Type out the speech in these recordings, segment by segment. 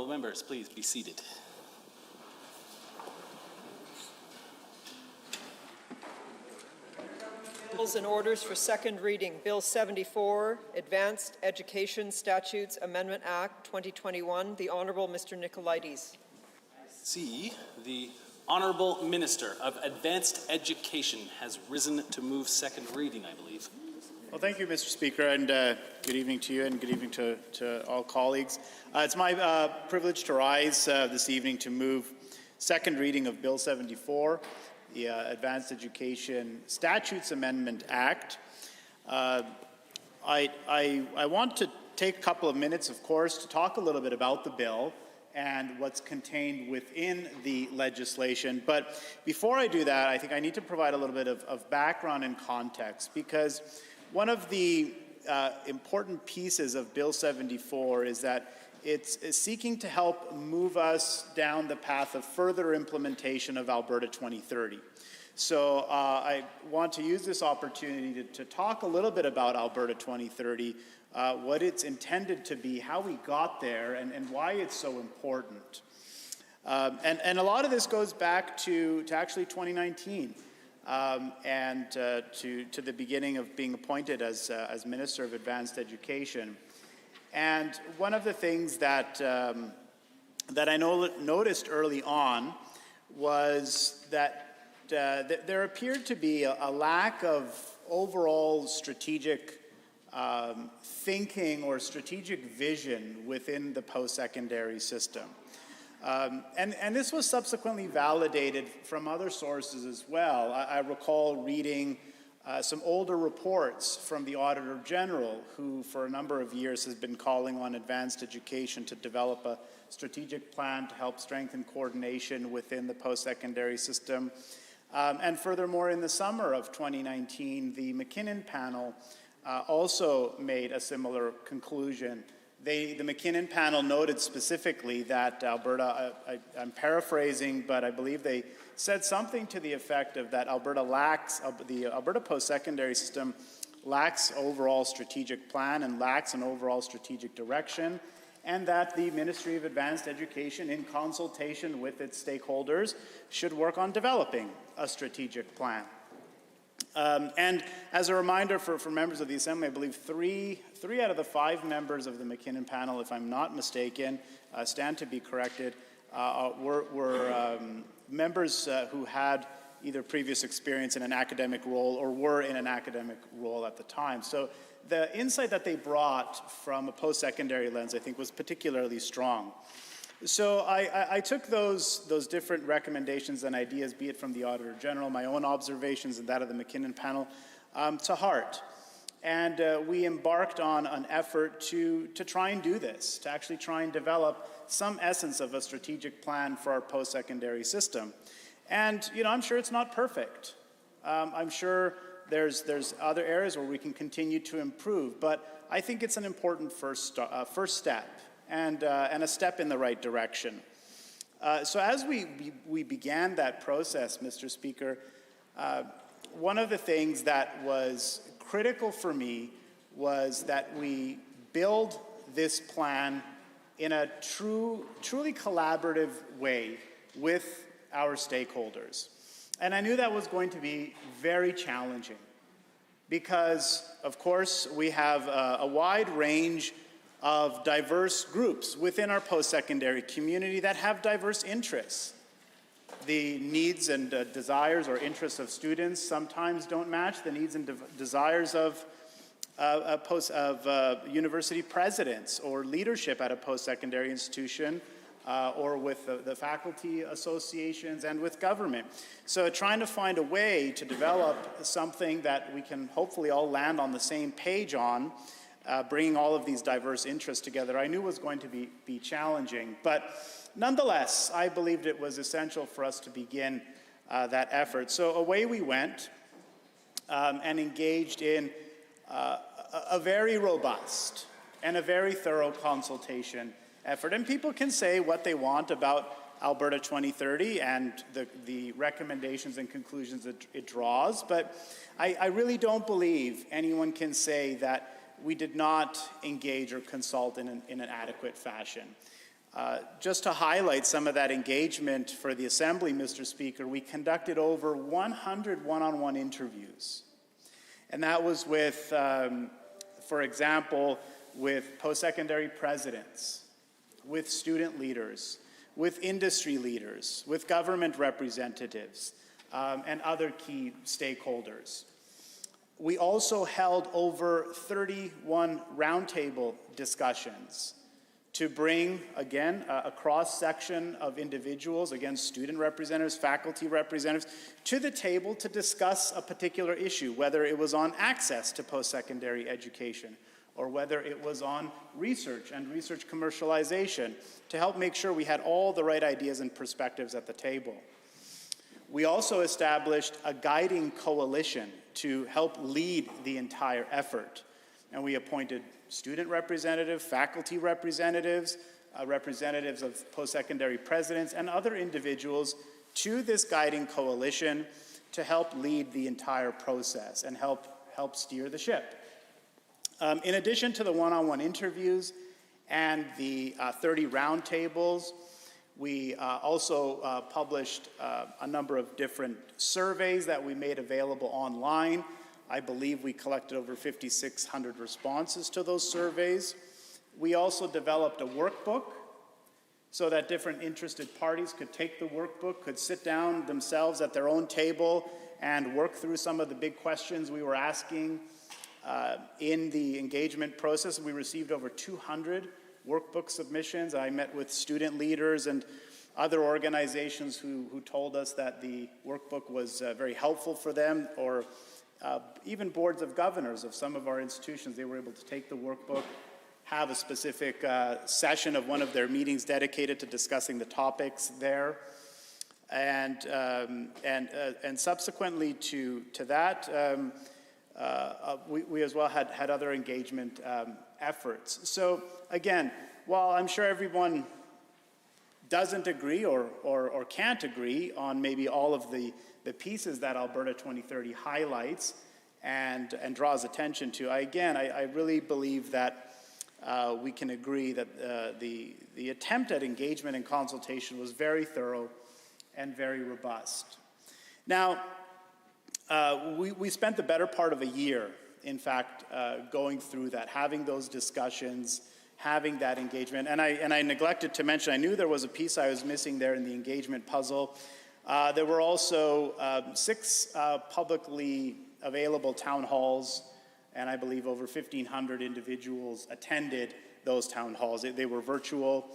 members, please be seated. Bills and orders for second reading. Bill 74, Advanced Education Statutes Amendment Act 2021. The Honourable Mr. Nicolaides. See, the Honourable Minister of Advanced Education has risen to move second reading, I believe. Well, thank you, Mr. Speaker, and good evening to you and good evening to all colleagues. It's my privilege to rise this evening to move second reading of Bill 74, the Advanced Education Statutes Amendment Act. I want to take a couple of minutes, of course, to talk a little bit about the bill and what's contained within the legislation. But before I do that, I think I need to provide a little bit of background and context, because one of the important pieces of Bill 74 is that it's seeking to help move us down the path of further implementation of Alberta 2030. So I want to use this opportunity to talk a little bit about Alberta 2030, what it's intended to be, how we got there, and why it's so important. And a lot of this goes back to actually 2019 and to the beginning of being appointed as Minister of Advanced Education. And one of the things that I noticed early on was that there appeared to be a lack of overall strategic thinking or strategic vision within the post-secondary system. And this was subsequently validated from other sources as well. I recall reading some older reports from the Auditor General, who for a number of years has been calling on advanced education to develop a strategic plan to help strengthen coordination within the post-secondary system. And furthermore, in the summer of 2019, the McKinnon panel also made a similar conclusion. The McKinnon panel noted specifically that Alberta, I'm paraphrasing, but I believe they said something to the effect of that the Alberta post-secondary system lacks overall strategic plan and lacks an overall strategic direction, and that the Ministry of Advanced Education, in consultation with its stakeholders, should work on developing a strategic plan. And as a reminder for members of the Assembly, I believe three out of the 5 members of the McKinnon panel, if I'm not mistaken, stand to be corrected, were members who had either previous experience in an academic role or were in an academic role at the time. So the insight that they brought from a post-secondary lens, I think, was particularly strong. So I took those different recommendations and ideas, be it from the Auditor General, my own observations, and that of the McKinnon panel, to heart. And we embarked on an effort to try and do this, to actually try and develop some essence of a strategic plan for our post-secondary system. And, I'm sure it's not perfect. I'm sure there's other areas where we can continue to improve, but I think it's an important first step. And a step in the right direction. So as we began that process, Mr. Speaker, one of the things that was critical for me was that we build this plan in a truly collaborative way with our stakeholders. And I knew that was going to be very challenging because, of course, we have a wide range of diverse groups within our post-secondary community that have diverse interests. The needs and desires or interests of students sometimes don't match the needs and desires of university presidents or leadership at a post-secondary institution or with the faculty associations and with government. So trying to find a way to develop something that we can hopefully all land on the same page on, bringing all of these diverse interests together, I knew was going to be challenging. But nonetheless, I believed it was essential for us to begin that effort. So away we went and engaged in a very robust and a very thorough consultation effort. And people can say what they want about Alberta 2030 and the recommendations and conclusions that it draws, but I really don't believe anyone can say that we did not engage or consult in an adequate fashion. Just to highlight some of that engagement for the Assembly, Mr. Speaker, we conducted over 100 one-on-one interviews. And that was with, for example, with post-secondary presidents, with student leaders, with industry leaders, with government representatives, and other key stakeholders. We also held over 31 roundtable discussions to bring, again, a cross-section of individuals, again, student representatives, faculty representatives, to the table to discuss a particular issue, whether it was on access to post-secondary education, or whether it was on research and research commercialization, to help make sure we had all the right ideas and perspectives at the table. We also established a guiding coalition to help lead the entire effort, and we appointed student representatives, faculty representatives, representatives of post-secondary presidents, and other individuals to this guiding coalition to help lead the entire process and help steer the ship. In addition to the one-on-one interviews and the 30 roundtables, we also published a number of different surveys that we made available online. I believe we collected over 5,600 responses to those surveys. We also developed a workbook so that different interested parties could take the workbook, could sit down themselves at their own table and work through some of the big questions we were asking in the engagement process. We received over 200 workbook submissions. I met with student leaders and other organizations who told us that the workbook was very helpful for them, or even boards of governors of some of our institutions. They were able to take the workbook, have a specific session of one of their meetings dedicated to discussing the topics there. And subsequently to that, we as well had other engagement efforts. So again, while I'm sure everyone doesn't agree or can't agree on maybe all of the pieces that Alberta 2030 highlights and draws attention to, I really believe that we can agree that the attempt at engagement and consultation was very thorough and very robust. Now, we spent the better part of a year, in fact, going through that, having those discussions, having that engagement. And I neglected to mention, I knew there was a piece I was missing there in the engagement puzzle. There were also 6 publicly available town halls, and I believe over 1,500 individuals attended those town halls. They were virtual,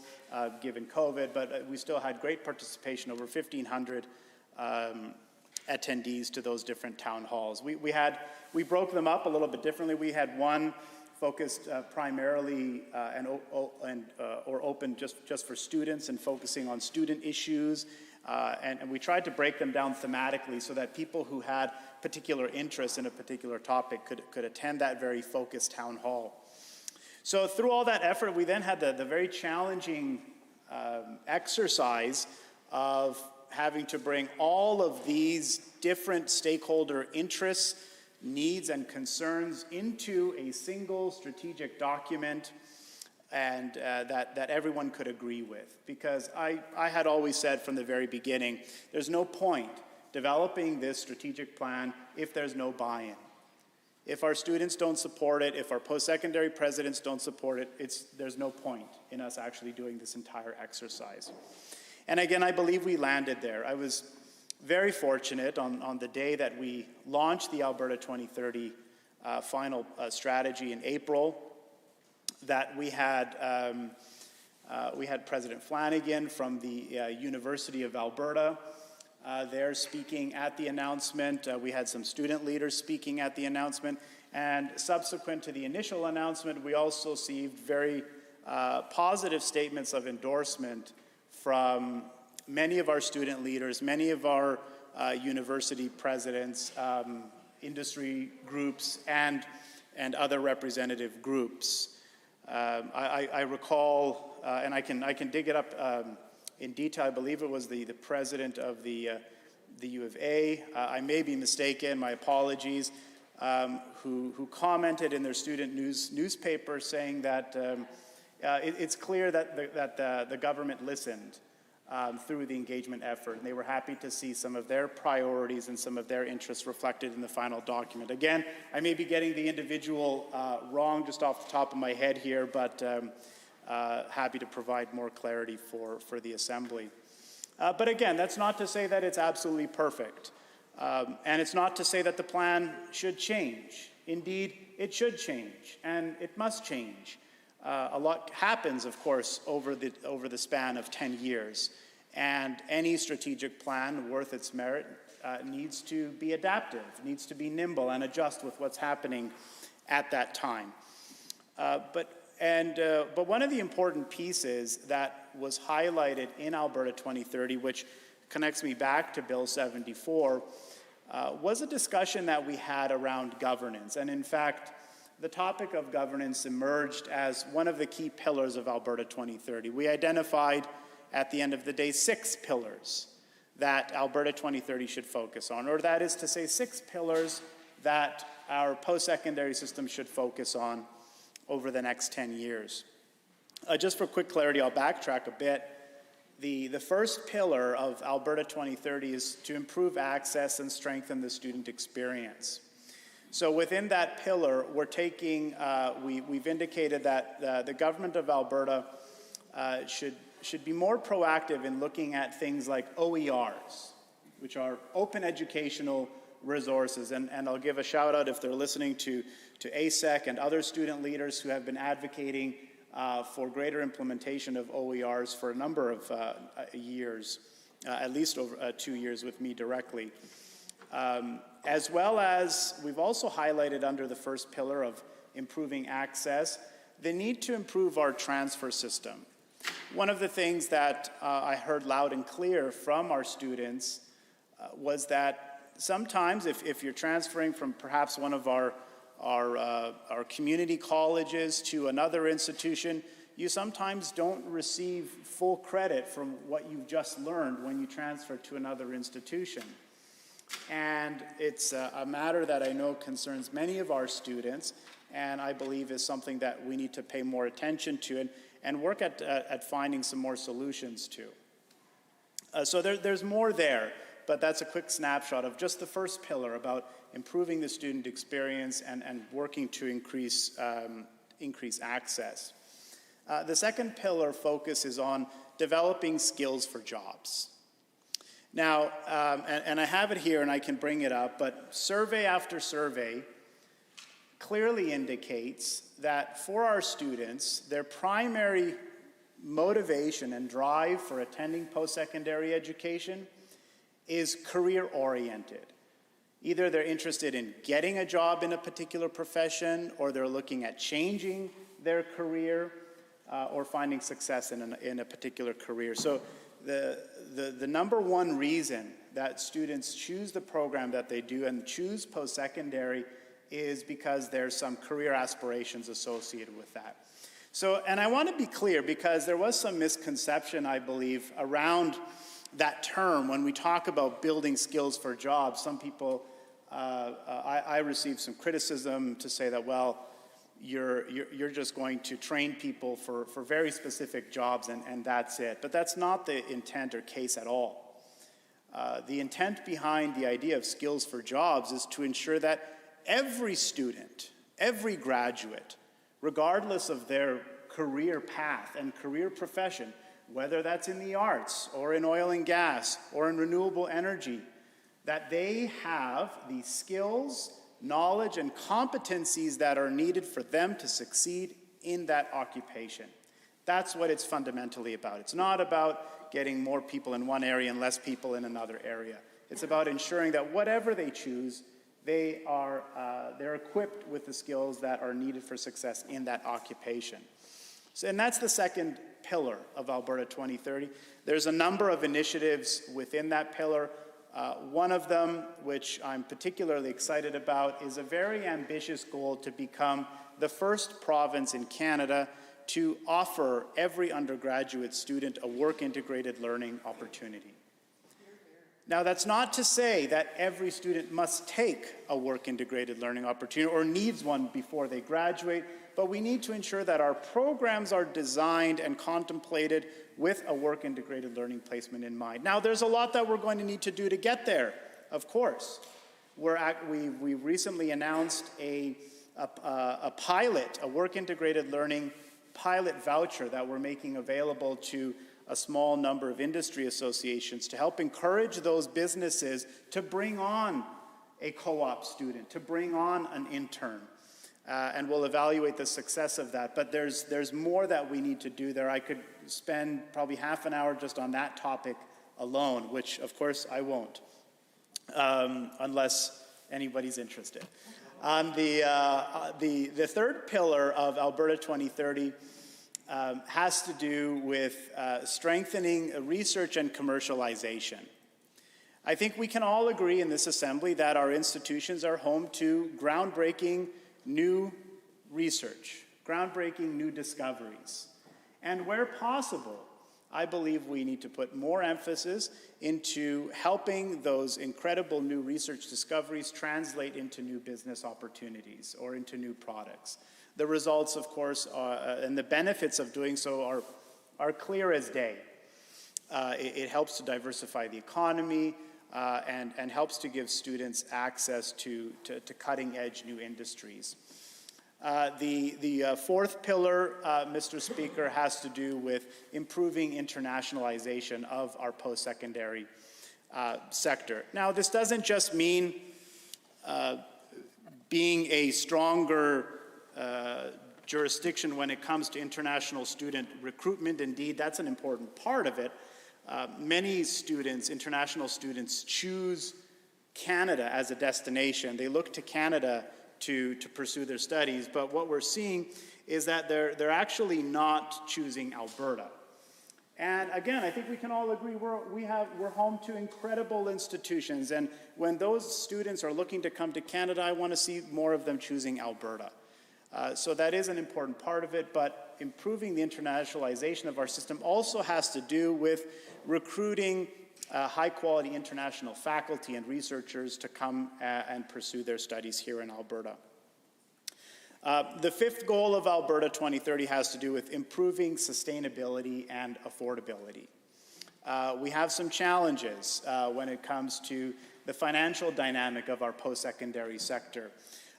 given COVID, but we still had great participation, over 1,500 attendees to those different town halls. We broke them up a little bit differently. We had one focused primarily or open just for students and focusing on student issues. And we tried to break them down thematically so that people who had particular interests in a particular topic could attend that very focused town hall. So through all that effort, we then had the very challenging exercise of having to bring all of these different stakeholder interests, needs, and concerns into a single strategic document, and that everyone could agree with. Because I had always said from the very beginning, there's no point developing this strategic plan if there's no buy-in. If our students don't support it, if our post-secondary presidents don't support it, there's no point in us actually doing this entire exercise. And again, I believe we landed there. I was very fortunate on the day that we launched the Alberta 2030 final strategy in April, that we had President Flanagan from the University of Alberta there speaking at the announcement. We had some student leaders speaking at the announcement, and subsequent to the initial announcement, we also received very positive statements of endorsement from many of our student leaders, many of our university presidents, industry groups, and other representative groups. I recall, and I can dig it up in detail. I believe it was the president of the U of A. I may be mistaken. My apologies. Who commented in their student newspaper saying that it's clear that the government listened through the engagement effort, and they were happy to see some of their priorities and some of their interests reflected in the final document. Again, I may be getting the individual wrong just off the top of my head here, but happy to provide more clarity for the Assembly. But again, that's not to say that it's absolutely perfect. And it's not to say that the plan should change. Indeed, it should change, and it must change. A lot happens, of course, over the span of 10 years. And any strategic plan worth its merit needs to be adaptive, needs to be nimble and adjust with what's happening at that time. But one of the important pieces that was highlighted in Alberta 2030, which connects me back to Bill 74, was a discussion that we had around governance. And in fact, the topic of governance emerged as one of the key pillars of Alberta 2030. We identified, at the end of the day, 6 pillars that Alberta 2030 should focus on, or that is to say 6 pillars that our post-secondary system should focus on over the next 10 years. Just for quick clarity, I'll backtrack a bit. The first pillar of Alberta 2030 is to improve access and strengthen the student experience. So within that pillar, we're taking, we've indicated that the government of Alberta should be more proactive in looking at things like OERs, which are open educational resources. And I'll give a shout out if they're listening to ASEC and other student leaders who have been advocating for greater implementation of OERs for a number of years, at least over 2 years with me directly. As well as we've also highlighted under the first pillar of improving access, the need to improve our transfer system. One of the things that I heard loud and clear from our students was that sometimes if you're transferring from perhaps one of our community colleges to another institution, you sometimes don't receive full credit from what you've just learned when you transfer to another institution. And it's a matter that I know concerns many of our students, and I believe is something that we need to pay more attention to and work at finding some more solutions to. So there's more there, but that's a quick snapshot of just the first pillar about improving the student experience and working to increase access. The second pillar focuses on developing skills for jobs. Now, and I have it here and I can bring it up, but survey after survey clearly indicates that for our students, their primary motivation and drive for attending post-secondary education is career-oriented. Either they're interested in getting a job in a particular profession, or they're looking at changing their career, or finding success in a particular career. So the number one reason that students choose the program that they do and choose post-secondary is because there's some career aspirations associated with that. So, and I want to be clear because there was some misconception, I believe, around that term when we talk about building skills for jobs. Some people, I received some criticism to say that, well, you're just going to train people for very specific jobs and that's it. But that's not the intent or case at all. The intent behind the idea of skills for jobs is to ensure that every student, every graduate, regardless of their career path and career profession, whether that's in the arts or in oil and gas or in renewable energy, that they have the skills, knowledge, and competencies that are needed for them to succeed in that occupation. That's what it's fundamentally about. It's not about getting more people in one area and less people in another area. It's about ensuring that whatever they choose, they're equipped with the skills that are needed for success in that occupation. So, and that's the second pillar of Alberta 2030. There's a number of initiatives within that pillar. One of them, which I'm particularly excited about, is a very ambitious goal to become the first province in Canada to offer every undergraduate student a work-integrated learning opportunity. Now, that's not to say that every student must take a work-integrated learning opportunity or needs one before they graduate, but we need to ensure that our programs are designed and contemplated with a work integrated learning placement in mind. Now, there's a lot that we're going to need to do to get there, of course. We recently announced a pilot, a work integrated learning pilot voucher that we're making available to a small number of industry associations to help encourage those businesses to bring on a co-op student, to bring on an intern. And we'll evaluate the success of that. But there's more that we need to do there. I could spend probably half an hour just on that topic alone, which of course I won't, unless anybody's interested. On the third pillar of Alberta 2030 has to do with strengthening research and commercialization. I think we can all agree in this assembly that our institutions are home to groundbreaking new research, groundbreaking new discoveries. And where possible, I believe we need to put more emphasis into helping those incredible new research discoveries translate into new business opportunities or into new products. The results, of course, and the benefits of doing so are clear as day. It helps to diversify the economy and helps to give students access to cutting-edge new industries. The fourth pillar, Mr. Speaker, has to do with improving internationalization of our post-secondary sector. Now, this doesn't just mean being a stronger jurisdiction when it comes to international student recruitment. Indeed, that's an important part of it. Many students, international students, choose Canada as a destination. They look to Canada to pursue their studies, but what we're seeing is that they're actually not choosing Alberta. And again, I think we can all agree we're home to incredible institutions, and when those students are looking to come to Canada, I want to see more of them choosing Alberta. So that is an important part of it, but improving the internationalization of our system also has to do with recruiting high-quality international faculty and researchers to come and pursue their studies here in Alberta. The fifth goal of Alberta 2030 has to do with improving sustainability and affordability. We have some challenges when it comes to the financial dynamic of our post-secondary sector.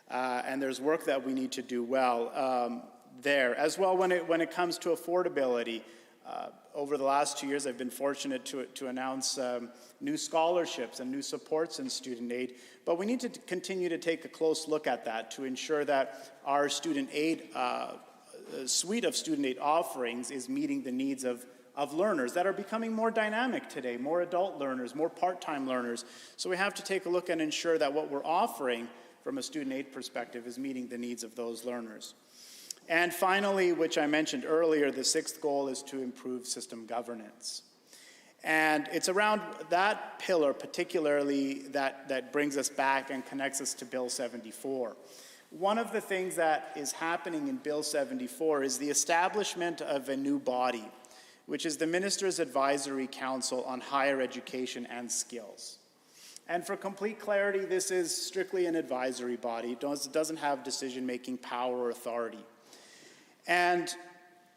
And there's work that we need to do well there. As well, when it comes to affordability, over the last 2 years, I've been fortunate to announce new scholarships and new supports in student aid, but we need to continue to take a close look at that to ensure that our student aid, suite of student aid offerings is meeting the needs of learners that are becoming more dynamic today, more adult learners, more part-time learners. So we have to take a look and ensure that what we're offering from a student aid perspective is meeting the needs of those learners. And finally, which I mentioned earlier, the sixth goal is to improve system governance. And it's around that pillar particularly that brings us back and connects us to Bill 74. One of the things that is happening in Bill 74 is the establishment of a new body, which is the Minister's Advisory Council on Higher Education and Skills. And for complete clarity, this is strictly an advisory body. It doesn't have decision-making power or authority. And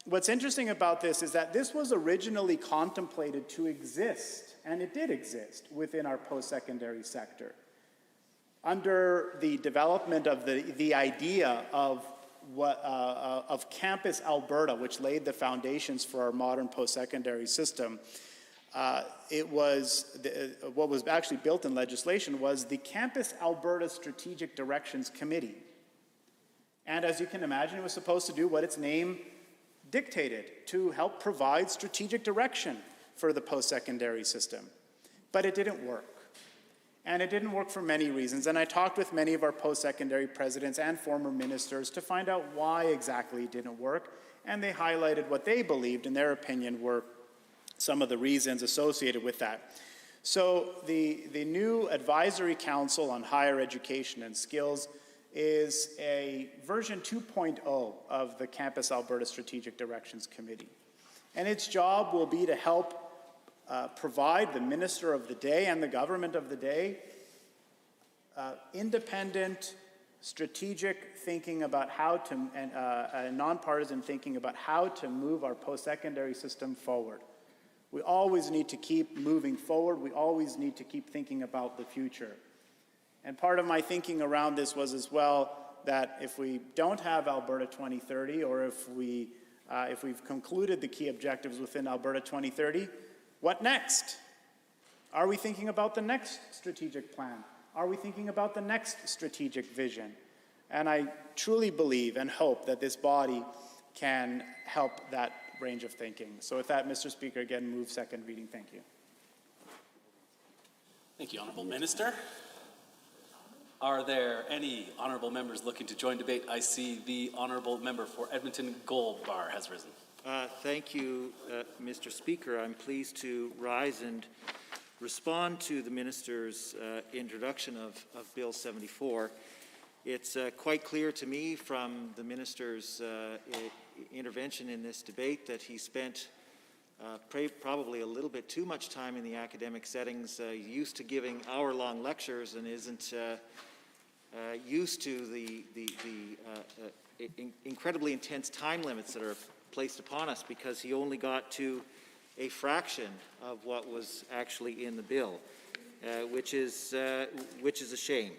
what's interesting about this is that this was originally contemplated to exist, and it did exist within our post-secondary sector. Under the development of the idea of Campus Alberta, which laid the foundations for our modern post-secondary system, what was actually built in legislation was the Campus Alberta Strategic Directions Committee. And as you can imagine, it was supposed to do what its name dictated, to help provide strategic direction for the post-secondary system. But it didn't work. And it didn't work for many reasons. And I talked with many of our post-secondary presidents and former ministers to find out why exactly it didn't work. And they highlighted what they believed, in their opinion, were some of the reasons associated with that. So the new Advisory Council on Higher Education and Skills is a version 2.0 of the Campus Alberta Strategic Directions Committee. And its job will be to help provide the minister of the day and the government of the day independent, strategic thinking about how to, and nonpartisan thinking about how to move our post-secondary system forward. We always need to keep moving forward. We always need to keep thinking about the future. And part of my thinking around this was as well that if we don't have Alberta 2030, or if we've concluded the key objectives within Alberta 2030, what next? Are we thinking about the next strategic plan? Are we thinking about the next strategic vision? And I truly believe and hope that this body can help that range of thinking. So with that, Mr. Speaker, again, move second reading. Thank you. Thank you, Honourable Minister. Are there any honourable members looking to join debate? I see the honourable member for Edmonton Gold Bar has risen. Thank you, Mr. Speaker. I'm pleased to rise and respond to the Minister's introduction of Bill 74. It's quite clear to me from the Minister's intervention in this debate that he spent probably a little bit too much time in the academic settings, used to giving hour-long lectures, and isn't used to the incredibly intense time limits that are placed upon us, because he only got to a fraction of what was actually in the bill, which is a shame.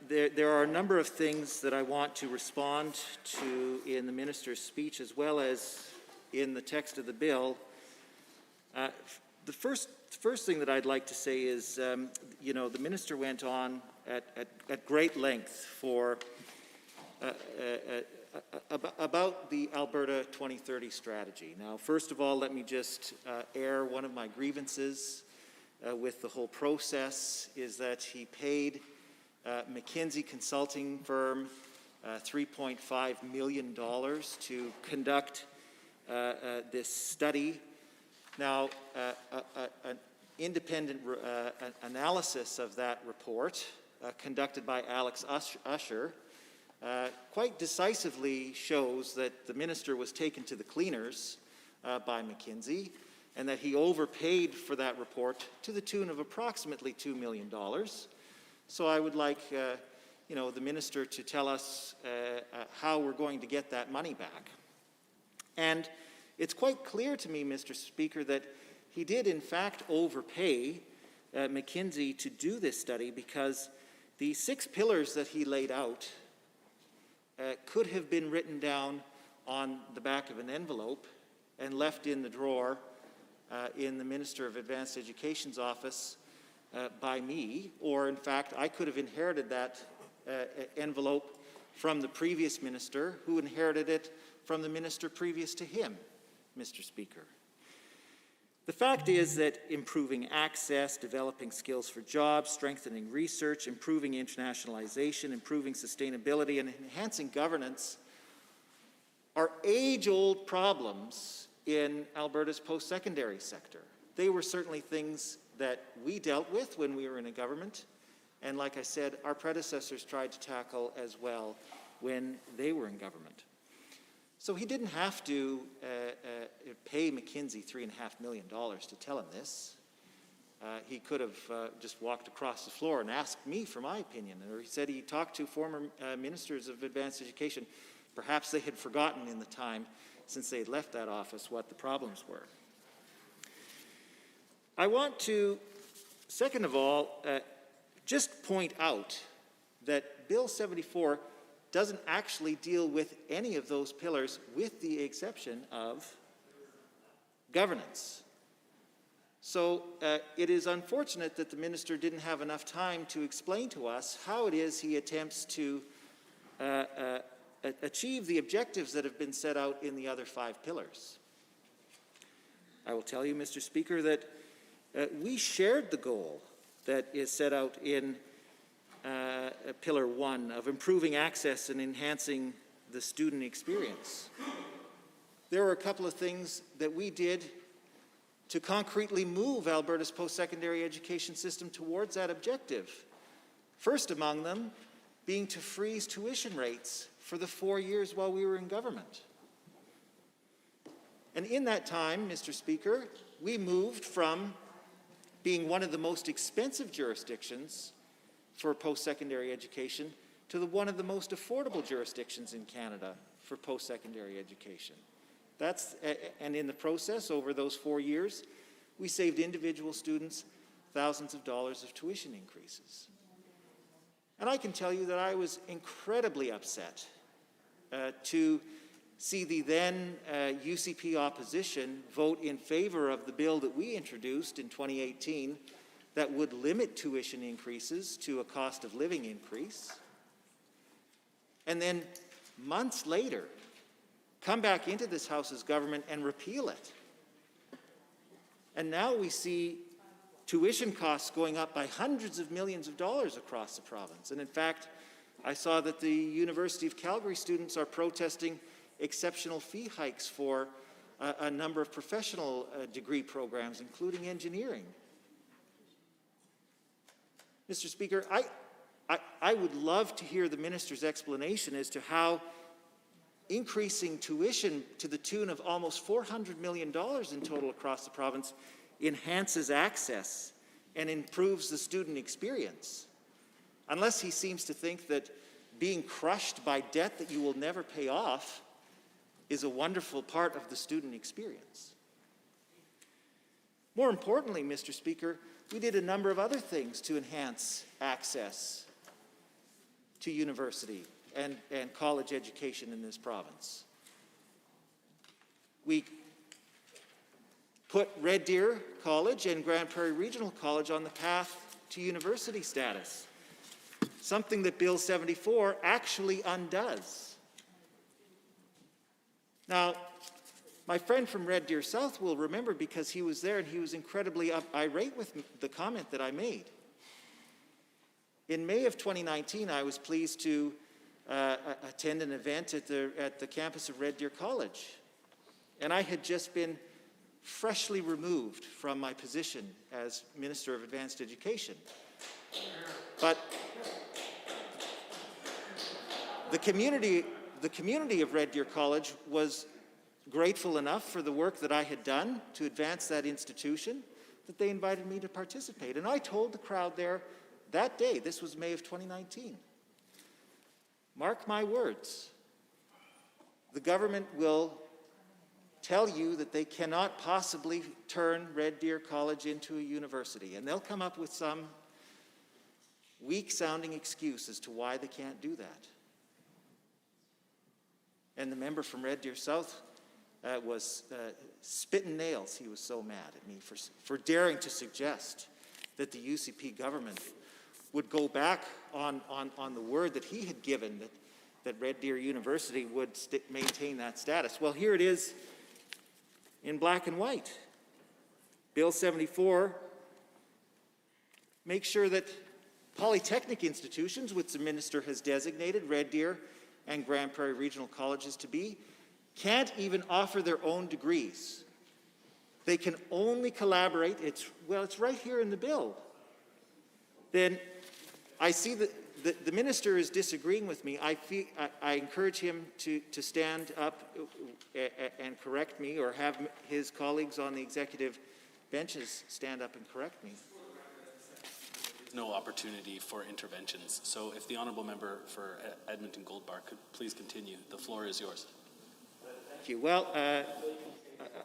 There are a number of things that I want to respond to in the Minister's speech as well as in the text of the bill. The first thing that I'd like to say is, the Minister went on at great length for about the Alberta 2030 strategy. Now, first of all, let me just air one of my grievances with the whole process, is that he paid McKinsey consulting firm $3.5 million to conduct this study. Now, an independent analysis of that report conducted by Alex Usher quite decisively shows that the Minister was taken to the cleaners by McKinsey, and that he overpaid for that report to the tune of approximately $2 million. So I would like the Minister to tell us how we're going to get that money back. And it's quite clear to me, Mr. Speaker, that he did in fact overpay McKinsey to do this study, because the 6 pillars that he laid out could have been written down on the back of an envelope and left in the drawer in the Minister of Advanced Education's office by me, or in fact I could have inherited that envelope from the previous minister, who inherited it from the minister previous to him, Mr. Speaker. The fact is that improving access, developing skills for jobs, strengthening research, improving internationalization, improving sustainability, and enhancing governance are age-old problems in Alberta's post-secondary sector. They were certainly things that we dealt with when we were in a government, and like I said, our predecessors tried to tackle as well when they were in government. So he didn't have to pay McKinsey $3.5 million to tell him this. He could have just walked across the floor and asked me for my opinion, or he said he talked to former ministers of advanced education. Perhaps they had forgotten in the time since they had left that office what the problems were. I want to, second of all, just point out that Bill 74 doesn't actually deal with any of those pillars, with the exception of governance. So it is unfortunate that the minister didn't have enough time to explain to us how it is he attempts to achieve the objectives that have been set out in the other 5 pillars. I will tell you, Mr. Speaker, that we shared the goal that is set out in Pillar 1 of improving access and enhancing the student experience. There were a couple of things that we did to concretely move Alberta's post-secondary education system towards that objective. First among them being to freeze tuition rates for the 4 years while we were in government. And in that time, Mr. Speaker, we moved from being one of the most expensive jurisdictions for post-secondary education to one of the most affordable jurisdictions in Canada for post-secondary education. And in the process, over those 4 years, we saved individual students thousands of dollars of tuition increases. And I can tell you that I was incredibly upset to see the then UCP opposition vote in favor of the bill that we introduced in 2018 that would limit tuition increases to a cost of living increase. And then months later, come back into this House's government and repeal it. And now we see tuition costs going up by hundreds of millions of dollars across the province. And in fact, I saw that the University of Calgary students are protesting exceptional fee hikes for a number of professional degree programs, including engineering. Mr. Speaker, I would love to hear the minister's explanation as to how increasing tuition to the tune of almost $400 million in total across the province enhances access and improves the student experience, unless he seems to think that being crushed by debt that you will never pay off is a wonderful part of the student experience. More importantly, Mr. Speaker, we did a number of other things to enhance access to university and college education in this province. We put Red Deer College and Grand Prairie Regional College on the path to university status, something that Bill 74 actually undoes. Now, my friend from Red Deer South will remember, because he was there and he was incredibly irate with the comment that I made. In May of 2019, I was pleased to attend an event at the campus of Red Deer College. And I had just been freshly removed from my position as Minister of Advanced Education. But the community of Red Deer College was grateful enough for the work that I had done to advance that institution that they invited me to participate. And I told the crowd there that day, this was May of 2019, mark my words, the government will tell you that they cannot possibly turn Red Deer College into a university, and they'll come up with some weak-sounding excuse as to why they can't do that. And the member from Red Deer South was spitting nails. He was so mad at me for daring to suggest that the UCP government would go back on the word that he had given, that Red Deer University would maintain that status. Well, here it is in black and white. Bill 74 makes sure that Polytechnic institutions, which the minister has designated Red Deer and Grand Prairie Regional Colleges to be, can't even offer their own degrees. They can only collaborate. It's right here in the bill. Then I see that the minister is disagreeing with me. I encourage him to stand up and correct me, or have his colleagues on the executive benches stand up and correct me. No opportunity for interventions. So if the honourable member for Edmonton Gold Bar could please continue. The floor is yours. Thank you. Well,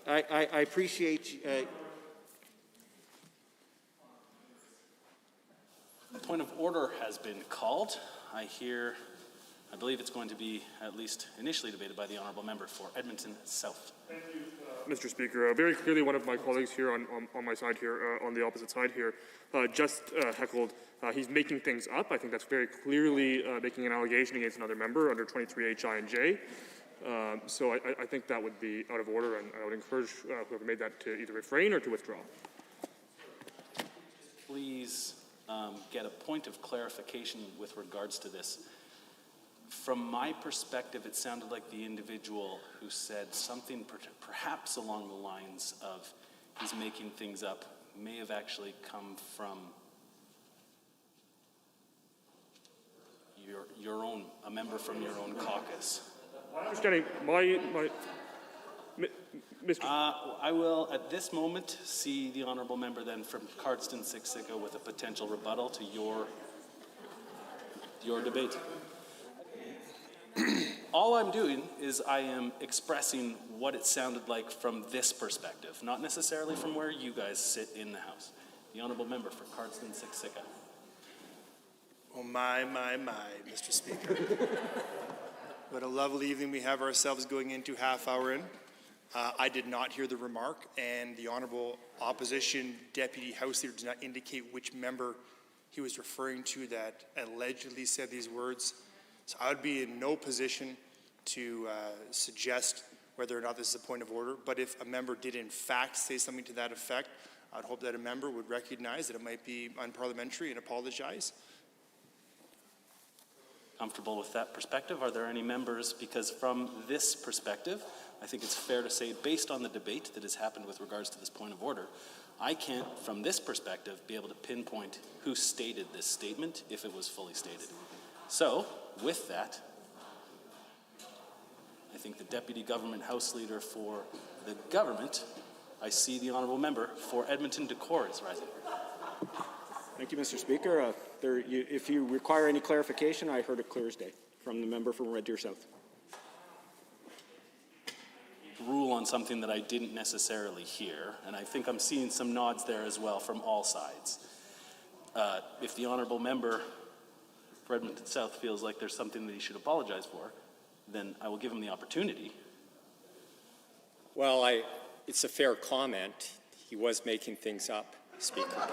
I appreciate Point of order has been called. I believe it's going to be at least initially debated by the honourable member for Edmonton South. Thank you, Mr. Speaker. Very clearly, one of my colleagues here on my side here, on the opposite side here, just heckled. He's making things up. I think that's very clearly making an allegation against another member under 23H I and J. So I think that would be out of order, and I would encourage whoever made that to either refrain or to withdraw. Please get a point of clarification with regards to this. From my perspective, it sounded like the individual who said something perhaps along the lines of he's making things up may have actually come from your own, a member from your own caucus. My understanding, Mr. I will, at this moment, see the honourable member then from Cardston-Siksika with a potential rebuttal to your your debate. All I'm doing is I am expressing what it sounded like from this perspective, not necessarily from where you guys sit in the House. The Honourable Member for Cardston-Siksika. Oh my, Mr. Speaker. What a lovely evening we have ourselves going into half hour in. I did not hear the remark, and the Honourable Opposition Deputy House Leader did not indicate which member he was referring to that allegedly said these words. So I would be in no position to suggest whether or not this is a point of order, but if a member did in fact say something to that effect, I'd hope that a member would recognize that it might be unparliamentary and apologize. Comfortable with that perspective? Are there any members? Because from this perspective, I think it's fair to say, based on the debate that has happened with regards to this point of order, I can't, from this perspective, be able to pinpoint who stated this statement if it was fully stated. So, with that, I think the Deputy Government House Leader for the government, I see the Honourable Member for Edmonton Decore is rising. Thank you, Mr. Speaker. If you require any clarification, I heard it clear as day from the member from Red Deer South. Rule on something that I didn't necessarily hear, and I think I'm seeing some nods there as well from all sides. If the Honourable Member for Edmonton South feels like there's something that he should apologize for, then I will give him the opportunity. Well, it's a fair comment. He was making things up, Speaker.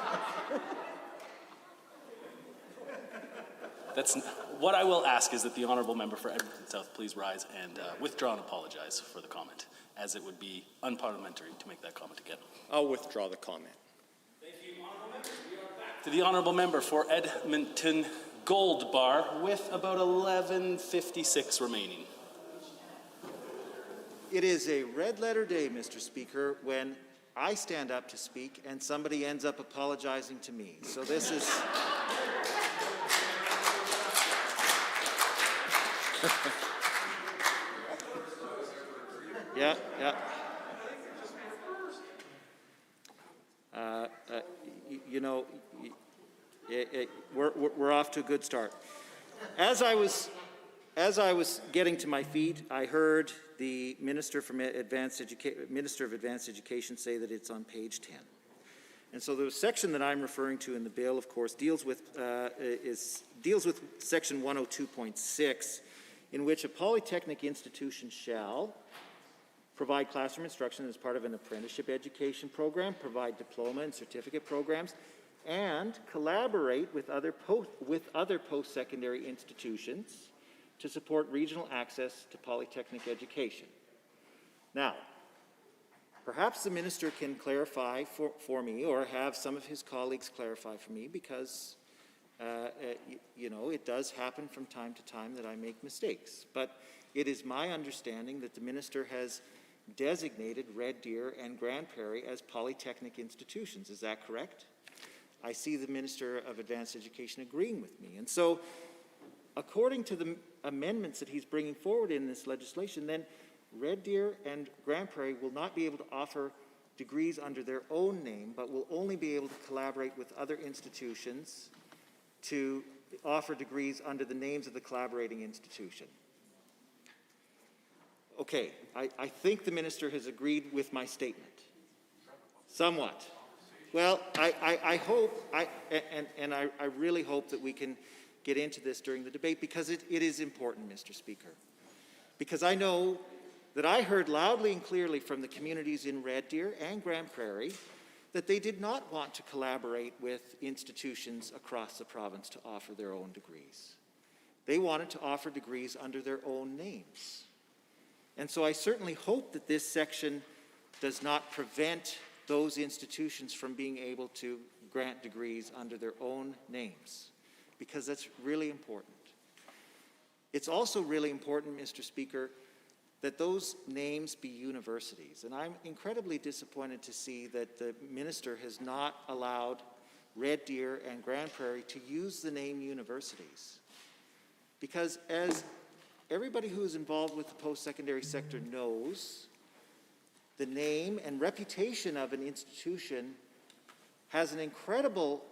That's what I will ask is that the Honourable Member for Edmonton South please rise and withdraw and apologize for the comment, as it would be unparliamentary to make that comment again. I'll withdraw the comment. Thank you, Honourable Members. We are back to the Honourable Member for Edmonton Gold Bar with about 11:56 remaining. It is a red letter day, Mr. Speaker, when I stand up to speak and somebody ends up apologizing to me. So this is... Yeah. We're off to a good start. As I was getting to my feet, I heard the Minister of Advanced Education say that it's on page 10. And so the section that I'm referring to in the bill, of course, deals with section 102.6, in which a polytechnic institution shall provide classroom instruction as part of an apprenticeship education program, provide diploma and certificate programs, and collaborate with other post-secondary institutions to support regional access to polytechnic education. Now, perhaps the minister can clarify for me, or have some of his colleagues clarify for me, because it does happen from time to time that I make mistakes. But it is my understanding that the minister has designated Red Deer and Grand Prairie as polytechnic institutions. Is that correct? I see the Minister of Advanced Education agreeing with me. And so, according to the amendments that he's bringing forward in this legislation, then Red Deer and Grand Prairie will not be able to offer degrees under their own name, but will only be able to collaborate with other institutions to offer degrees under the names of the collaborating institution. Okay, I think the minister has agreed with my statement. Somewhat. Well, I hope, and I really hope that we can get into this during the debate, because it is important, Mr. Speaker. Because I know that I heard loudly and clearly from the communities in Red Deer and Grand Prairie that they did not want to collaborate with institutions across the province to offer their own degrees. They wanted to offer degrees under their own names. And so I certainly hope that this section does not prevent those institutions from being able to grant degrees under their own names, because that's really important. It's also really important, Mr. Speaker, that those names be universities. And I'm incredibly disappointed to see that the minister has not allowed Red Deer and Grand Prairie to use the name universities. Because as everybody who is involved with the post-secondary sector knows, the name and reputation of an institution has an incredible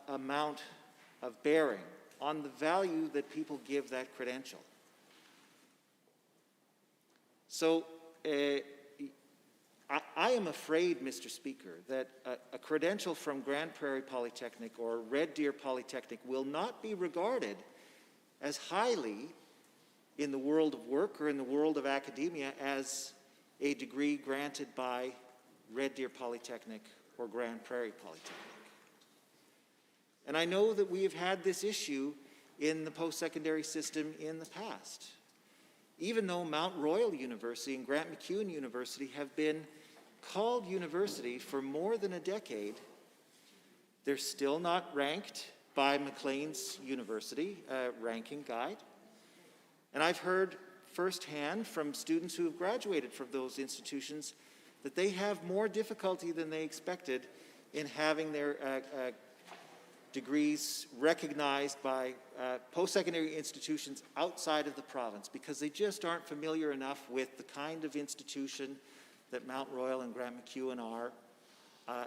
amount of bearing on the value that people give that credential. So I am afraid, Mr. Speaker, that a credential from Grand Prairie Polytechnic or Red Deer Polytechnic will not be regarded as highly in the world of work or in the world of academia as a degree granted by Red Deer Polytechnic or Grand Prairie Polytechnic. And I know that we have had this issue in the post-secondary system in the past. Even though Mount Royal University and Grant MacEwan University have been called university for more than a decade, they're still not ranked by Maclean's University ranking guide. And I've heard firsthand from students who have graduated from those institutions that they have more difficulty than they expected in having their degrees recognized by post-secondary institutions outside of the province, because they just aren't familiar enough with the kind of institution that Mount Royal and Grant MacEwan are,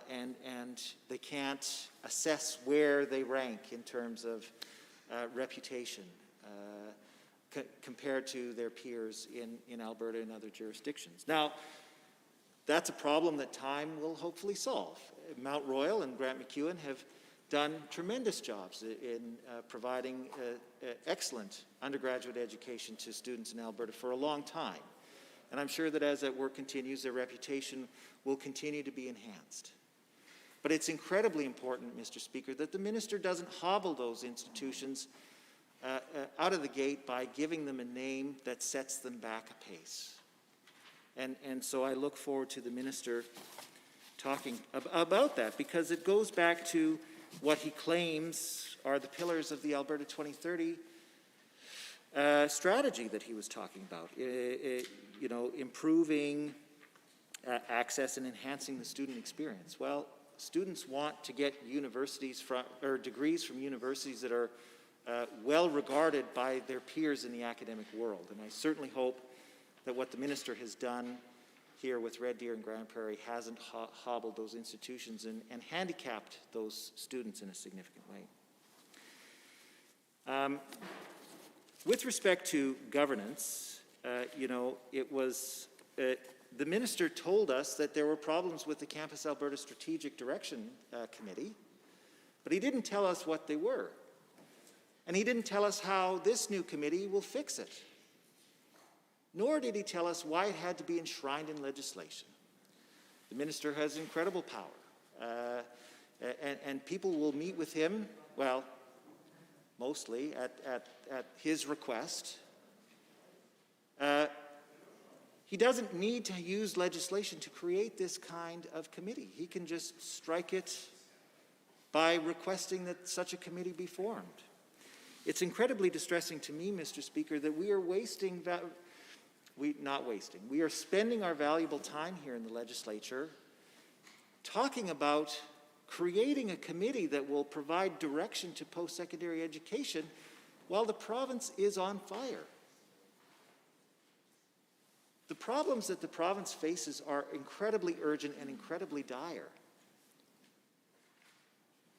and they can't assess where they rank in terms of reputation compared to their peers in Alberta and other jurisdictions. Now, that's a problem that time will hopefully solve. Mount Royal and Grant MacEwan have done tremendous jobs in providing excellent undergraduate education to students in Alberta for a long time. And I'm sure that as that work continues, their reputation will continue to be enhanced. But it's incredibly important, Mr. Speaker, that the minister doesn't hobble those institutions out of the gate by giving them a name that sets them back a pace. And so I look forward to the minister talking about that, because it goes back to what he claims are the pillars of the Alberta 2030 strategy that he was talking about. You know, improving access and enhancing the student experience. Well, students want to get degrees from universities that are well regarded by their peers in the academic world. And I certainly hope that what the minister has done here with Red Deer and Grand Prairie hasn't hobbled those institutions and handicapped those students in a significant way. With respect to governance, you know, it was, the minister told us that there were problems with the Campus Alberta Strategic Direction Committee, but he didn't tell us what they were. And he didn't tell us how this new committee will fix it. Nor did he tell us why it had to be enshrined in legislation. The minister has incredible power, and people will meet with him, well, mostly at his request. He doesn't need to use legislation to create this kind of committee. He can just strike it by requesting that such a committee be formed. It's incredibly distressing to me, Mr. Speaker, that we are we are spending our valuable time here in the legislature talking about creating a committee that will provide direction to post-secondary education while the province is on fire. The problems that the province faces are incredibly urgent and incredibly dire.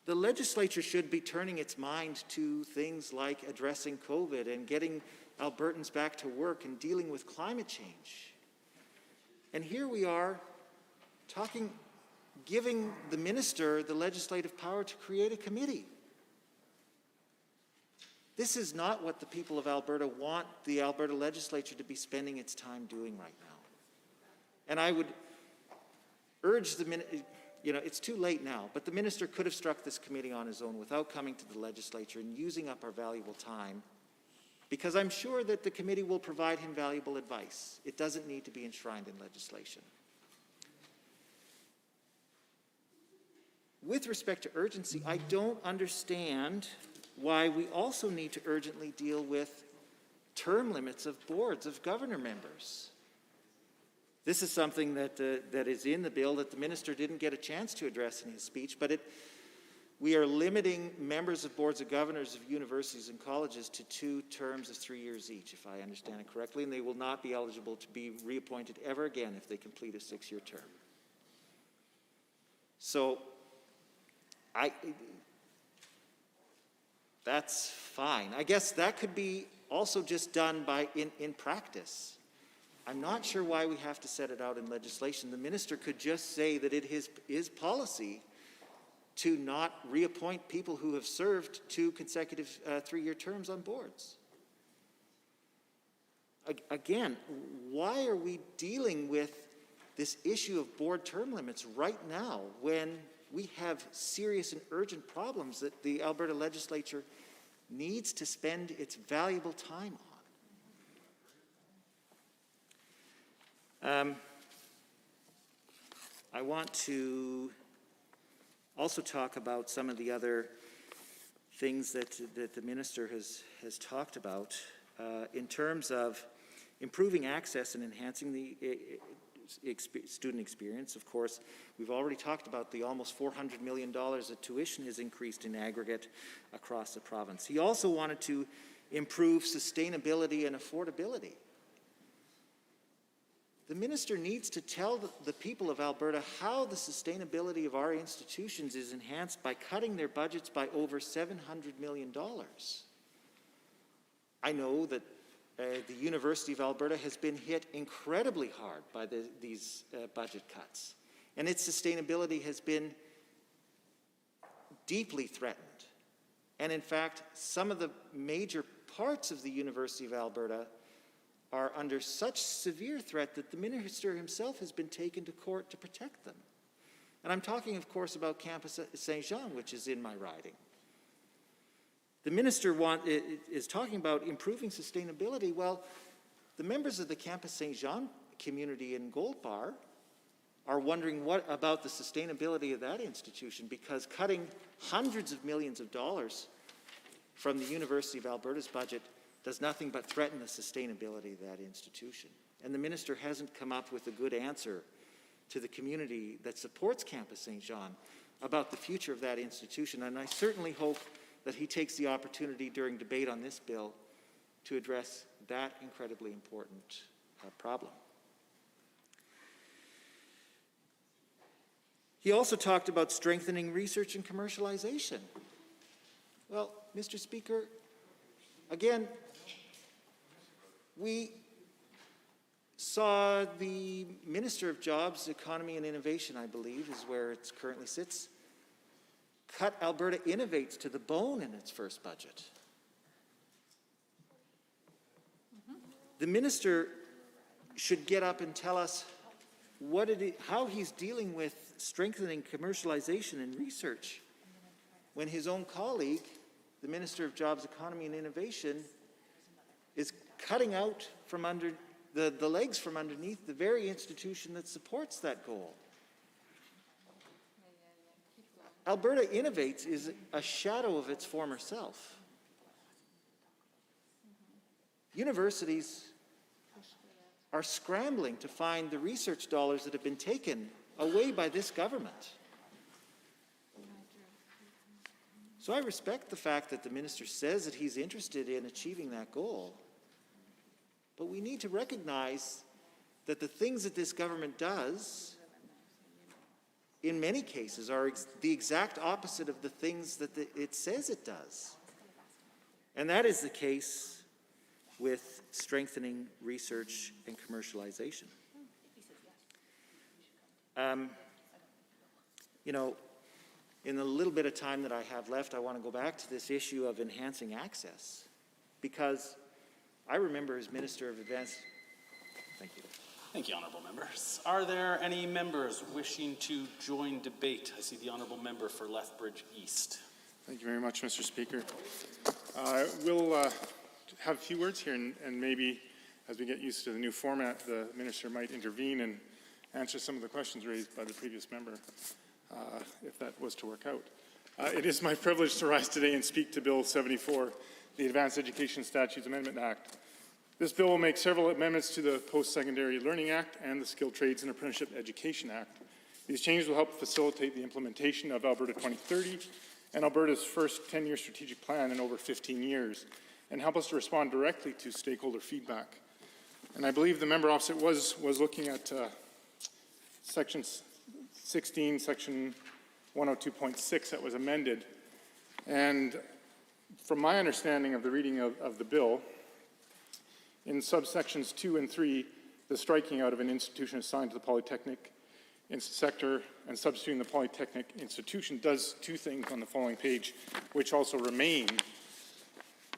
The legislature should be turning its mind to things like addressing COVID and getting Albertans back to work and dealing with climate change. And here we are giving the minister the legislative power to create a committee. This is not what the people of Alberta want the Alberta legislature to be spending its time doing right now. And I would urge the minister, you know, it's too late now, but the minister could have struck this committee on his own without coming to the legislature and using up our valuable time, because I'm sure that the committee will provide him valuable advice. It doesn't need to be enshrined in legislation. With respect to urgency, I don't understand why we also need to urgently deal with term limits of boards of governor members. This is something that is in the bill that the minister didn't get a chance to address in his speech, but we are limiting members of boards of governors of universities and colleges to 2 terms of 3 years each, if I understand it correctly, and they will not be eligible to be reappointed ever again if they complete a 6-year term. that's fine. I guess that could be also just done in practice. I'm not sure why we have to set it out in legislation. The minister could just say that it is his policy to not reappoint people who have served 2 consecutive 3-year terms on boards. Again, why are we dealing with this issue of board term limits right now when we have serious and urgent problems that the Alberta legislature needs to spend its valuable time on? I want to also talk about some of the other things that the minister has talked about in terms of improving access and enhancing the student experience. Of course, we've already talked about the almost $400 million that tuition has increased in aggregate across the province. He also wanted to improve sustainability and affordability. The minister needs to tell the people of Alberta how the sustainability of our institutions is enhanced by cutting their budgets by over $700 million. I know that the University of Alberta has been hit incredibly hard by these budget cuts, and its sustainability has been deeply threatened. And in fact, some of the major parts of the University of Alberta are under such severe threat that the minister himself has been taken to court to protect them. And I'm talking, of course, about Campus Saint-Jean, which is in my riding. The minister is talking about improving sustainability. Well, the members of the Campus Saint-Jean community in Gold Bar are wondering what about the sustainability of that institution, because cutting hundreds of millions of dollars from the University of Alberta's budget does nothing but threaten the sustainability of that institution. And the minister hasn't come up with a good answer to the community that supports Campus Saint-Jean about the future of that institution. And I certainly hope that he takes the opportunity during debate on this bill to address that incredibly important problem. He also talked about strengthening research and commercialization. Well, Mr. Speaker, again, we saw the Minister of Jobs, Economy and Innovation, I believe, is where it currently sits, cut Alberta Innovates to the bone in its first budget. The minister should get up and tell us how he's dealing with strengthening commercialization and research when his own colleague, the Minister of Jobs, Economy and Innovation, is cutting out from under the legs from underneath the very institution that supports that goal. Alberta Innovates is a shadow of its former self. Universities are scrambling to find the research dollars that have been taken away by this government. So I respect the fact that the minister says that he's interested in achieving that goal, but we need to recognize that the things that this government does, in many cases, are the exact opposite of the things that it says it does. And that is the case with strengthening research and commercialization. In the little bit of time that I have left, I want to go back to this issue of enhancing access, because I remember as Minister of Advanced... Thank you. Thank you, honourable members. Are there any members wishing to join debate? I see the honourable member for Lethbridge East. Thank you very much, Mr. Speaker. We'll have a few words here, and maybe as we get used to the new format, the minister might intervene and answer some of the questions raised by the previous member, if that was to work out. It is my privilege to rise today and speak to Bill 74, the Advanced Education Statutes Amendment Act. This bill will make several amendments to the Post-Secondary Learning Act and the Skilled Trades and Apprenticeship Education Act. These changes will help facilitate the implementation of Alberta 2030 and Alberta's first 10-year strategic plan in over 15 years, and help us to respond directly to stakeholder feedback. And I believe the member opposite was looking at Section 16, Section 102.6 that was amended. And from my understanding of the reading of the bill, in subsections 2 and 3, the striking out of an institution assigned to the Polytechnic sector and substituting the Polytechnic institution does two things on the following page, which also remain.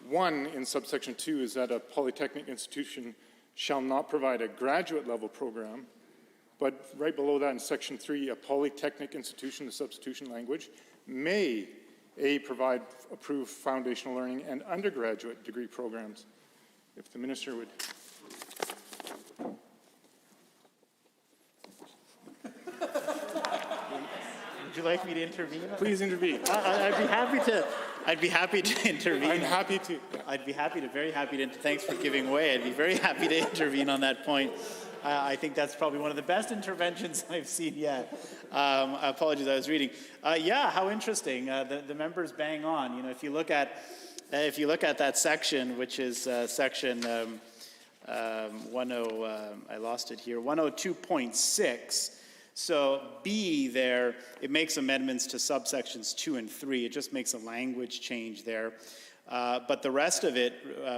One, in subsection 2, is that a Polytechnic institution shall not provide a graduate level program, but right below that in section 3, a Polytechnic institution, the substitution language, may provide approved foundational learning and undergraduate degree programs. If the minister would. Would you like me to intervene? Please intervene. I'd be happy to intervene. I'm happy to. Very happy to, thanks for giving way. I'd be very happy to intervene on that point. I think that's probably one of the best interventions I've seen yet. Apologies, I was reading. Yeah, how interesting. The members bang on. You know, if you look at that section, which is section 102.6. So B there, it makes amendments to subsections 2 and 3. It just makes a language change there. But the rest of it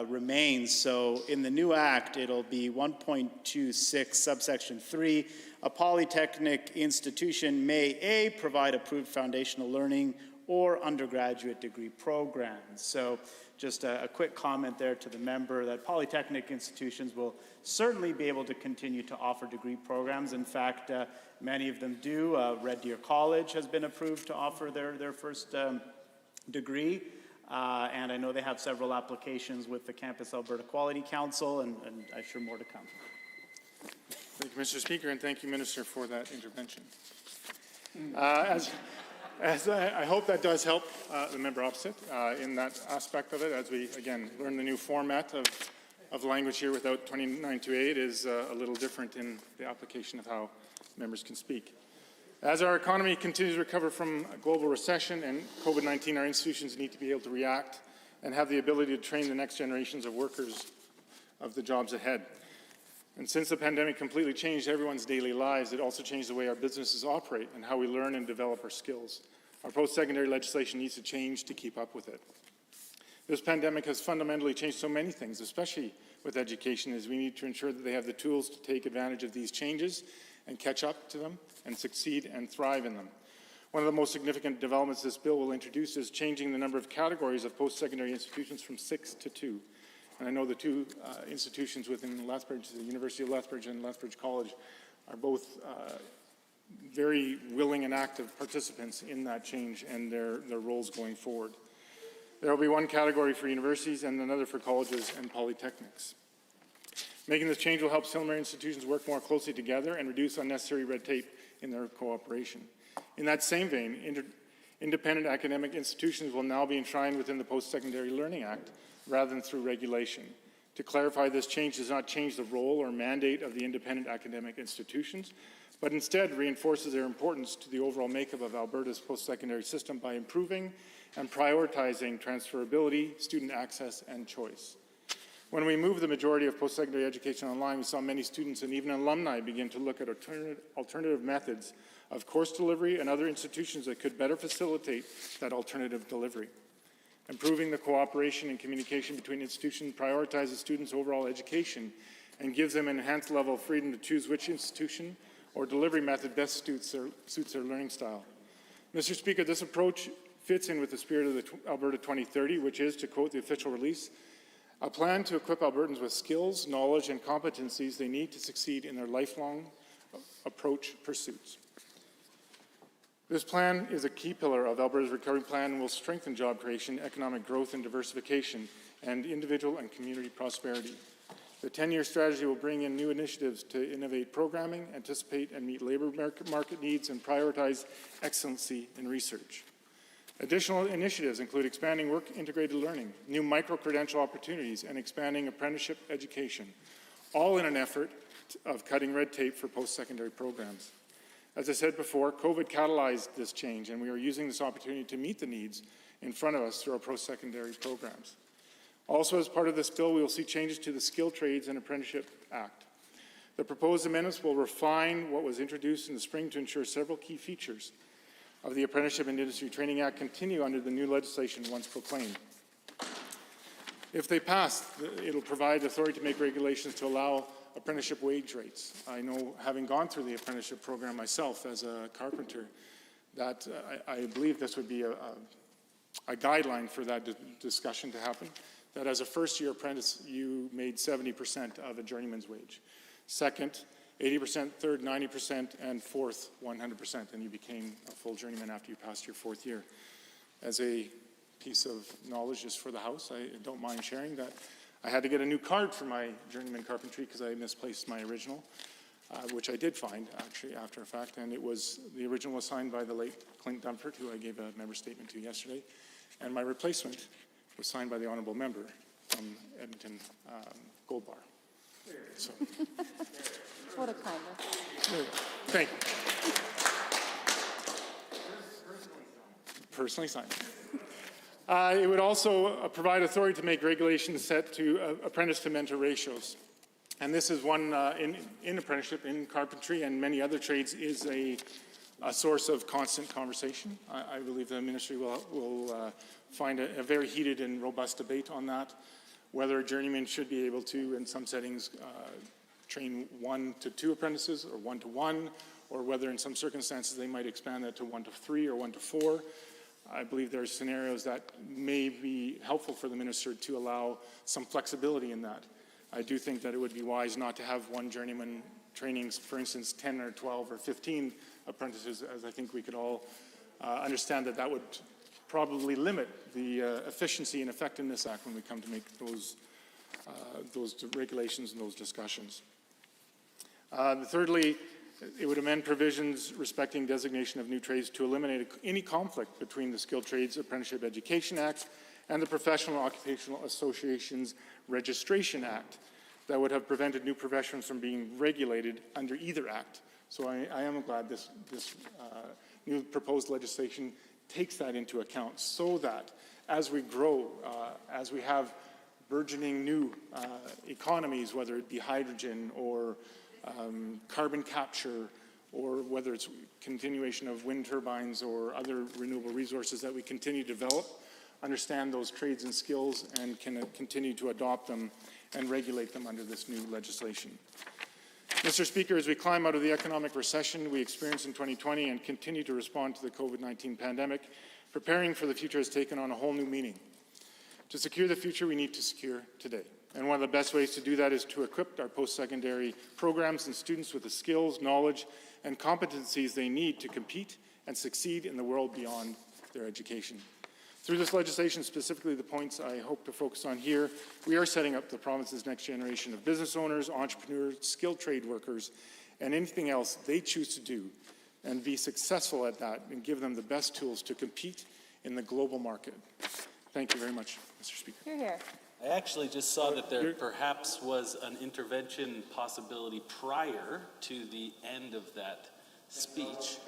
remains. So in the new act, it'll be 1.26 subsection 3. A Polytechnic institution may provide approved foundational learning or undergraduate degree programs. So just a quick comment there to the member that Polytechnic institutions will certainly be able to continue to offer degree programs. In fact, many of them do. Red Deer College has been approved to offer their first degree. And I know they have several applications with the Campus Alberta Quality Council, and I'm sure more to come. Thank you, Mr. Speaker, and thank you, Minister, for that intervention. I hope that does help the member opposite in that aspect of it, as we, again, learn the new format of language here without 2928 is a little different in the application of how members can speak. As our economy continues to recover from a global recession and COVID-19, our institutions need to be able to react and have the ability to train the next generations of workers of the jobs ahead. And since the pandemic completely changed everyone's daily lives, it also changed the way our businesses operate and how we learn and develop our skills. Our post-secondary legislation needs to change to keep up with it. This pandemic has fundamentally changed so many things, especially with education, as we need to ensure that they have the tools to take advantage of these changes and catch up to them and succeed and thrive in them. One of the most significant developments this bill will introduce is changing the number of categories of post-secondary institutions from 6 to 2. And I know the two institutions within Lethbridge, the University of Lethbridge and Lethbridge College, are both very willing and active participants in that change and their roles going forward. There will be one category for universities and another for colleges and polytechnics. Making this change will help similar institutions work more closely together and reduce unnecessary red tape in their cooperation. In that same vein, independent academic institutions will now be enshrined within the Post-Secondary Learning Act rather than through regulation. To clarify, this change does not change the role or mandate of the independent academic institutions, but instead reinforces their importance to the overall makeup of Alberta's post-secondary system by improving and prioritizing transferability, student access, and choice. When we moved the majority of post-secondary education online, we saw many students and even alumni begin to look at alternative methods of course delivery and other institutions that could better facilitate that alternative delivery. Improving the cooperation and communication between institutions prioritizes students' overall education and gives them an enhanced level of freedom to choose which institution or delivery method best suits their learning style. Mr. Speaker, this approach fits in with the spirit of the Alberta 2030, which is, to quote the official release, a plan to equip Albertans with skills, knowledge, and competencies they need to succeed in their lifelong approach pursuits. This plan is a key pillar of Alberta's recovery plan and will strengthen job creation, economic growth and diversification, and individual and community prosperity. The 10-year strategy will bring in new initiatives to innovate programming, anticipate and meet labor market needs, and prioritize excellency in research. Additional initiatives include expanding work-integrated learning, new micro-credential opportunities, and expanding apprenticeship education, all in an effort of cutting red tape for post-secondary programs. As I said before, COVID catalyzed this change, and we are using this opportunity to meet the needs in front of us through our post-secondary programs. Also, as part of this bill, we will see changes to the Skilled Trades and Apprenticeship Act. The proposed amendments will refine what was introduced in the spring to ensure several key features of the Apprenticeship and Industry Training Act continue under the new legislation once proclaimed. If they pass, it'll provide authority to make regulations to allow apprenticeship wage rates. I know, having gone through the apprenticeship program myself as a carpenter, that I believe this would be a guideline for that discussion to happen, that as a first-year apprentice, you made 70% of a journeyman's wage. Second, 80%, third, 90%, and fourth, 100%, and you became a full journeyman after you passed your fourth year. As a piece of knowledge just for the house, I don't mind sharing that I had to get a new card for my journeyman carpentry because I misplaced my original, which I did find actually after a fact, and the original was signed by the late Clint Dunford, who I gave a member statement to yesterday, and my replacement was signed by the honourable member from Edmonton Gold Bar. So, what a kindness. thank you. Personally signed. It would also provide authority to make regulations set to apprentice to mentor ratios. And this is one in apprenticeship, in carpentry and many other trades, is a source of constant conversation. I believe the ministry will find a very heated and robust debate on that, whether a journeyman should be able to, in some settings, train 1 to 2 apprentices or 1 to 1, or whether in some circumstances they might expand that to 1 to 3 or 1 to 4. I believe there are scenarios that may be helpful for the minister to allow some flexibility in that. I do think that it would be wise not to have one journeyman training, for instance, 10 or 12 or 15 apprentices, as I think we could all understand that that would probably limit the efficiency and effectiveness act when we come to make those regulations and those discussions. Thirdly, it would amend provisions respecting designation of new trades to eliminate any conflict between the Skilled Trades Apprenticeship Education Act and the Professional Occupational Associations Registration Act that would have prevented new professions from being regulated under either act. So I am glad this new proposed legislation takes that into account so that as we grow, as we have burgeoning new economies, whether it be hydrogen or carbon capture, or whether it's continuation of wind turbines or other renewable resources that we continue to develop, understand those trades and skills and can continue to adopt them and regulate them under this new legislation. Mr. Speaker, as we climb out of the economic recession we experienced in 2020 and continue to respond to the COVID-19 pandemic, preparing for the future has taken on a whole new meaning. To secure the future, we need to secure today. And one of the best ways to do that is to equip our post-secondary programs and students with the skills, knowledge, and competencies they need to compete and succeed in the world beyond their education. Through this legislation, specifically the points I hope to focus on here, we are setting up the province's next generation of business owners, entrepreneurs, skilled trade workers, and anything else they choose to do, and be successful at that and give them the best tools to compete in the global market. Thank you very much, Mr. Speaker. Hear, hear. I actually just saw that there perhaps was an intervention possibility prior to the end of that speech.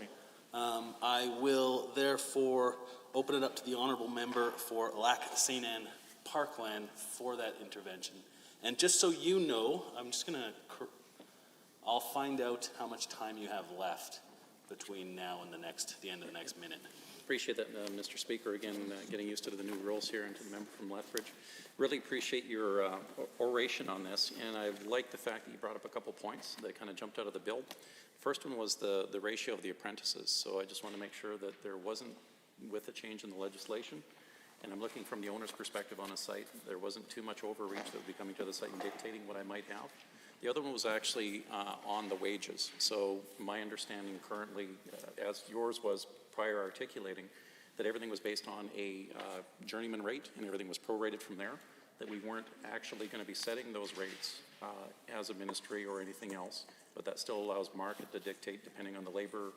I will therefore open it up to the honourable member for Lac St. Anne Parkland for that intervention. And just so you know, I'm just going to, I'll find out how much time you have left between now and the end of the next minute. Appreciate that, Mr. Speaker. Again, getting used to the new rules here, and to the member from Lethbridge. Really appreciate your oration on this, and I like the fact that you brought up a couple points that kind of jumped out of the bill. First one was the ratio of the apprentices. So I just want to make sure that there wasn't, with a change in the legislation, and I'm looking from the owner's perspective on a site, there wasn't too much overreach that would be coming to the site and dictating what I might have. The other one was actually on the wages. So my understanding currently, as yours was prior articulating, that everything was based on a journeyman rate and everything was prorated from there, that we weren't actually going to be setting those rates as a ministry or anything else, but that still allows market to dictate depending on the labor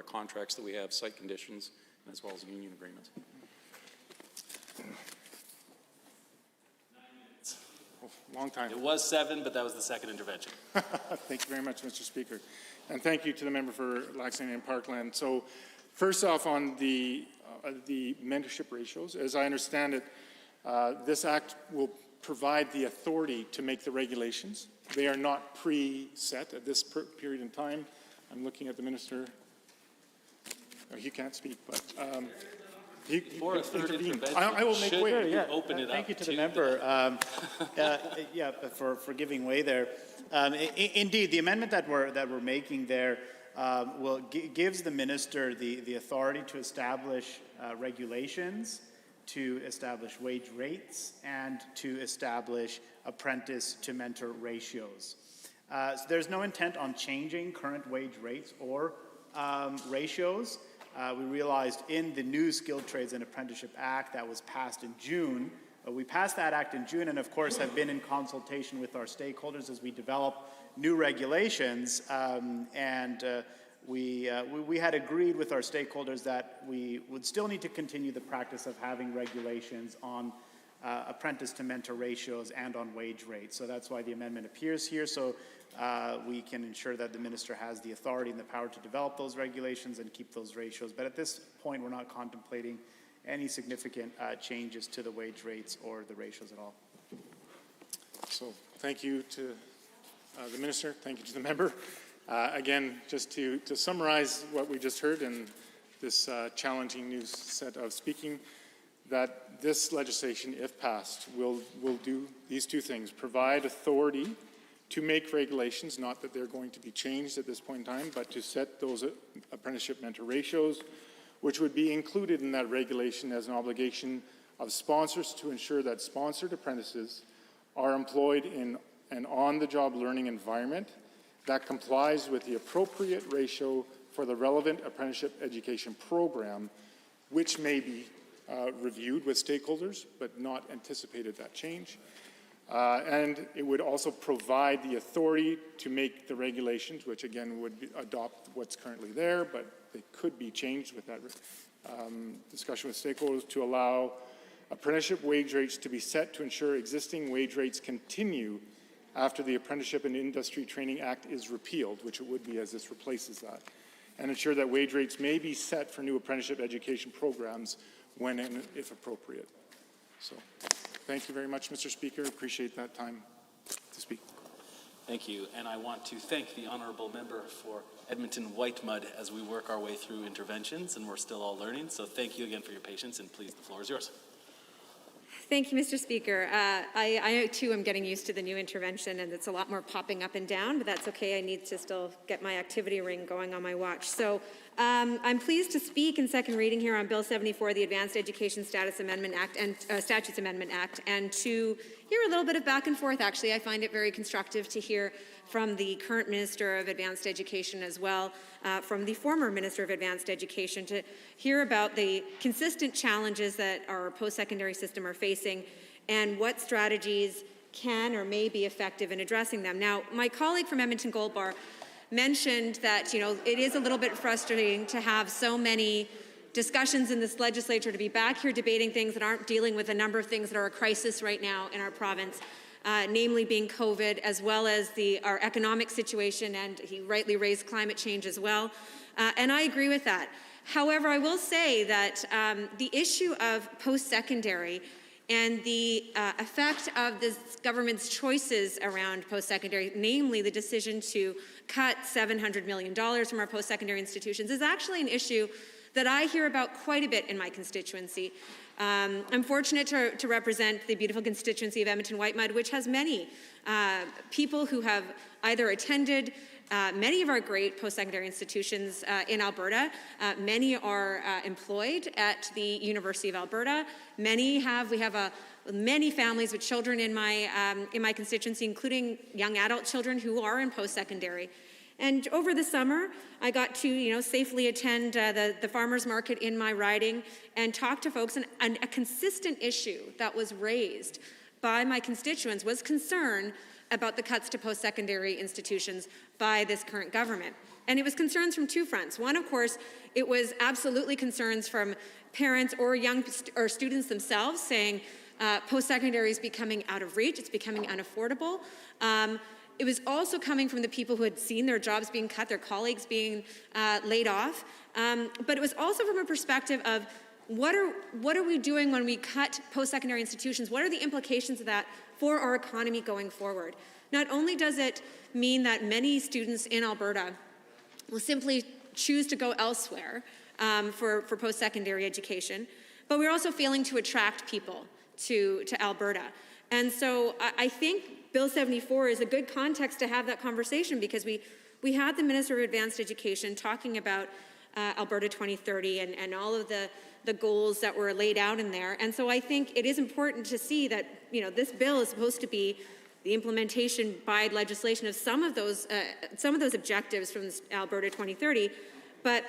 contracts that we have, site conditions, as well as union agreements. 9 minutes. Long time. It was 7, but that was the second intervention. Thank you very much, Mr. Speaker. And thank you to the member for Lac St. Anne Parkland. So first off, on the mentorship ratios, as I understand it, this act will provide the authority to make the regulations. They are not pre-set at this period in time. I'm looking at the minister. Oh, he can't speak, but For a third intervention, I will make should way. you open it up? Thank you to the member for giving way there. Indeed, the amendment that we're making there gives the minister the authority to establish regulations, to establish wage rates, and to establish apprentice to mentor ratios. So there's no intent on changing current wage rates or ratios. We realized in the new Skilled Trades and Apprenticeship Act that was passed in June, we passed that act in June and of course have been in consultation with our stakeholders as we develop new regulations, we had agreed with our stakeholders that we would still need to continue the practice of having regulations on apprentice to mentor ratios and on wage rates. So that's why the amendment appears here, so we can ensure that the minister has the authority and the power to develop those regulations and keep those ratios. But at this point, we're not contemplating any significant changes to the wage rates or the ratios at all. So thank you to the minister. Thank you to the member. Again, just to summarize what we just heard in this challenging new set of speaking, that this legislation, if passed, will do these two things: provide authority to make regulations, not that they're going to be changed at this point in time, but to set those apprenticeship mentor ratios, which would be included in that regulation as an obligation of sponsors to ensure that sponsored apprentices are employed in an on-the-job learning environment that complies with the appropriate ratio for the relevant apprenticeship education program, which may be reviewed with stakeholders, but not anticipated that change. And it would also provide the authority to make the regulations, which again would adopt what's currently there, but they could be changed with that discussion with stakeholders, to allow apprenticeship wage rates to be set to ensure existing wage rates continue after the Apprenticeship and Industry Training Act is repealed, which it would be as this replaces that, and ensure that wage rates may be set for new apprenticeship education programs when and if appropriate. So thank you very much, Mr. Speaker. Appreciate that time to speak. Thank you, and I want to thank the honourable member for Edmonton Whitemud as we work our way through interventions, and we're still all learning. So thank you again for your patience, and please, the floor is yours. Thank you, Mr. Speaker. I too am getting used to the new intervention, and it's a lot more popping up and down, but that's okay. I need to still get my activity ring going on my watch. So I'm pleased to speak in second reading here on Bill 74, the Advanced Education Status Amendment Act and Statutes Amendment Act, and to hear a little bit of back and forth. Actually, I find it very constructive to hear from the current Minister of Advanced Education as well, from the former Minister of Advanced Education, to hear about the consistent challenges that our post-secondary system are facing and what strategies can or may be effective in addressing them. Now, my colleague from Edmonton Gold Bar mentioned that, it is a little bit frustrating to have so many discussions in this legislature, to be back here debating things that aren't dealing with a number of things that are a crisis right now in our province. Namely being COVID, as well as our economic situation, and he rightly raised climate change as well. And I agree with that. However, I will say that the issue of post-secondary and the effect of this government's choices around post-secondary, namely the decision to cut $700 million from our post-secondary institutions, is actually an issue that I hear about quite a bit in my constituency. I'm fortunate to represent the beautiful constituency of Edmonton Whitemud, which has many people who have either attended many of our great post-secondary institutions in Alberta. Many are employed at the University of Alberta. We have many families with children in my constituency, including young adult children who are in post-secondary. And over the summer, I got to, safely attend the farmers market in my riding and talk to folks. And a consistent issue that was raised by my constituents was concern about the cuts to post-secondary institutions by this current government. And it was concerns from two fronts. One, of course, it was absolutely concerns from parents or students themselves saying post-secondary is becoming out of reach, it's becoming unaffordable. It was also coming from the people who had seen their jobs being cut, their colleagues being laid off. But it was also from a perspective of what are we doing when we cut post-secondary institutions? What are the implications of that for our economy going forward? Not only does it mean that many students in Alberta will simply choose to go elsewhere for post-secondary education, but we're also failing to attract people to Alberta. And so I think Bill 74 is a good context to have that conversation, because we had the Minister of Advanced Education talking about Alberta 2030 and all of the goals that were laid out in there. And so I think it is important to see that, this bill is supposed to be the implementation by legislation of some of those objectives from Alberta 2030, but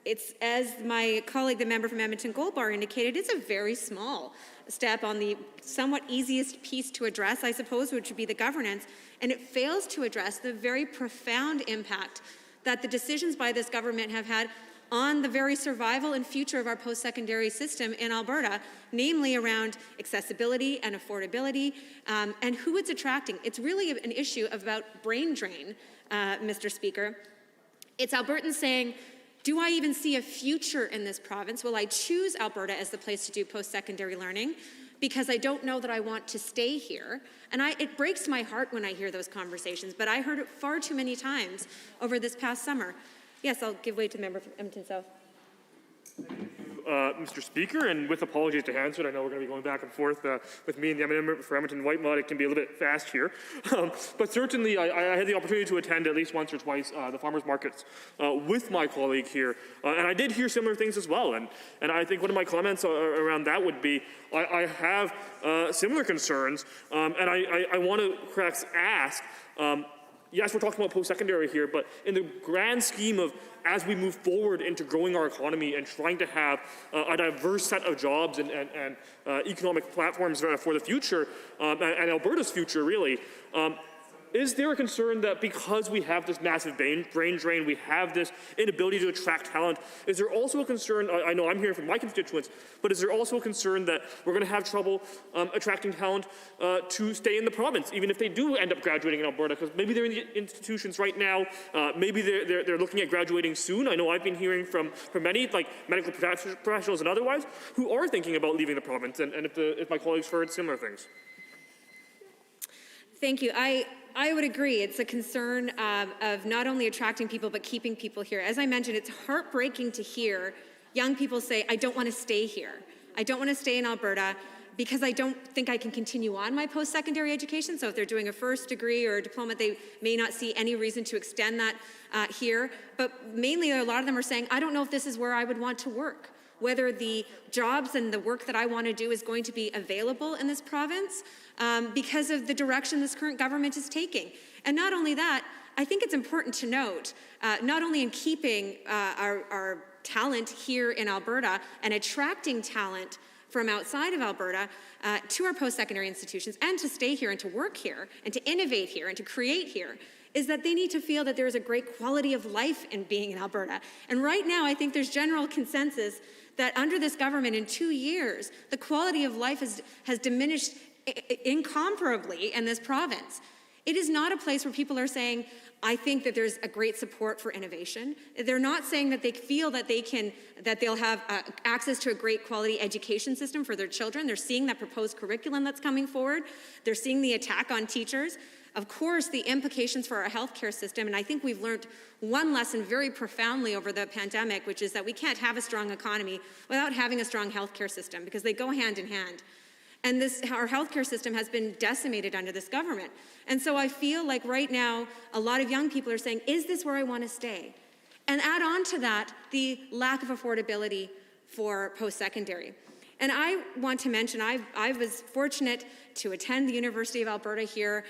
it's, as my colleague, the member from Edmonton Gold Bar, indicated, it's a very small step on the somewhat easiest piece to address, I suppose, which would be the governance, and it fails to address the very profound impact that the decisions by this government have had on the very survival and future of our post-secondary system in Alberta, namely around accessibility and affordability, and who it's attracting. It's really an issue about brain drain, Mr. Speaker. It's Albertans saying, do I even see a future in this province? Will I choose Alberta as the place to do post-secondary learning because I don't know that I want to stay here? And it breaks my heart when I hear those conversations, but I heard it far too many times over this past summer. Yes, I'll give way to the member from Edmonton South. Mr. Speaker, and with apologies to Hansford, I know we're going to be going back and forth with me and the member for Edmonton Whitemud. It can be a little bit fast here. But certainly I had the opportunity to attend at least once or twice the farmers markets with my colleague here. And I did hear similar things as well. And I think one of my comments around that would be, I have similar concerns. And I want to perhaps ask, yes, we're talking about post-secondary here, but in the grand scheme of as we move forward into growing our economy and trying to have a diverse set of jobs and economic platforms for the future, and Alberta's future, really, is there a concern that because we have this massive brain drain, we have this inability to attract talent, is there also a concern, I know I'm hearing from my constituents, but is there also a concern that we're going to have trouble attracting talent to stay in the province, even if they do end up graduating in Alberta, because maybe they're in the institutions right now, maybe they're looking at graduating soon. I know I've been hearing from many, like medical professionals and otherwise, who are thinking about leaving the province, and if my colleagues heard similar things. Thank you. I would agree. It's a concern of not only attracting people, but keeping people here. As I mentioned, it's heartbreaking to hear young people say, I don't want to stay here. I don't want to stay in Alberta because I don't think I can continue on my post-secondary education. So if they're doing a first degree or a diploma, they may not see any reason to extend that here. But mainly, a lot of them are saying, I don't know if this is where I would want to work, whether the jobs and the work that I want to do is going to be available in this province because of the direction this current government is taking. And not only that, I think it's important to note, not only in keeping our talent here in Alberta and attracting talent from outside of Alberta to our post-secondary institutions and to stay here and to work here and to innovate here and to create here, is that they need to feel that there's a great quality of life in being in Alberta. And right now, I think there's general consensus that under this government in 2 years, the quality of life has diminished incomparably in this province. It is not a place where people are saying, I think that there's a great support for innovation. They're not saying that they feel that they'll have access to a great quality education system for their children. They're seeing that proposed curriculum that's coming forward. They're seeing the attack on teachers. Of course, the implications for our healthcare system, and I think we've learned one lesson very profoundly over the pandemic, which is that we can't have a strong economy without having a strong healthcare system, because they go hand in hand. And our healthcare system has been decimated under this government. And so I feel like right now, a lot of young people are saying, is this where I want to stay? And add on to that, the lack of affordability for post-secondary. And I want to mention, I was fortunate to attend the University of Alberta here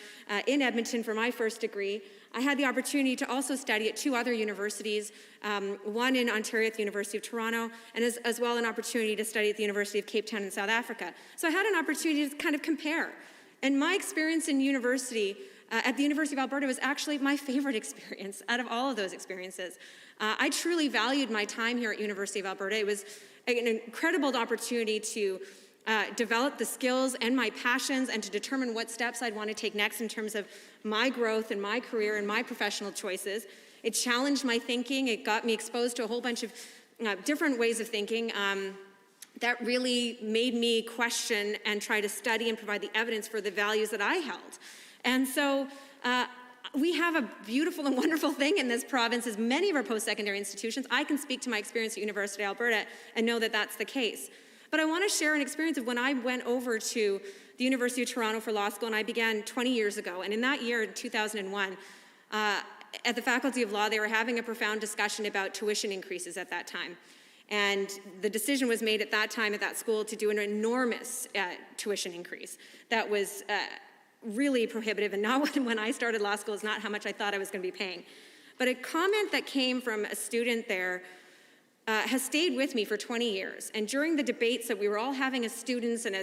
in Edmonton for my first degree. I had the opportunity to also study at 2 other universities, one in Ontario at the University of Toronto, and as well an opportunity to study at the University of Cape Town in South Africa. So I had an opportunity to kind of compare. And my experience in university at the University of Alberta was actually my favorite experience out of all of those experiences. I truly valued my time here at University of Alberta. It was an incredible opportunity to develop the skills and my passions and to determine what steps I'd want to take next in terms of my growth and my career and my professional choices. It challenged my thinking. It got me exposed to a whole bunch of different ways of thinking that really made me question and try to study and provide the evidence for the values that I held. And so we have a beautiful and wonderful thing in this province, as many of our post-secondary institutions. I can speak to my experience at University of Alberta and know that that's the case. But I want to share an experience of when I went over to the University of Toronto for law school, and I began 20 years ago. And in that year, in 2001, at the Faculty of Law, they were having a profound discussion about tuition increases at that time. And the decision was made at that time at that school to do an enormous tuition increase that was really prohibitive, and not when I started law school is not how much I thought I was going to be paying. But a comment that came from a student there has stayed with me for 20 years. And during the debates that we were all having as students and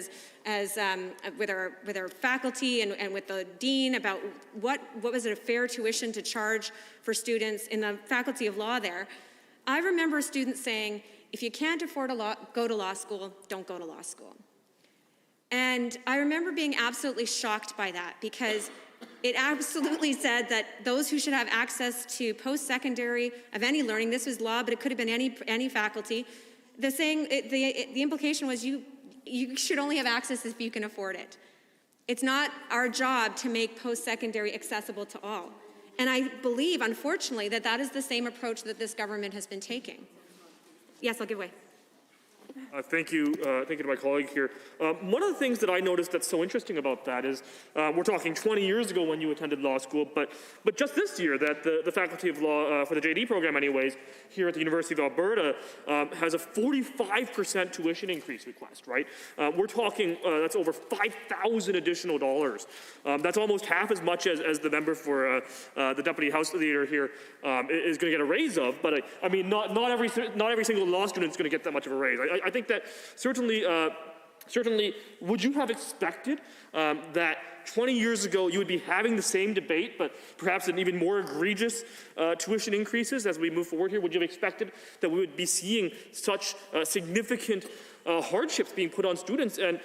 with our faculty and with the dean about what was a fair tuition to charge for students in the Faculty of Law there, I remember students saying, if you can't afford to go to law school, don't go to law school. And I remember being absolutely shocked by that, because it absolutely said that those who should have access to post-secondary of any learning, this was law, but it could have been any faculty, the implication was you should only have access if you can afford it. It's not our job to make post-secondary accessible to all. And I believe, unfortunately, that is the same approach that this government has been taking. Yes, I'll give way. Thank you to my colleague here. One of the things that I noticed that's so interesting about that is, we're talking 20 years ago when you attended law school, but just this year that the Faculty of Law, for the JD program anyways, here at the University of Alberta, has a 45% tuition increase request, right? We're talking, that's over $5,000 additional dollars. That's almost half as much as the member for the Deputy House Leader here is going to get a raise of, but I mean, not every single law student is going to get that much of a raise. I think that certainly, would you have expected that 20 years ago you would be having the same debate, but perhaps an even more egregious tuition increases as we move forward here? Would you have expected that we would be seeing such significant hardships being put on students? And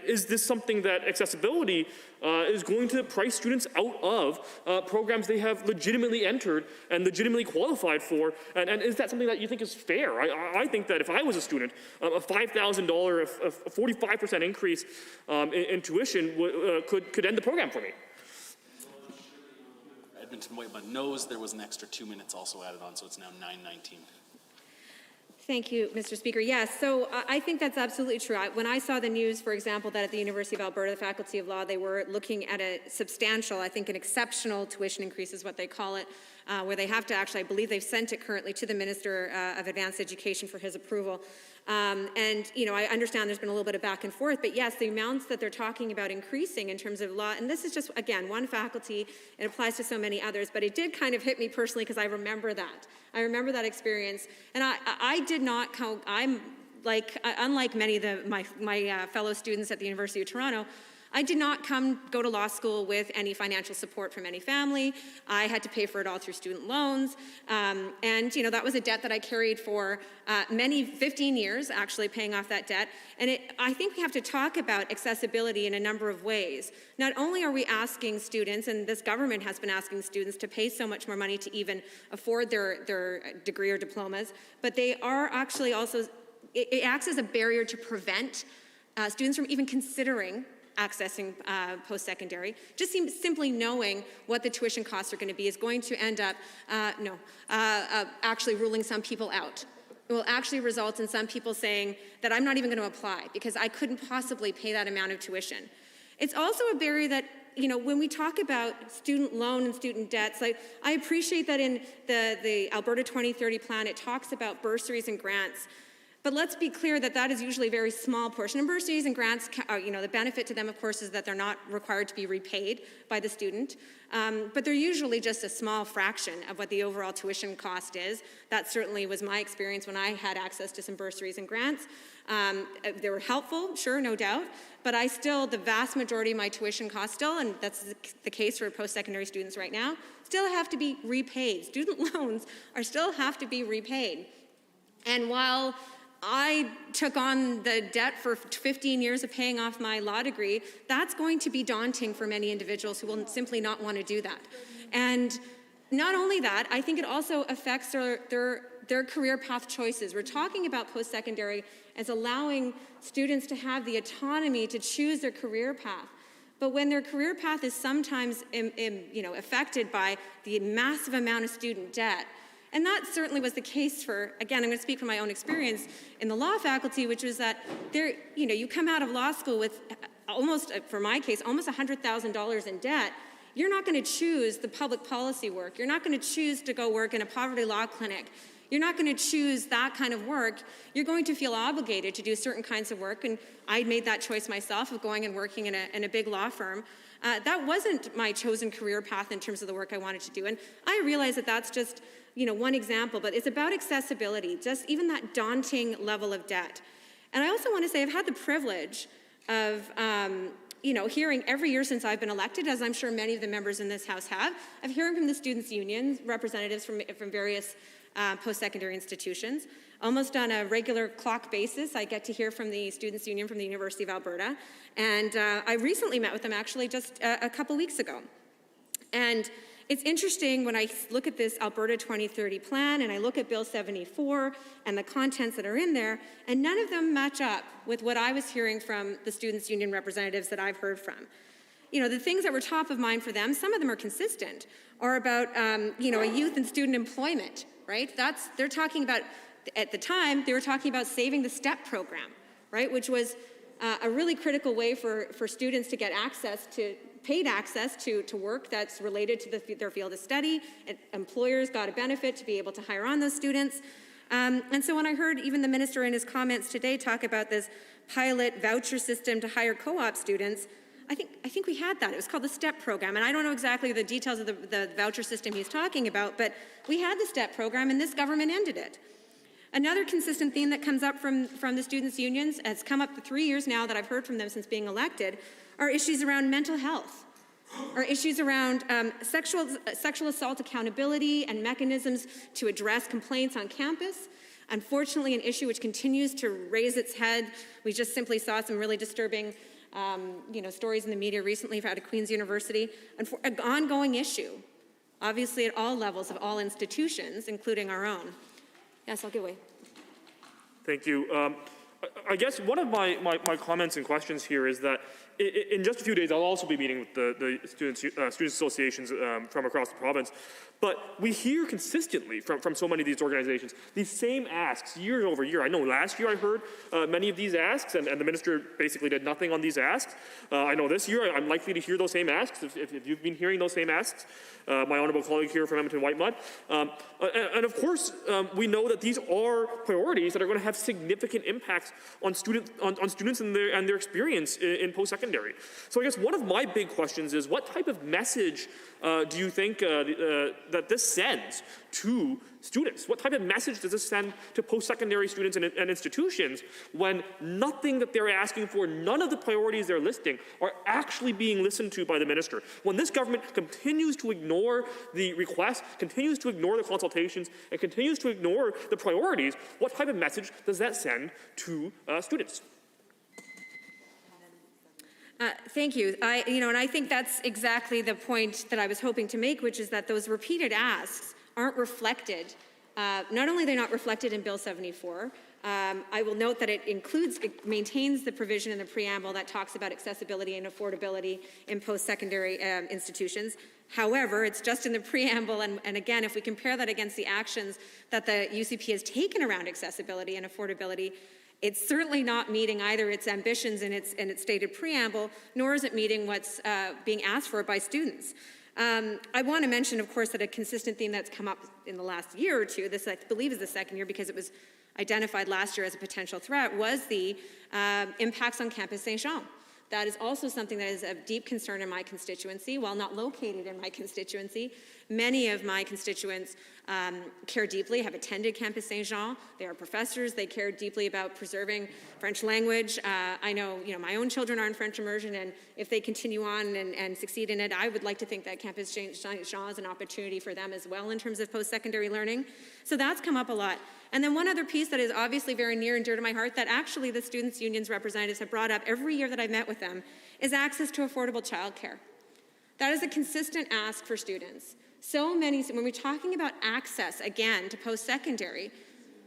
is this something that accessibility is going to price students out of programs they have legitimately entered and legitimately qualified for? And is that something that you think is fair? I think that if I was a student, a $5,000, a 45% increase in tuition could end the program for me. Edmonton Whiteman knows there was an extra 2 minutes also added on, so it's now 9:19. Thank you, Mr. Speaker. Yes, so I think that's absolutely true. When I saw the news, for example, that at the University of Alberta, the Faculty of Law, they were looking at a substantial, I think an exceptional tuition increase is what they call it, where they have to actually, I believe they've sent it currently to the Minister of Advanced Education for his approval. And, you know, I understand there's been a little bit of back and forth, but yes, the amounts that they're talking about increasing in terms of law, and this is just, again, one faculty, it applies to so many others, but it did kind of hit me personally because I remember that. I remember that experience. And I did not count, I'm like, unlike many of my fellow students at the University of Toronto, I did not go to law school with any financial support from any family. I had to pay for it all through student loans. And, you know, that was a debt that I carried for 15 years, actually paying off that debt. And I think we have to talk about accessibility in a number of ways. Not only are we asking students, and this government has been asking students to pay so much more money to even afford their degree or diplomas, but they are actually also, it acts as a barrier to prevent students from even considering accessing post-secondary. Just simply knowing what the tuition costs are going to be is going to end up, actually ruling some people out. It will actually result in some people saying that I'm not even going to apply because I couldn't possibly pay that amount of tuition. It's also a barrier that, you know, when we talk about student loan and student debts, I appreciate that in the Alberta 2030 plan, it talks about bursaries and grants. But let's be clear that that is usually a very small portion. And bursaries and grants, you know, the benefit to them, of course, is that they're not required to be repaid by the student. But they're usually just a small fraction of what the overall tuition cost is. That certainly was my experience when I had access to some bursaries and grants. They were helpful, sure, no doubt. But the vast majority of my tuition costs still, and that's the case for post-secondary students right now, still have to be repaid. Student loans still have to be repaid. And while I took on the debt for 15 years of paying off my law degree, that's going to be daunting for many individuals who will simply not want to do that. And not only that, I think it also affects their career path choices. We're talking about post-secondary as allowing students to have the autonomy to choose their career path. But when their career path is sometimes affected by the massive amount of student debt, And that certainly was the case for, again, I'm going to speak from my own experience in the law faculty, which was that there, you come out of law school with almost, for my case, almost $100,000 in debt. You're not going to choose the public policy work. You're not going to choose to go work in a poverty law clinic. You're not going to choose that kind of work. You're going to feel obligated to do certain kinds of work, and I made that choice myself of going and working in a big law firm. That wasn't my chosen career path in terms of the work I wanted to do, and I realize that that's just one example, but it's about accessibility, just even that daunting level of debt. And I also want to say I've had the privilege of hearing every year since I've been elected, as I'm sure many of the members in this House have, of hearing from the students' unions, representatives from various post-secondary institutions. Almost on a regular clock basis, I get to hear from the Students' Union from the University of Alberta. And I recently met with them actually just a couple weeks ago. And it's interesting when I look at this Alberta 2030 plan and I look at Bill 74 and the contents that are in there, and none of them match up with what I was hearing from the Students' Union representatives that I've heard from. The things that were top of mind for them, some of them are consistent, are about, a youth and student employment, right? They're talking about, at the time, they were talking about saving the STEP program, right? Which was a really critical way for students to get paid access to work that's related to their field of study. And employers got a benefit to be able to hire on those students. And so when I heard even the minister in his comments today talk about this pilot voucher system to hire co-op students, I think we had that. It was called the STEP program, and I don't know exactly the details of the voucher system he's talking about, but we had the STEP program, and this government ended it. Another consistent theme that comes up from the students' unions, has come up for 3 years now that I've heard from them since being elected, are issues around mental health, are issues around sexual assault accountability and mechanisms to address complaints on campus. Unfortunately, an issue which continues to raise its head. We just simply saw some really disturbing stories in the media recently out of Queen's University, an ongoing issue, obviously at all levels of all institutions, including our own. Yes, I'll give way. Thank you. I guess one of my comments and questions here is that in just a few days, I'll also be meeting with the students associations from across the province. But we hear consistently from so many of these organizations these same asks year over year. I know last year I heard many of these asks, and the minister basically did nothing on these asks. I know this year I'm likely to hear those same asks, if you've been hearing those same asks. My honourable colleague here from Edmonton Whitemud. And of course, we know that these are priorities that are going to have significant impacts on students and their experience in post-secondary. So I guess one of my big questions is, what type of message do you think that this sends to students? What type of message does this send to post-secondary students and institutions when nothing that they're asking for, none of the priorities they're listing, are actually being listened to by the minister? When this government continues to ignore the requests, continues to ignore the consultations, and continues to ignore the priorities, what type of message does that send to students? Thank you. And I think that's exactly the point that I was hoping to make, which is that those repeated asks aren't reflected. Not only are they not reflected in Bill 74, I will note that it maintains the provision in the preamble that talks about accessibility and affordability in post-secondary institutions. However, it's just in the preamble, and again, if we compare that against the actions that the UCP has taken around accessibility and affordability, it's certainly not meeting either its ambitions in its stated preamble, nor is it meeting what's being asked for by students. I want to mention, of course, that a consistent theme that's come up in the last year or two, this I believe is the second year because it was identified last year as a potential threat, was the impacts on Campus Saint-Jean. That is also something that is of deep concern in my constituency. While not located in my constituency, many of my constituents care deeply, have attended Campus Saint-Jean. They are professors. They care deeply about preserving French language. I know, my own children are in French immersion, and if they continue on and succeed in it, I would like to think that Campus Saint-Jean is an opportunity for them as well in terms of post-secondary learning. So that's come up a lot. And then one other piece that is obviously very near and dear to my heart that actually the students' unions representatives have brought up every year that I've met with them is access to affordable childcare. That is a consistent ask for students. So many, when we're talking about access, again, to post-secondary,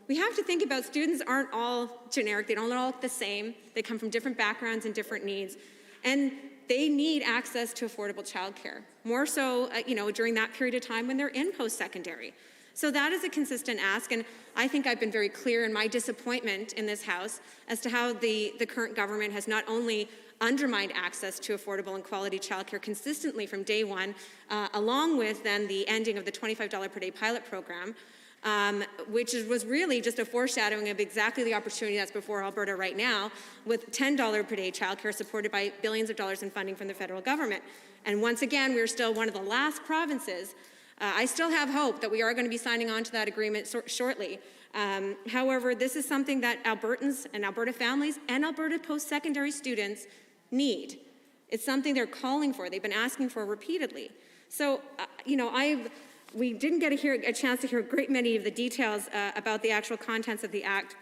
we have to think about students aren't all generic. They don't all look the same. They come from different backgrounds and different needs. And they need access to affordable childcare, more so, during that period of time when they're in post-secondary. So that is a consistent ask, and I think I've been very clear in my disappointment in this House as to how the current government has not only undermined access to affordable and quality childcare consistently from day one, along with then the ending of the $25 per day pilot program, which was really just a foreshadowing of exactly the opportunity that's before Alberta right now, with $10 per day childcare supported by billions of dollars in funding from the federal government. And once again, we're still one of the last provinces. I still have hope that we are going to be signing on to that agreement shortly. However, this is something that Albertans and Alberta families and Alberta post-secondary students need. It's something they're calling for. They've been asking for repeatedly. So, we didn't get a chance to hear a great many of the details about the actual contents of the Act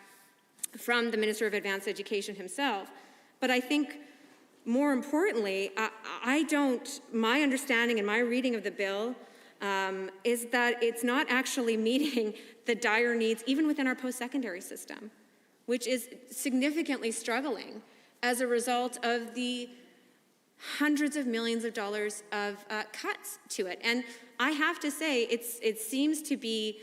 from the Minister of Advanced Education himself. But I think, more importantly, my understanding and my reading of the bill is that it's not actually meeting the dire needs, even within our post-secondary system, which is significantly struggling as a result of the hundreds of millions of dollars of cuts to it. And I have to say, it seems to be,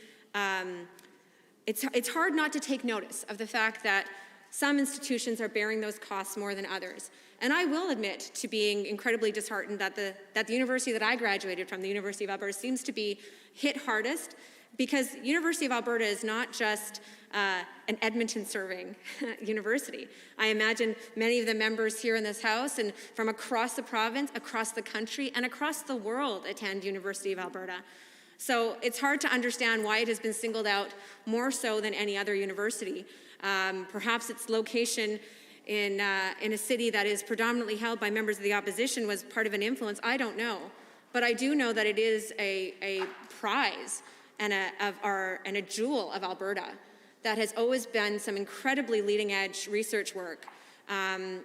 it's hard not to take notice of the fact that some institutions are bearing those costs more than others. And I will admit to being incredibly disheartened that the university that I graduated from, the University of Alberta, seems to be hit hardest, because University of Alberta is not just an Edmonton-serving university. I imagine many of the members here in this House and from across the province, across the country, and across the world attend University of Alberta. So it's hard to understand why it has been singled out more so than any other university. Perhaps its location in a city that is predominantly held by members of the opposition was part of an influence. I don't know. But I do know that it is a prize and a jewel of Alberta that has always been some incredibly leading-edge research work, and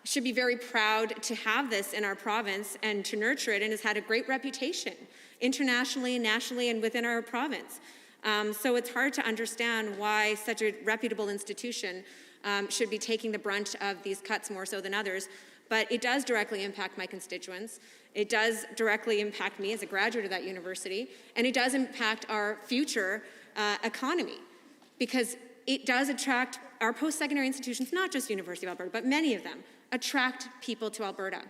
should be very proud to have this in our province and to nurture it, and has had a great reputation internationally, nationally, and within our province. So it's hard to understand why such a reputable institution should be taking the brunt of these cuts more so than others. But it does directly impact my constituents. It does directly impact me as a graduate of that university, and it does impact our future economy, because it does attract our post-secondary institutions, not just University of Alberta, but many of them, attract people to Alberta.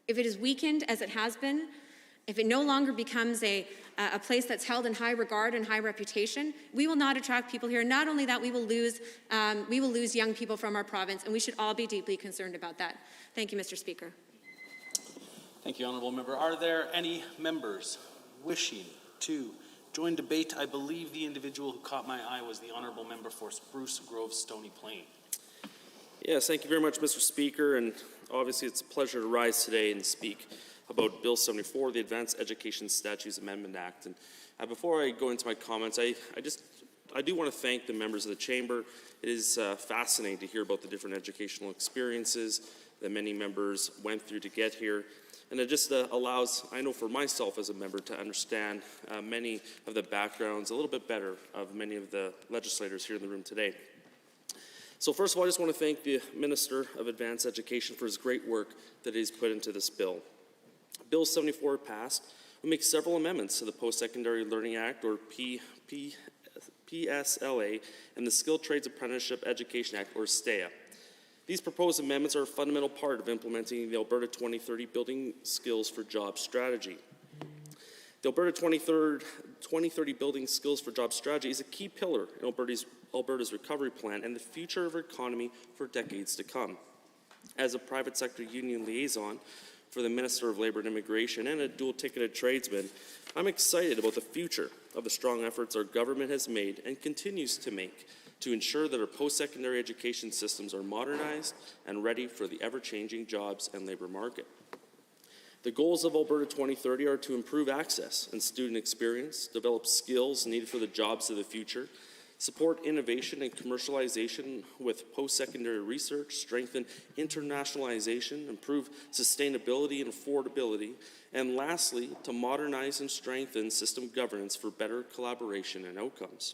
If it is weakened, as it has been, if it no longer becomes a place that's held in high regard and high reputation, we will not attract people here. Not only that, we will lose young people from our province, and we should all be deeply concerned about that. Thank you, Mr. Speaker. Thank you, Honourable Member. Are there any members wishing to join debate? I believe the individual who caught my eye was the Honourable Member for Spruce Grove Stony Plain. Yes, thank you very much, Mr. Speaker, and obviously it's a pleasure to rise today and speak about Bill 74, the Advanced Education Statutes Amendment Act. And before I go into my comments, I do want to thank the members of the Chamber. It is fascinating to hear about the different educational experiences that many members went through to get here. And it just allows, I know for myself as a member, to understand many of the backgrounds a little bit better of many of the legislators here in the room today. So first of all, I just want to thank the Minister of Advanced Education for his great work that he's put into this bill. Bill 74 passed, we make several amendments to the Post-Secondary Learning Act, or PSLA, and the Skilled Trades Apprenticeship Education Act, or STEA. These proposed amendments are a fundamental part of implementing the Alberta 2030 Building Skills for Jobs strategy. The Alberta 2030 Building Skills for Jobs strategy is a key pillar in Alberta's recovery plan and the future of our economy for decades to come. As a private sector union liaison for the Minister of Labour and Immigration and a dual-ticketed tradesman, I'm excited about the future of the strong efforts our government has made and continues to make to ensure that our post-secondary education systems are modernized and ready for the ever-changing jobs and labour market. The goals of Alberta 2030 are to improve access and student experience, develop skills needed for the jobs of the future, support innovation and commercialization with post-secondary research, strengthen internationalization, improve sustainability and affordability, and lastly, to modernize and strengthen system governance for better collaboration and outcomes.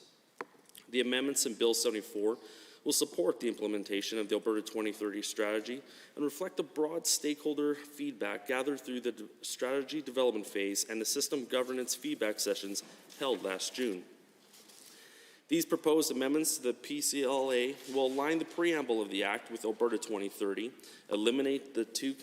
The amendments in Bill 74 will support the implementation of the Alberta 2030 strategy and reflect the broad stakeholder feedback gathered through the strategy development phase and the system governance feedback sessions held last June. These proposed amendments to the PCLA will align the preamble of the Act with Alberta 2030, eliminate the 2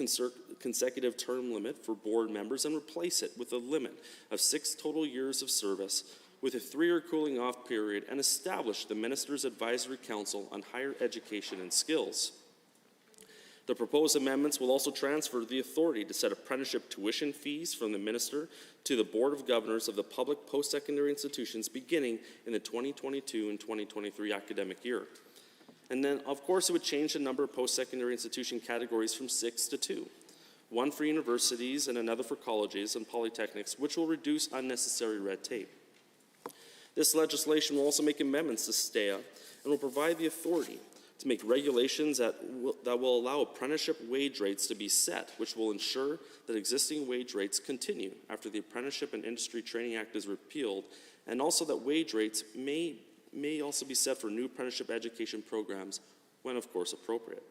consecutive term limit for board members, and replace it with a limit of 6 total years of service with a 3-year cooling off period, and establish the Minister's Advisory Council on Higher Education and Skills. The proposed amendments will also transfer the authority to set apprenticeship tuition fees from the Minister to the Board of Governors of the public post-secondary institutions beginning in the 2022 and 2023 academic year. And then, of course, it would change the number of post-secondary institution categories from 6 to 2, 1 for universities and another for colleges and polytechnics, which will reduce unnecessary red tape. This legislation will also make amendments to STEA and will provide the authority to make regulations that will allow apprenticeship wage rates to be set, which will ensure that existing wage rates continue after the Apprenticeship and Industry Training Act is repealed, and also that wage rates may also be set for new apprenticeship education programs when, of course, appropriate.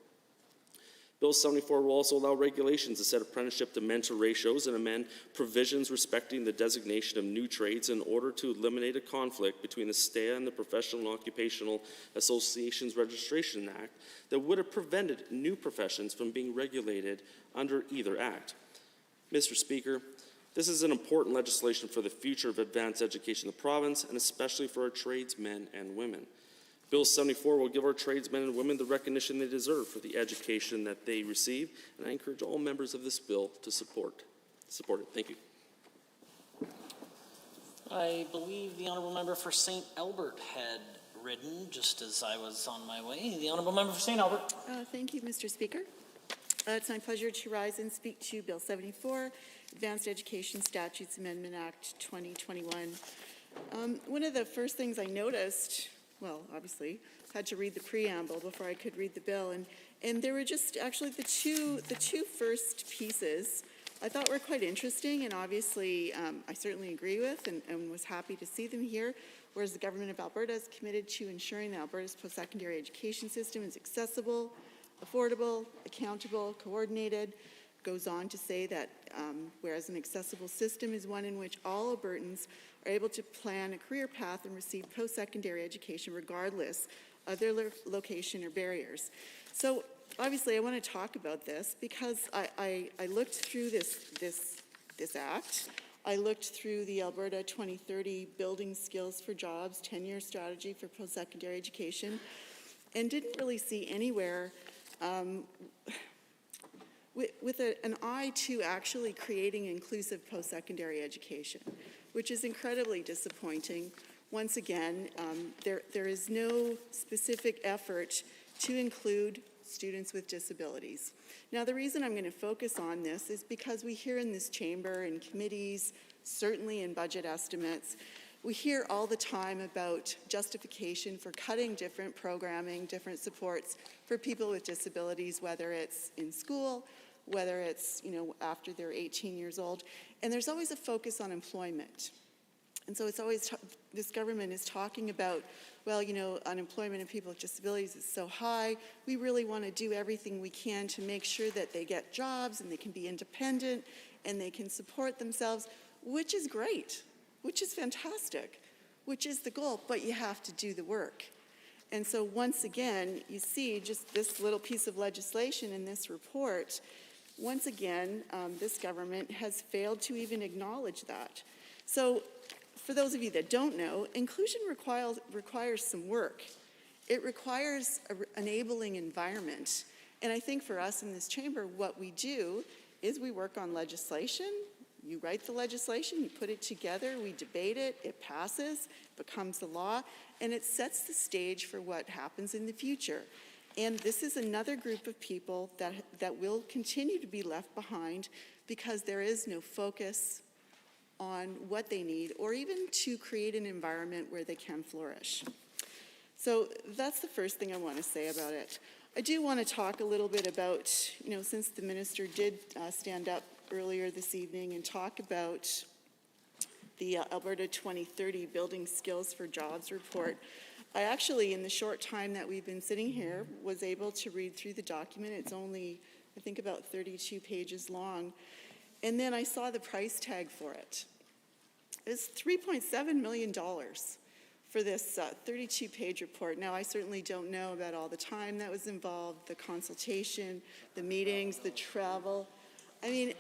Bill 74 will also allow regulations to set apprenticeship to mentor ratios and amend provisions respecting the designation of new trades in order to eliminate a conflict between the STEA and the Professional and Occupational Associations Registration Act that would have prevented new professions from being regulated under either act. Mr. Speaker, this is an important legislation for the future of advanced education in the province, and especially for our tradesmen and women. Bill 74 will give our tradesmen and women the recognition they deserve for the education that they receive, and I encourage all members of this bill to support it. Thank you. I believe the Honourable Member for St. Albert had ridden just as I was on my way. The Honourable Member for St. Albert. Thank you, Mr. Speaker. It's my pleasure to rise and speak to Bill 74, Advanced Education Statutes Amendment Act 2021. One of the first things I noticed, well, obviously, had to read the preamble before I could read the bill, and there were just actually the two first pieces I thought were quite interesting, and obviously I certainly agree with and was happy to see them here. Whereas the Government of Alberta is committed to ensuring that Alberta's post-secondary education system is accessible, affordable, accountable, coordinated. Goes on to say that whereas an accessible system is one in which all Albertans are able to plan a career path and receive post-secondary education regardless of their location or barriers. So obviously I want to talk about this because I looked through this act. I looked through the Alberta 2030 Building Skills for Jobs 10-year strategy for post-secondary education and didn't really see anywhere with an eye to actually creating inclusive post-secondary education, which is incredibly disappointing. Once again, there is no specific effort to include students with disabilities. Now, the reason I'm going to focus on this is because we hear in this chamber, in committees, certainly in budget estimates, we hear all the time about justification for cutting different programming, different supports for people with disabilities, whether it's in school, whether it's, after they're 18 years old. And there's always a focus on employment. And so it's always, this government is talking about, well, unemployment of people with disabilities is so high. We really want to do everything we can to make sure that they get jobs and they can be independent and they can support themselves, which is great, which is fantastic, which is the goal, but you have to do the work. And so once again, you see just this little piece of legislation in this report. Once again, this government has failed to even acknowledge that. So for those of you that don't know, inclusion requires some work. It requires an enabling environment. And I think for us in this chamber, what we do is we work on legislation. You write the legislation, you put it together, we debate it, it passes, becomes the law, and it sets the stage for what happens in the future. And this is another group of people that will continue to be left behind because there is no focus on what they need or even to create an environment where they can flourish. So that's the first thing I want to say about it. I do want to talk a little bit about, since the minister did stand up earlier this evening and talk about the Alberta 2030 Building Skills for Jobs report, I actually, in the short time that we've been sitting here, was able to read through the document. It's only, I think, about 32 pages long. And then I saw the price tag for it. It's $3.7 million for this 32-page report. Now, I certainly don't know about all the time that was involved, the consultation, the meetings, the travel. I mean,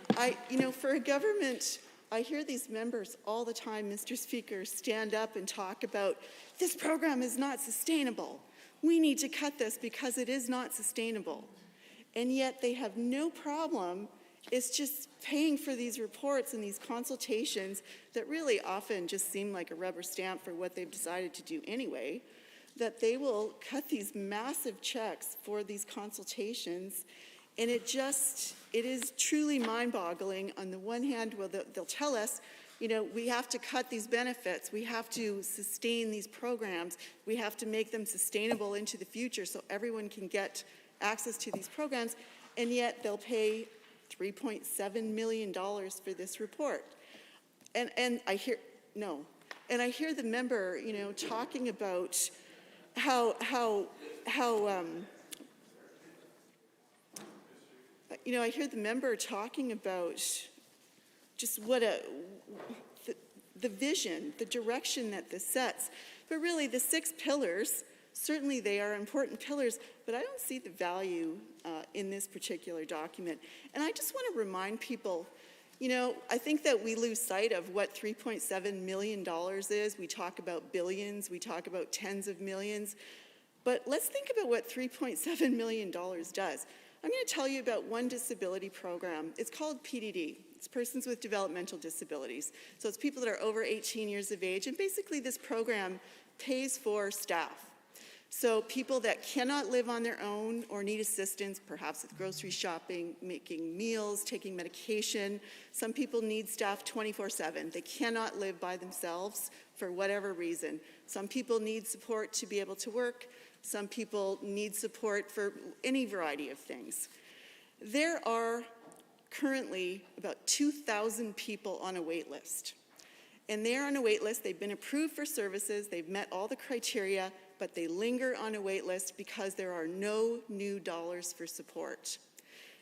for a government, I hear these members all the time, Mr. Speaker, stand up and talk about, this program is not sustainable. We need to cut this because it is not sustainable. And yet they have no problem. It's just paying for these reports and these consultations that really often just seem like a rubber stamp for what they've decided to do anyway, that they will cut these massive checks for these consultations. And it is truly mind-boggling. On the one hand, well, they'll tell us, we have to cut these benefits. We have to sustain these programs. We have to make them sustainable into the future so everyone can get access to these programs. And yet they'll pay $3.7 million for this report. And I hear the member, talking about how I hear the member talking about just what the vision, the direction that this sets. But really, the 6 pillars, certainly they are important pillars, but I don't see the value in this particular document. And I just want to remind people, I think that we lose sight of what $3.7 million is. We talk about billions, we talk about tens of millions, but let's think about what $3.7 million does. I'm going to tell you about one disability program. It's called PDD. It's Persons with Developmental Disabilities. So it's people that are over 18 years of age, and basically this program pays for staff. So people that cannot live on their own or need assistance, perhaps with grocery shopping, making meals, taking medication. Some people need staff 24/7. They cannot live by themselves for whatever reason. Some people need support to be able to work. Some people need support for any variety of things. There are currently about 2,000 people on a wait list. And they're on a wait list. They've been approved for services. They've met all the criteria, but they linger on a wait list because there are no new dollars for support.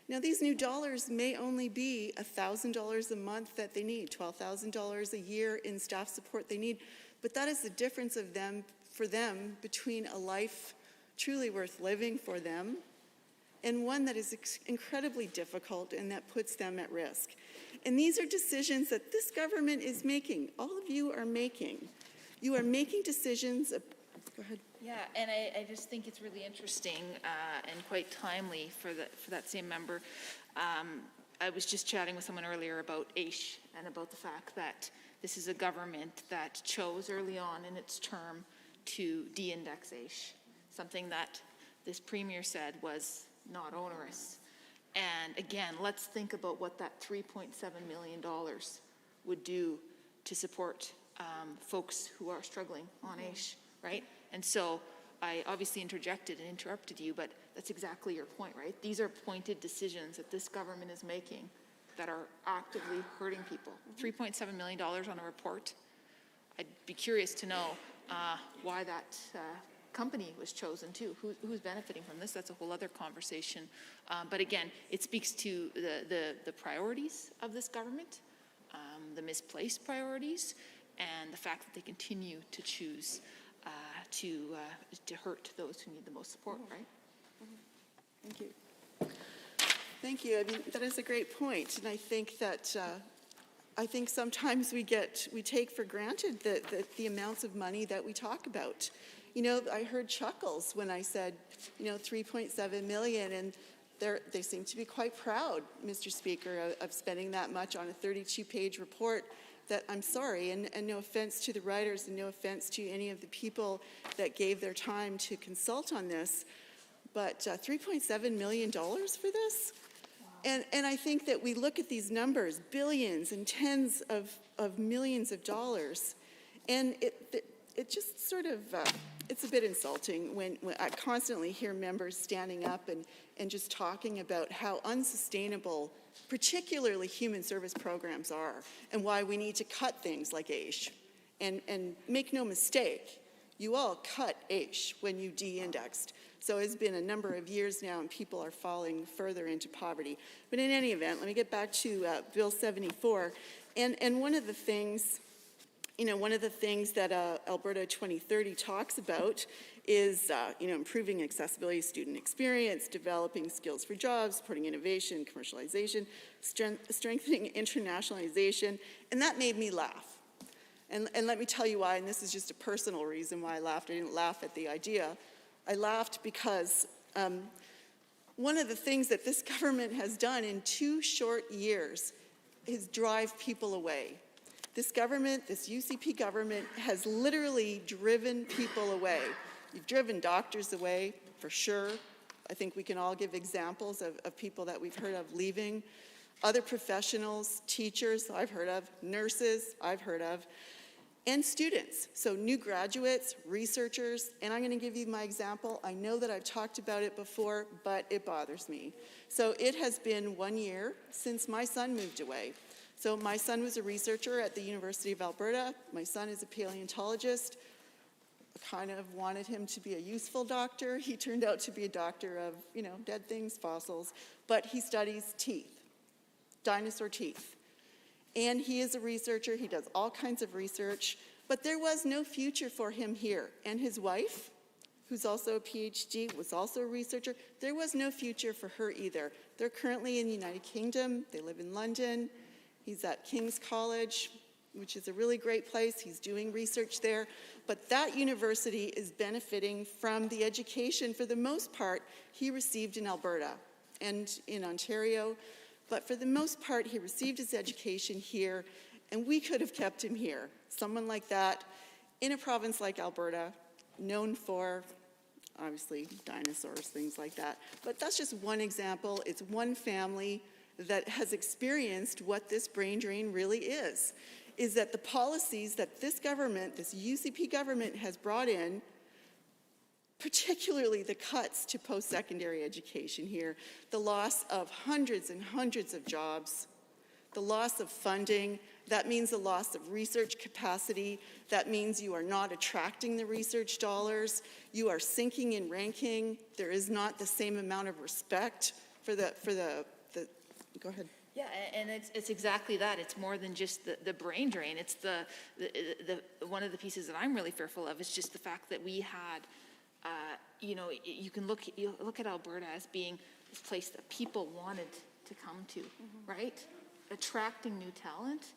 Now, these new dollars may only be $1,000 a month that they need, $12,000 a year in staff support they need, but that is the difference for them between a life truly worth living for them and one that is incredibly difficult and that puts them at risk. And these are decisions that this government is making. All of you are making. You are making decisions. Go ahead. Yeah, and I just think it's really interesting and quite timely for that same member. I was just chatting with someone earlier about AISH and about the fact that this is a government that chose early on in its term to de-index AISH, something that this premier said was not onerous. And again, let's think about what that $3.7 million would do to support folks who are struggling on AISH, right? And so I obviously interjected and interrupted you, but that's exactly your point, right? These are pointed decisions that this government is making that are actively hurting people. $3.7 million on a report. I'd be curious to know why that company was chosen too. Who's benefiting from this? That's a whole other conversation. But again, it speaks to the priorities of this government, the misplaced priorities, and the fact that they continue to choose to hurt those who need the most support, right? Thank you. Thank you. I mean, that is a great point, and I think that sometimes we take for granted the amounts of money that we talk about. I heard chuckles when I said, $3.7 million, and they seem to be quite proud, Mr. Speaker, of spending that much on a 32-page report. That I'm sorry, and no offense to the writers and no offense to any of the people that gave their time to consult on this, but $3.7 million for this? And I think that we look at these numbers, billions and tens of millions of dollars, and it just sort of, it's a bit insulting when I constantly hear members standing up and just talking about how unsustainable particularly human service programs are, and why we need to cut things like AISH. And make no mistake, You all cut AISH when you de-indexed. So it's been a number of years now, and people are falling further into poverty. But in any event, let me get back to Bill 74. And one of the things, that Alberta 2030 talks about is, improving accessibility, student experience, developing skills for jobs, supporting innovation, commercialization, strengthening internationalization, and that made me laugh. And let me tell you why, and this is just a personal reason why I laughed. I didn't laugh at the idea. I laughed because one of the things that this government has done in 2 short years is drive people away. This government, this UCP government, has literally driven people away. You've driven doctors away, for sure. I think we can all give examples of people that we've heard of leaving. Other professionals, teachers, I've heard of, nurses, I've heard of, and students. So new graduates, researchers, and I'm going to give you my example. I know that I've talked about it before, but it bothers me. So it has been 1 year since my son moved away. So my son was a researcher at the University of Alberta. My son is a paleontologist. I kind of wanted him to be a useful doctor. He turned out to be a doctor of, dead things, fossils, but he studies teeth, dinosaur teeth. And he is a researcher, he does all kinds of research, but there was no future for him here. And his wife, who's also a PhD, was also a researcher, there was no future for her either. They're currently in the United Kingdom, they live in London, he's at King's College, which is a really great place, he's doing research there, but that university is benefiting from the education, for the most part, he received in Alberta and in Ontario. But for the most part, he received his education here, and we could have kept him here. Someone like that in a province like Alberta, known for, obviously, dinosaurs, things like that. But that's just one example. It's one family that has experienced what this brain drain really is that the policies that this government, this UCP government, has brought in, particularly the cuts to post-secondary education here, the loss of hundreds and hundreds of jobs, the loss of funding, that means the loss of research capacity, that means you are not attracting the research dollars, you are sinking in ranking, there is not the same amount of respect for the go ahead. Yeah, and it's exactly that. It's more than just the brain drain. It's the one of the pieces that I'm really fearful of is just the fact that we had, you look at Alberta as being this place that people wanted to come to, right? Attracting new talent,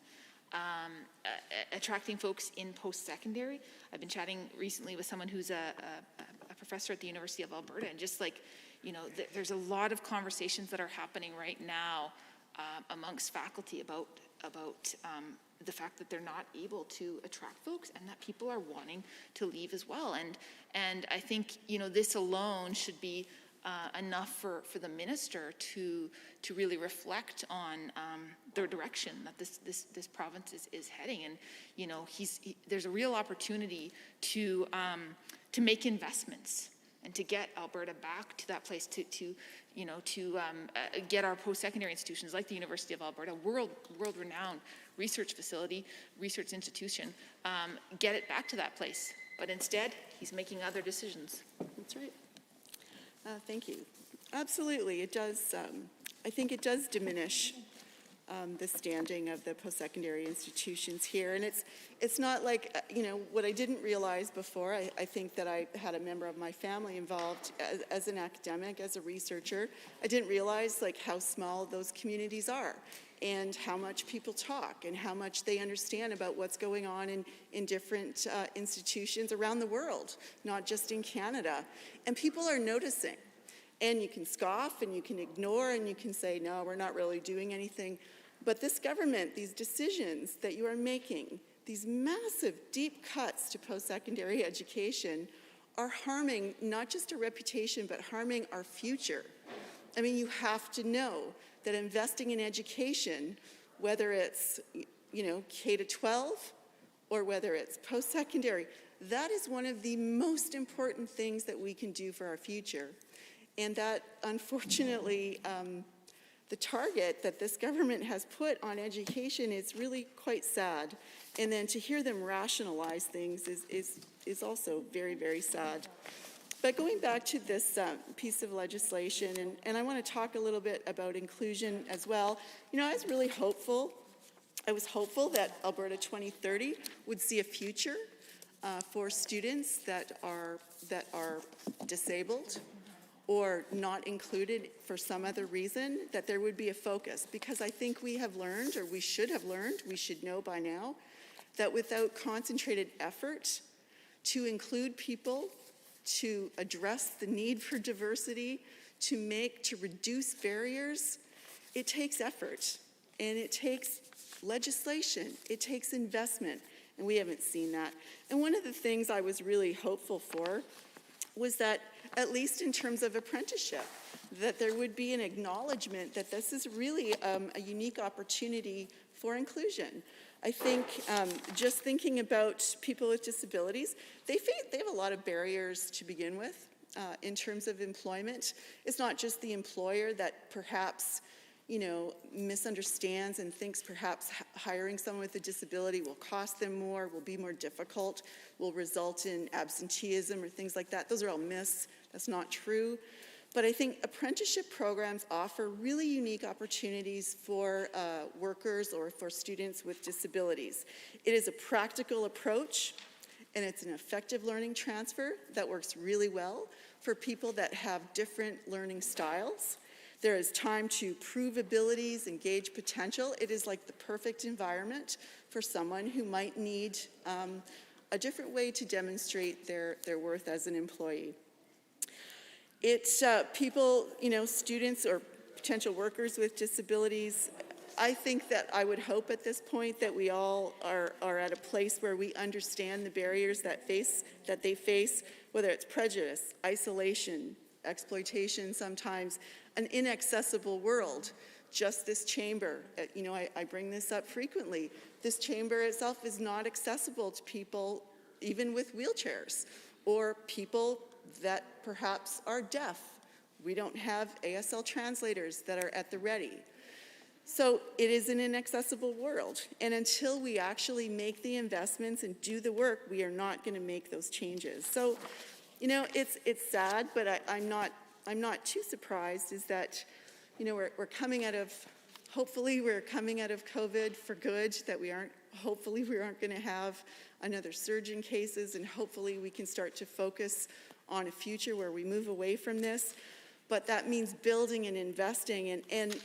attracting folks in post-secondary. I've been chatting recently with someone who's a professor at the University of Alberta, and just like, there's a lot of conversations that are happening right now amongst faculty about the fact that they're not able to attract folks and that people are wanting to leave as well. And I think, this alone should be enough for the minister to really reflect on the direction that this province is heading. And, there's a real opportunity to make investments and to get Alberta back to that place to get our post-secondary institutions like the University of Alberta, world-renowned research facility, research institution, get it back to that place. But instead, he's making other decisions. That's right. Thank you. Absolutely, it does. I think it does diminish the standing of the post-secondary institutions here. And it's not like, what I didn't realize before, I think that I had a member of my family involved as an academic, as a researcher. I didn't realize how small those communities are and how much people talk and how much they understand about what's going on in different institutions around the world, not just in Canada. And people are noticing. And you can scoff and you can ignore and you can say, no, we're not really doing anything. But this government, these decisions that you are making, these massive, deep cuts to post-secondary education are harming not just our reputation, but harming our future. I mean, you have to know that investing in education, whether it's, K-12 or whether it's post-secondary, that is one of the most important things that we can do for our future. And that, unfortunately, the target that this government has put on education is really quite sad. And then to hear them rationalize things is also very, very sad. But going back to this piece of legislation, and I want to talk a little bit about inclusion as well. You know, I was really hopeful. I was hopeful that Alberta 2030 would see a future for students that are disabled or not included for some other reason, that there would be a focus. Because I think we have learned, or we should have learned, we should know by now, that without concentrated effort to include people, to address the need for diversity, to reduce barriers, it takes effort, and it takes legislation, it takes investment, and we haven't seen that. And one of the things I was really hopeful for was that, at least in terms of apprenticeship, that there would be an acknowledgement that this is really a unique opportunity for inclusion. I think just thinking about people with disabilities, they have a lot of barriers to begin with in terms of employment. It's not just the employer that perhaps, you know, misunderstands and thinks perhaps hiring someone with a disability will cost them more, will be more difficult, will result in absenteeism or things like that. Those are all myths. That's not true. But I think apprenticeship programs offer really unique opportunities for workers or for students with disabilities. It is a practical approach, and it's an effective learning transfer that works really well for people that have different learning styles. There is time to prove abilities, engage potential. It is like the perfect environment for someone who might need a different way to demonstrate their worth as an employee. It's people, you know, students or potential workers with disabilities. I think that I would hope at this point that we all are at a place where we understand the barriers that they face, whether it's prejudice, isolation, exploitation sometimes, an inaccessible world. Just this chamber, you know, I bring this up frequently. This chamber itself is not accessible to people even with wheelchairs or people that perhaps are deaf. We don't have ASL translators that are at the ready. So it is an inaccessible world. And until we actually make the investments and do the work, we are not going to make those changes. So, you know, it's sad, but I'm not too surprised is that, you know, we're coming out of, hopefully we're coming out of COVID for good, that hopefully we aren't going to have another surge in cases, and hopefully we can start to focus on a future where we move away from this. But that means building and investing, and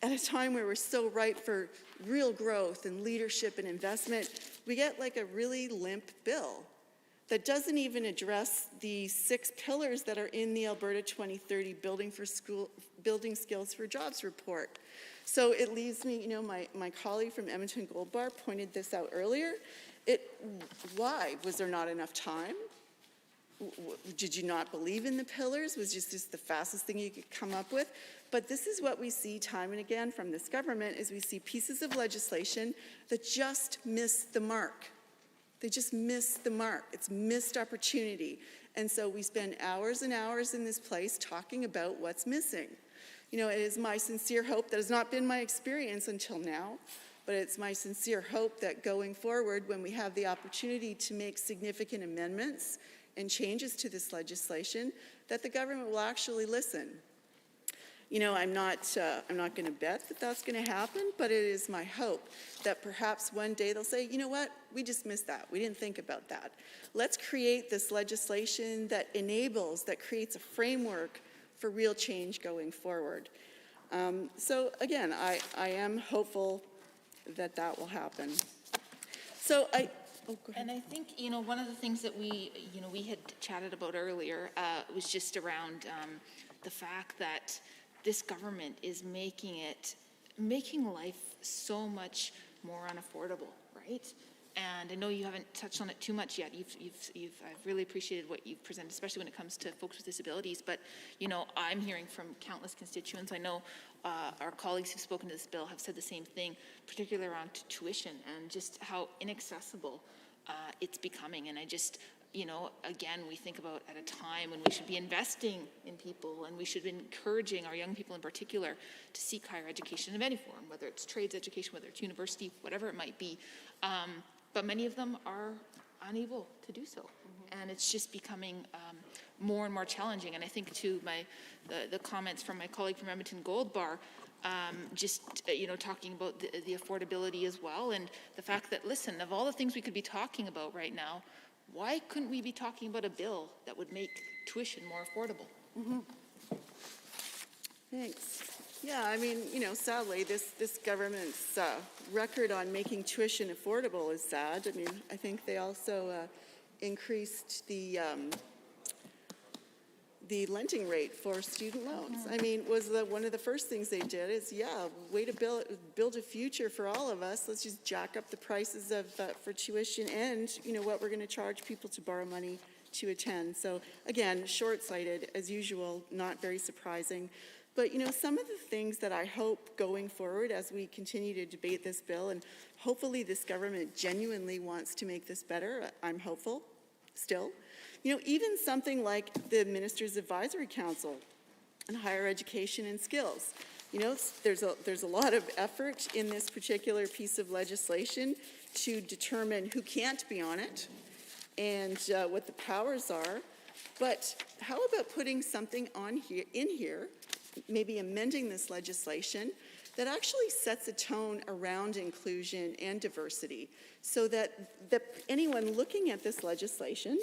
at a time where we're so ripe for real growth and leadership and investment, we get like a really limp bill that doesn't even address the 6 pillars that are in the Alberta 2030 Building Skills for Jobs report. So it leaves me, you know, my colleague from Edmonton Gold Bar pointed this out earlier. Why? Was there not enough time? Did you not believe in the pillars? Was just this the fastest thing you could come up with? But this is what we see time and again from this government, is we see pieces of legislation that just miss the mark. They just miss the mark. It's missed opportunity. And so we spend hours and hours in this place talking about what's missing. You know, it is my sincere hope, that has not been my experience until now, but it's my sincere hope that going forward, when we have the opportunity to make significant amendments and changes to this legislation, that the government will actually listen. You know, I'm not going to bet that that's going to happen, but it is my hope that perhaps one day they'll say, you know what, we just missed that. We didn't think about that. Let's create this legislation that enables, that creates a framework for real change going forward. So again, I am hopeful that that will happen. So and I think, you know, one of the things that we had chatted about earlier was just around the fact that this government is making life so much more unaffordable, right? And I know you haven't touched on it too much yet. I've really appreciated what you've presented, especially when it comes to folks with disabilities. But, you know, I'm hearing from countless constituents. I know our colleagues who've spoken to this bill have said the same thing, particularly around tuition and just how inaccessible it's becoming. And you know, again, we think about at a time when we should be investing in people and we should be encouraging our young people in particular to seek higher education of any form, whether it's trades education, whether it's university, whatever it might be. But many of them are unable to do so. And it's just becoming more and more challenging. And I think to the comments from my colleague from Edmonton Gold Bar, you know, talking about the affordability as well, and the fact that, listen, of all the things we could be talking about right now, why couldn't we be talking about a bill that would make tuition more affordable? Thanks. Yeah, I mean, you know, sadly, this government's record on making tuition affordable is sad. I mean, I think they also increased the lending rate for student loans. I mean, one of the first things they did is, yeah, way to build a future for all of us. Let's just jack up the prices of for tuition and, you know, what we're going to charge people to borrow money to attend. So again, short-sighted as usual, not very surprising. But, you know, some of the things that I hope going forward as we continue to debate this bill, and hopefully this government genuinely wants to make this better, I'm hopeful still. You know, even something like the Ministers' Advisory Council on Higher Education and Skills. You know, there's a lot of effort in this particular piece of legislation to determine who can't be on it and what the powers are. But how about putting something in here, maybe amending this legislation that actually sets a tone around inclusion and diversity, so that anyone looking at this legislation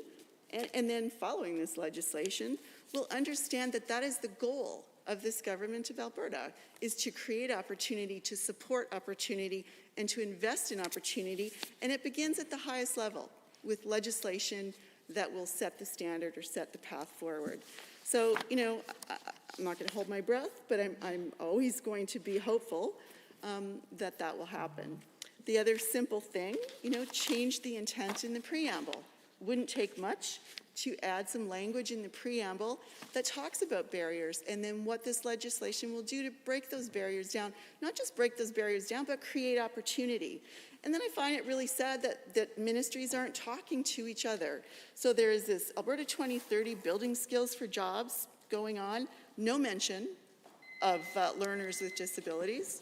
and then following this legislation will understand that that is the goal of this government of Alberta, is to create opportunity, to support opportunity, and to invest in opportunity. And it begins at the highest level with legislation that will set the standard or set the path forward. So, you know, I'm not going to hold my breath, but I'm always going to be hopeful that that will happen. The other simple thing, you know, change the intent in the preamble. Wouldn't take much to add some language in the preamble that talks about barriers and then what this legislation will do to break those barriers down. Not just break those barriers down, but create opportunity. And then I find it really sad that ministries aren't talking to each other. So there is this Alberta 2030 Building Skills for Jobs going on. No mention of learners with disabilities.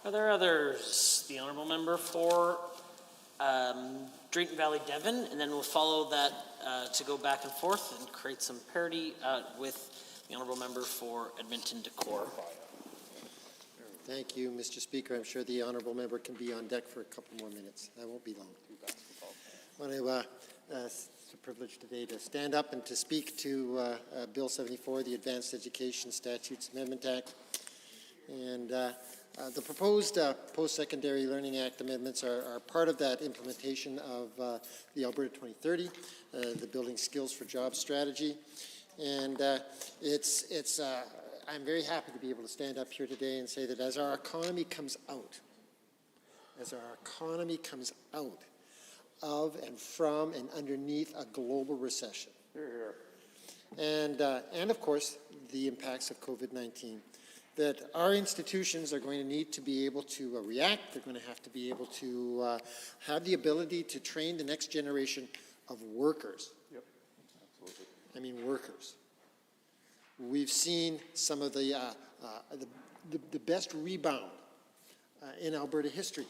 Are there others? The Honourable Member for Drayton Valley Devon, and then we'll follow that to go back and forth and create some parity with the Honourable Member for Edmonton Decor. Thank you, Mr. Speaker. I'm sure the Honourable Member can be on deck for a couple more minutes. I won't be long. It's a privilege today to stand up and to speak to Bill 74, the Advanced Education Statutes Amendment Act. And the proposed Post-Secondary Learning Act amendments are part of that implementation of the Alberta 2030, the Building Skills for Jobs strategy. And I'm very happy to be able to stand up here today and say that as our economy comes out of and from and underneath a global recession, and of course the impacts of COVID-19, that our institutions are going to need to be able to react. They're going to have to be able to have the ability to train the next generation of workers. Yep, absolutely. I mean workers. We've seen some of the best rebound in Alberta history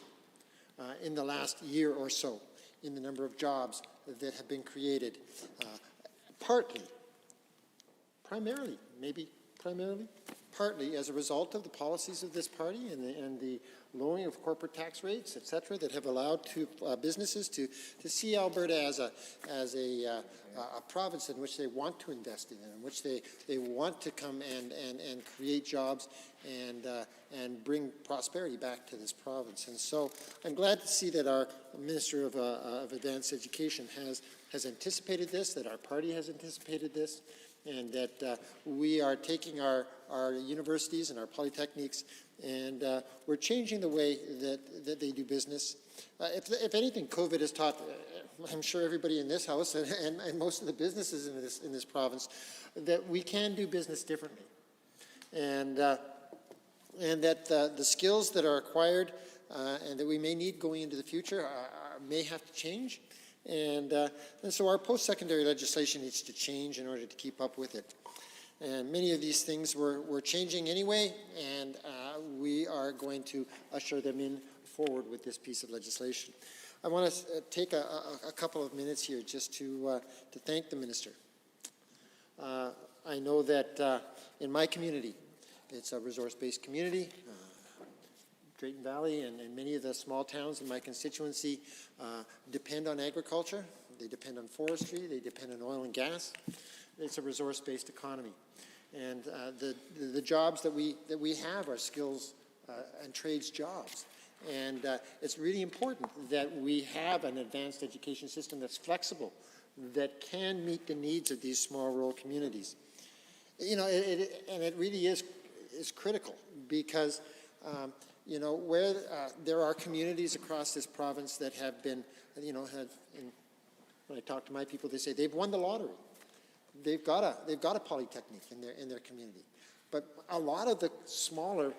in the last year or so in the number of jobs that have been created, primarily as a result of the policies of this party and the lowering of corporate tax rates, et cetera, that have allowed businesses to see Alberta as a province in which they want to invest in which they want to come and create jobs and bring prosperity back to this province. And so I'm glad to see that our Minister of Advanced Education has anticipated this, that our party has anticipated this, and that we are taking our universities and our polytechnics and we're changing the way that they do business. If anything, COVID has taught, I'm sure everybody in this house and most of the businesses in this province, that we can do business differently. And that the skills that are acquired and that we may need going into the future may have to change. And so our post-secondary legislation needs to change in order to keep up with it. And many of these things we're changing anyway, and we are going to usher them in forward with this piece of legislation. I want to take a couple of minutes here just to thank the minister. I know that in my community, it's a resource-based community. Drayton Valley and many of the small towns in my constituency depend on agriculture. They depend on forestry. They depend on oil and gas. It's a resource-based economy. And the jobs that we have are skills and trades jobs. And it's really important that we have an advanced education system that's flexible, that can meet the needs of these small rural communities. You know, and it really is critical because, you know, where there are communities across this province that have been, you know, when I talk to my people, they say they've won the lottery. They've got a Polytechnic in their community. But a lot of the smaller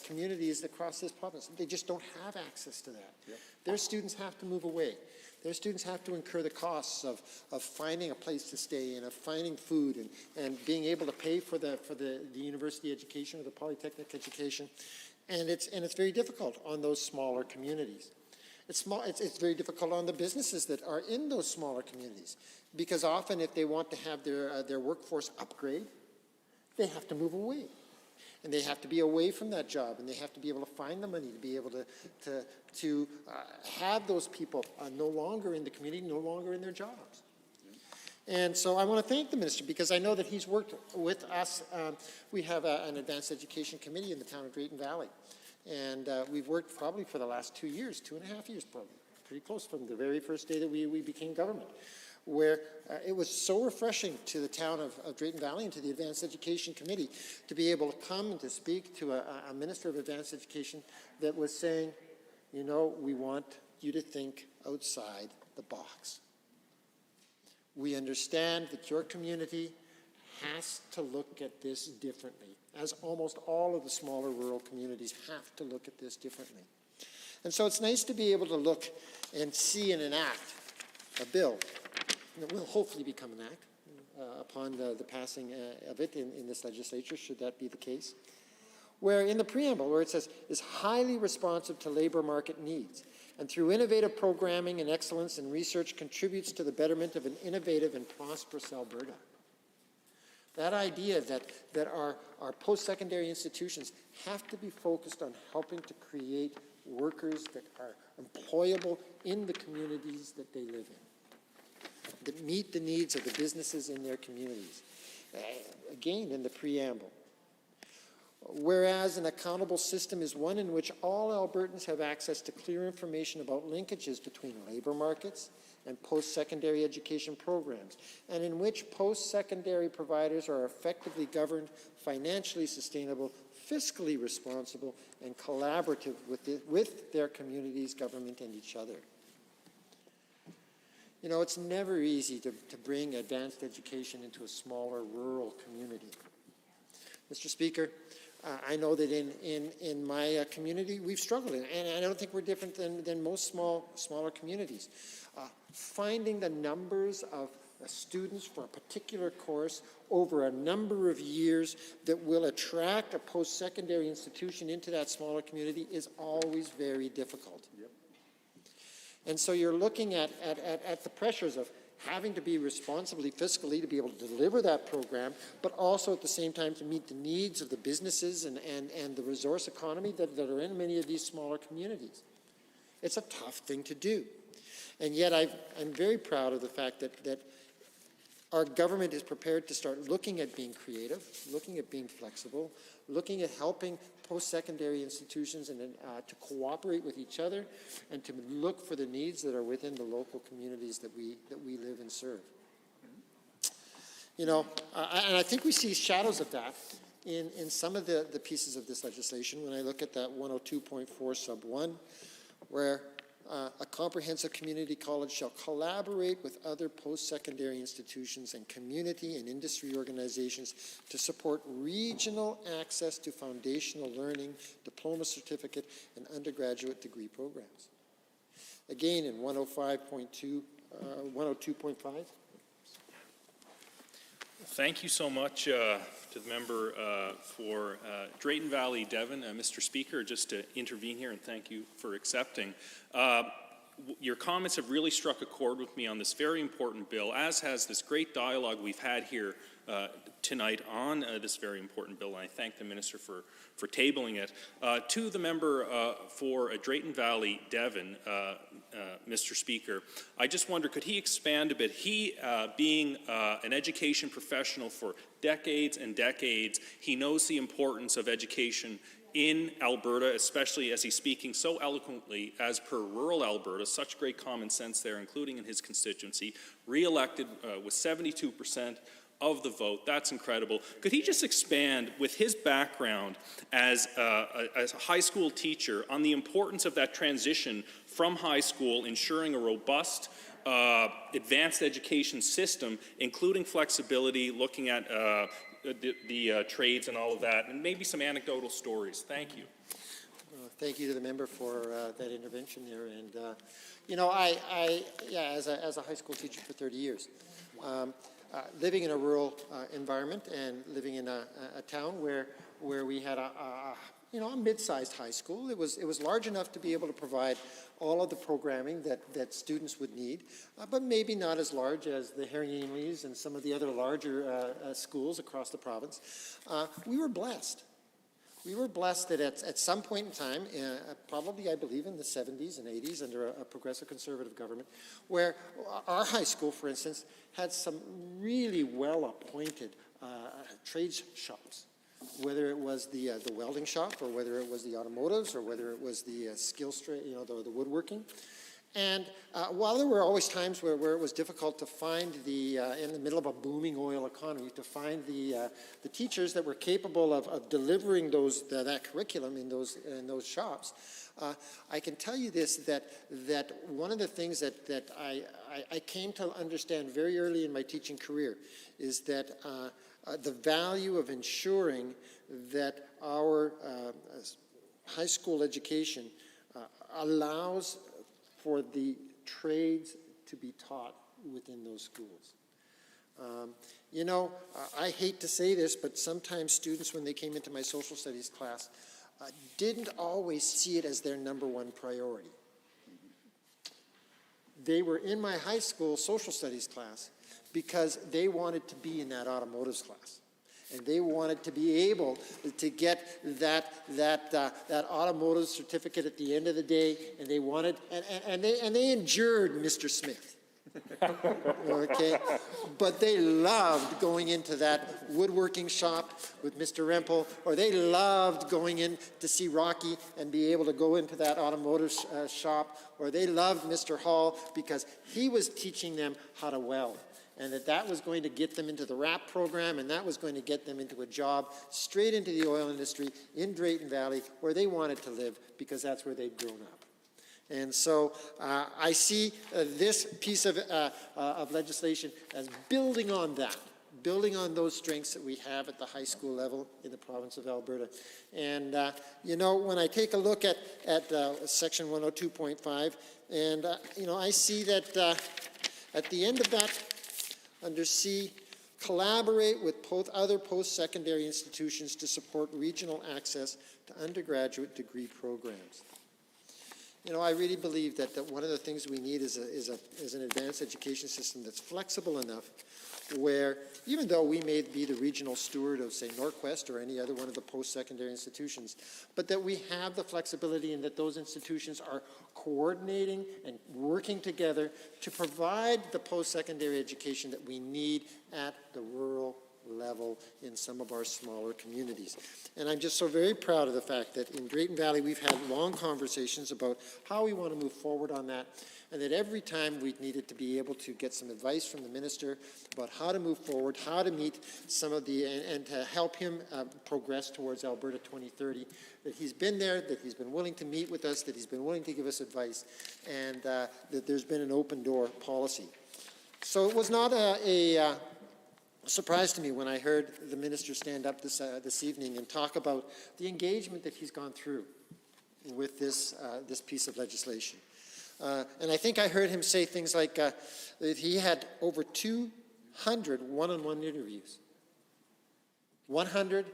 communities across this province, they just don't have access to that. Yep. Their students have to move away. Their students have to incur the costs of finding a place to stay and of finding food and being able to pay for the university education or the Polytechnic education. And it's very difficult on those smaller communities. It's very difficult on the businesses that are in those smaller communities, because often if they want to have their workforce upgrade, they have to move away. And they have to be away from that job, and they have to be able to find the money to be able to have those people no longer in the community, no longer in their jobs. And so I want to thank the minister, because I know that he's worked with us. We have an advanced education committee in the town of Drayton Valley. And we've worked probably for the last 2 years, 2.5 years probably, pretty close from the very first day that we became government, where it was so refreshing to the town of Drayton Valley and to the Advanced Education Committee to be able to come and to speak to a minister of advanced education that was saying, you know, we want you to think outside the box. We understand that your community has to look at this differently, as almost all of the smaller rural communities have to look at this differently. And so it's nice to be able to look and see and enact a bill that will hopefully become an act upon the passing of it in this legislature, should that be the case, where in the preamble, where it says, is highly responsive to labor market needs, and through innovative programming and excellence in research contributes to the betterment of an innovative and prosperous Alberta. That idea that our post-secondary institutions have to be focused on helping to create workers that are employable in the communities that they live in, that meet the needs of the businesses in their communities. Again, in the preamble. Whereas an accountable system is one in which all Albertans have access to clear information about linkages between labor markets and post-secondary education programs, and in which post-secondary providers are effectively governed, financially sustainable, fiscally responsible, and collaborative with their communities, government, and each other. You know, it's never easy to bring advanced education into a smaller rural community. Mr. Speaker, I know that in my community, we've struggled, and I don't think we're different than most smaller communities. Finding the numbers of students for a particular course over a number of years that will attract a post-secondary institution into that smaller community is always very difficult. Yep. And so you're looking at the pressures of having to be responsibly fiscally to be able to deliver that program, but also at the same time to meet the needs of the businesses and the resource economy that are in many of these smaller communities. It's a tough thing to do. And yet I'm very proud of the fact that our government is prepared to start looking at being creative, looking at being flexible, looking at helping post-secondary institutions and to cooperate with each other and to look for the needs that are within the local communities that we live and serve. You know, and I think we see shadows of that in some of the pieces of this legislation. When I look at that 102.4 sub 1, where a comprehensive community college shall collaborate with other post-secondary institutions and community and industry organizations to support regional access to foundational learning, diploma certificate, and undergraduate degree programs. Again, in 105.2 102.5. Thank you so much to the member for Drayton Valley, Devon. Mr. Speaker, just to intervene here and thank you for accepting. Your comments have really struck a chord with me on this very important bill, as has this great dialogue we've had here tonight on this very important bill, and I thank the Minister for tabling it. To the member for Drayton Valley, Devon, Mr. Speaker, I just wonder, could he expand a bit? He, being an education professional for decades and decades, he knows the importance of education in Alberta, especially as he's speaking so eloquently as per rural Alberta, such great common sense there, including in his constituency, re-elected with 72% of the vote. That's incredible. Could he just expand with his background as a high school teacher on the importance of that transition from high school, ensuring a robust advanced education system, including flexibility, looking at the trades and all of that, and maybe some anecdotal stories. Thank you. Thank you to the member for that intervention there. And, you know, as a high school teacher for 30 years, living in a rural environment and living in a town where we had a mid-sized high school. It was large enough to be able to provide all of the programming that students would need, but maybe not as large as the Herring-Ainleys and some of the other larger schools across the province. We were blessed. We were blessed that at some point in time, probably I believe in the 70s and 80s under a progressive conservative government, where our high school, for instance, had some really well-appointed trades shops. Whether it was the welding shop, or whether it was the automotives, or whether it was the the woodworking. And while there were always times where it was difficult to find in the middle of a booming oil economy, to find the teachers that were capable of delivering that curriculum in those shops, I can tell you this, that one of the things that I came to understand very early in my teaching career is that the value of ensuring that our high school education allows for the trades to be taught within those schools. I hate to say this, but sometimes students, when they came into my social studies class, didn't always see it as their number one priority. They were in my high school social studies class because they wanted to be in that automotives class. And they wanted to be able to get that automotive certificate at the end of the day, and they wanted, and they endured Mr. Smith. Okay, but they loved going into that woodworking shop with Mr. Rempel, or they loved going in to see Rocky and be able to go into that automotive shop, or they loved Mr. Hall because he was teaching them how to weld. And that was going to get them into the RAP program, and that was going to get them into a job straight into the oil industry in Drayton Valley, where they wanted to live because that's where they'd grown up. And so I see this piece of legislation as building on that, building on those strengths that we have at the high school level in the province of Alberta. And, when I take a look at section 102.5, and, I see that at the end of that, under C, collaborate with other post-secondary institutions to support regional access to undergraduate degree programs. I really believe that one of the things we need is an advanced education system that's flexible enough where, even though we may be the regional steward of, say, Norquest or any other one of the post-secondary institutions, but that we have the flexibility and that those institutions are coordinating and working together to provide the post-secondary education that we need at the rural level in some of our smaller communities. And I'm just so very proud of the fact that in Drayton Valley we've had long conversations about how we want to move forward on that, and that every time we needed to be able to get some advice from the minister about how to move forward, how to meet some of and to help him progress towards Alberta 2030, that he's been there, that he's been willing to meet with us, that he's been willing to give us advice, and that there's been an open door policy. So it was not a surprise to me when I heard the minister stand up this evening and talk about the engagement that he's gone through with this piece of legislation. And I think I heard him say things like that he had over 200 one-on-one interviews. 100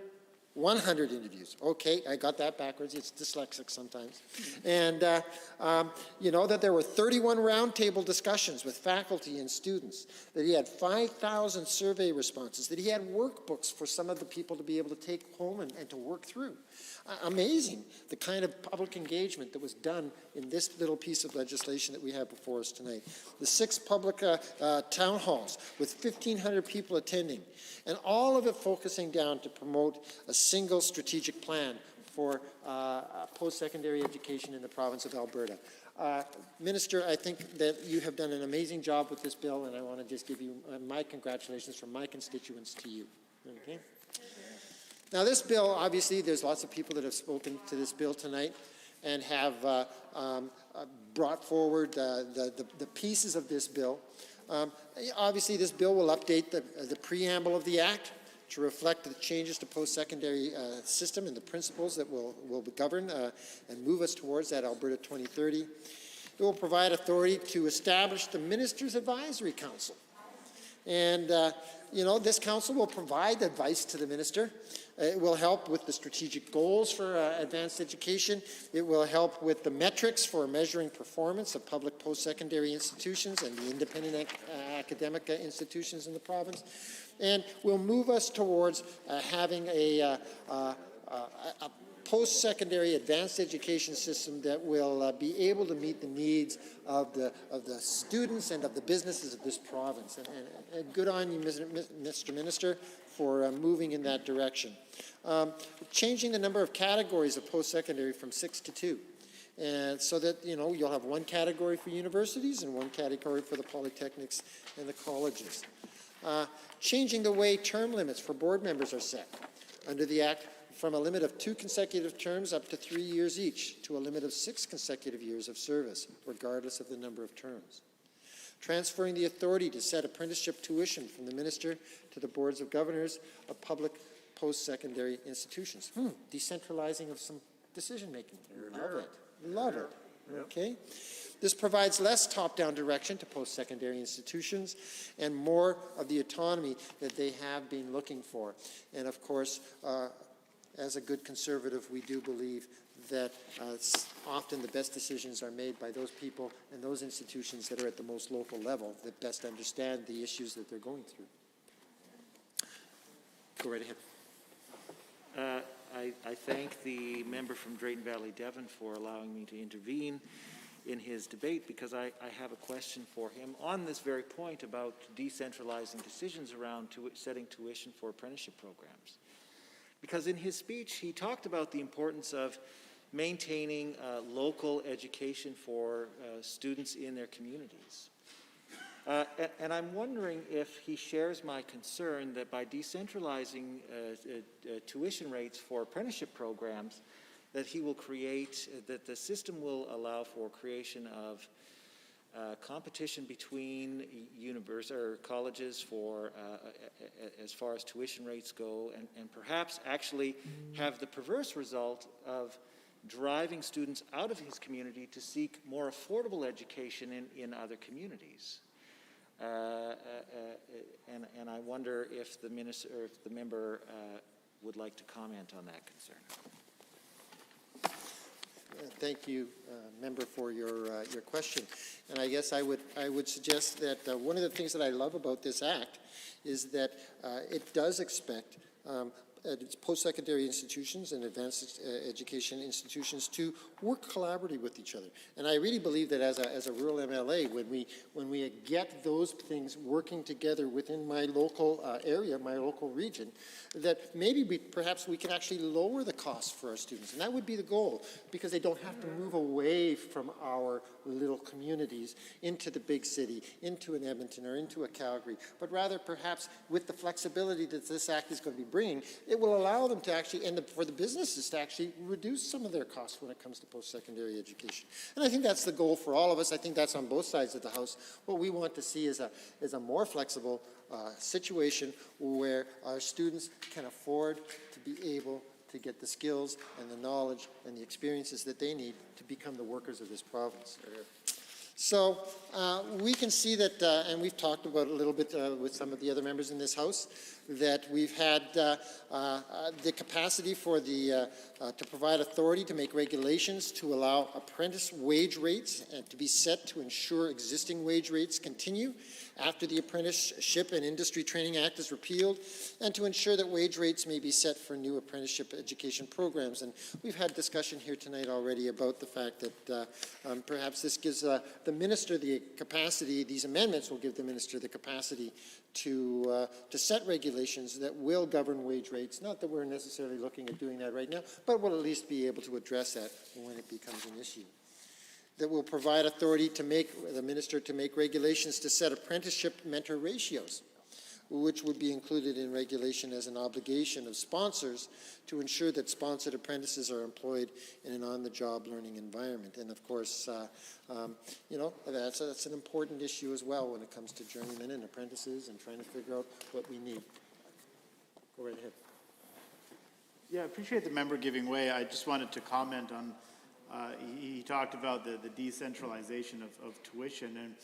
interviews. Okay, I got that backwards. It's dyslexic sometimes. And, you know, that there were 31 roundtable discussions with faculty and students, that he had 5,000 survey responses, that he had workbooks for some of the people to be able to take home and to work through. Amazing, the kind of public engagement that was done in this little piece of legislation that we have before us tonight. The 6 public town halls with 1,500 people attending, and all of it focusing down to promote a single strategic plan for post-secondary education in the province of Alberta. Minister, I think that you have done an amazing job with this bill, and I want to just give you my congratulations from my constituents to you. Okay? Now, this bill, obviously, there's lots of people that have spoken to this bill tonight and have brought forward the pieces of this bill. Obviously, this bill will update the preamble of the Act to reflect the changes to post-secondary system and the principles that will govern and move us towards that Alberta 2030. It will provide authority to establish the Ministers' Advisory Council. And, you know, this council will provide advice to the minister. It will help with the strategic goals for advanced education. It will help with the metrics for measuring performance of public post-secondary institutions and the independent academic institutions in the province. And will move us towards having a post-secondary advanced education system that will be able to meet the needs of the students and of the businesses of this province. And good on you, Mr. Minister, for moving in that direction. Changing the number of categories of post-secondary from 6 to 2. And so that, you know, you'll have one category for universities and one category for the polytechnics and the colleges. Changing the way term limits for board members are set under the Act from a limit of 2 consecutive terms up to 3 years each to a limit of 6 consecutive years of service, regardless of the number of terms. Transferring the authority to set apprenticeship tuition from the minister to the boards of governors of public post-secondary institutions. Decentralizing of some decision-making. Love it. Love it. Okay. This provides less top-down direction to post-secondary institutions and more of the autonomy that they have been looking for. And of course, as a good conservative, we do believe that often the best decisions are made by those people and those institutions that are at the most local level that best understand the issues that they're going through. Go right ahead. I thank the member from Drayton Valley Devon for allowing me to intervene in his debate, because I have a question for him on this very point about decentralizing decisions around setting tuition for apprenticeship programs. Because in his speech, he talked about the importance of maintaining local education for students in their communities. And I'm wondering if he shares my concern that by decentralizing tuition rates for apprenticeship programs, that he will create, that the system will allow for creation of competition between universities or colleges for as far as tuition rates go, and perhaps actually have the perverse result of driving students out of his community to seek more affordable education in other communities. And I wonder if the minister, or if the member would like to comment on that concern. Thank you, member, for your question. And I guess I would suggest that one of the things that I love about this act is that it does expect post-secondary institutions and advanced education institutions to work collaboratively with each other. And I really believe that as a rural MLA, when we get those things working together within my local area, my local region, that maybe perhaps we can actually lower the costs for our students. And that would be the goal, because they don't have to move away from our little communities into the big city, into an Edmonton or into a Calgary, but rather perhaps with the flexibility that this act is going to be bringing, it will allow them to actually, and for the businesses to actually reduce some of their costs when it comes to post-secondary education. And I think that's the goal for all of us. I think that's on both sides of the House. What we want to see is a more flexible situation where our students can afford to be able to get the skills and the knowledge and the experiences that they need to become the workers of this province. So we can see that, and we've talked about it a little bit with some of the other members in this House, that we've had the capacity for the to provide authority to make regulations to allow apprentice wage rates and to be set to ensure existing wage rates continue after the Apprenticeship and Industry Training Act is repealed, and to ensure that wage rates may be set for new apprenticeship education programs. And we've had discussion here tonight already about the fact that perhaps this gives the minister the capacity, these amendments will give the minister the capacity to set regulations that will govern wage rates. Not that we're necessarily looking at doing that right now, but will at least be able to address that when it becomes an issue. That will provide authority to make the minister to make regulations to set apprenticeship mentor ratios, which would be included in regulation as an obligation of sponsors to ensure that sponsored apprentices are employed in an on-the-job learning environment. And of course, you know, that's an important issue as well when it comes to journeymen and apprentices and trying to figure out what we need. Go right ahead. Yeah, I appreciate the member giving way. I just wanted to comment on, he talked about the decentralization of tuition,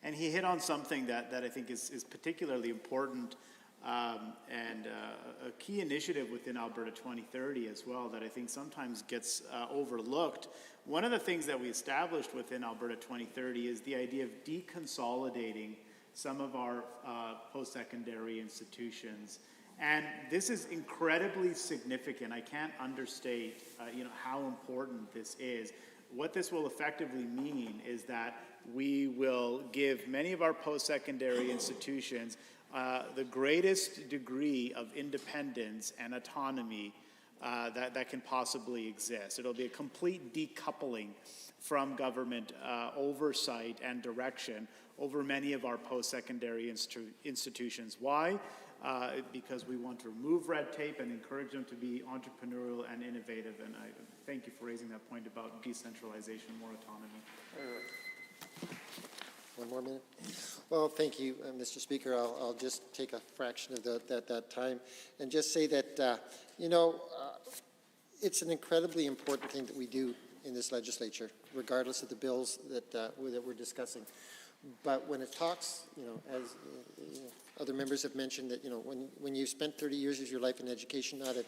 and he hit on something that I think is particularly important and a key initiative within Alberta 2030 as well that I think sometimes gets overlooked. One of the things that we established within Alberta 2030 is the idea of deconsolidating some of our post-secondary institutions. And this is incredibly significant. I can't understate you know, how important this is. What this will effectively mean is that we will give many of our post-secondary institutions the greatest degree of independence and autonomy that can possibly exist. It'll be a complete decoupling from government oversight and direction over many of our post-secondary institutions. Why? Because we want to remove red tape and encourage them to be entrepreneurial and innovative. And I thank you for raising that point about decentralization, more autonomy. One more minute. Well, thank you, Mr. Speaker. I'll just take a fraction of that time and just say that, you know, it's an incredibly important thing that we do in this legislature, regardless of the bills that we're discussing. But when it talks, you know, as other members have mentioned, that, you know, when you spent 30 years of your life in education, not at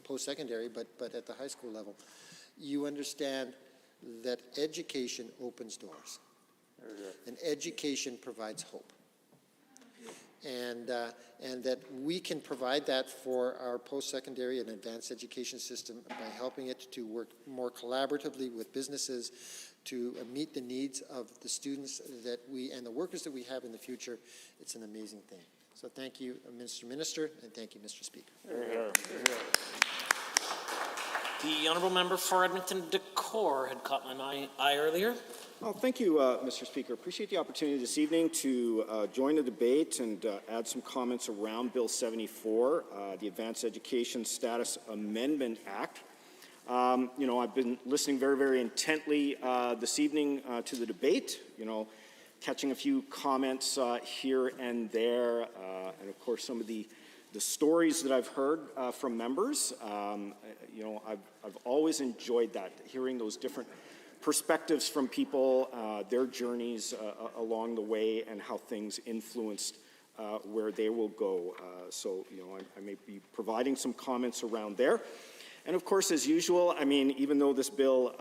post-secondary, but at the high school level, you understand that education opens doors. And education provides hope. And that we can provide that for our post-secondary and advanced education system by helping it to work more collaboratively with businesses to meet the needs of the students that and the workers that we have in the future. It's an amazing thing. So thank you, Mr. Minister, and thank you, Mr. Speaker. The honourable member for Edmonton Decore had caught my eye earlier. Well, thank you, Mr. Speaker. Appreciate the opportunity this evening to join the debate and add some comments around Bill 74, the Advanced Education Status Amendment Act. You know, I've been listening very, very intently this evening to the debate, you know, catching a few comments here and there, and of course some of the stories that I've heard from members. You know, I've always enjoyed that, hearing those different perspectives from people, their journeys along the way, and how things influenced where they will go. So, you know, I may be providing some comments around there. And of course, as usual, I mean, even though this bill,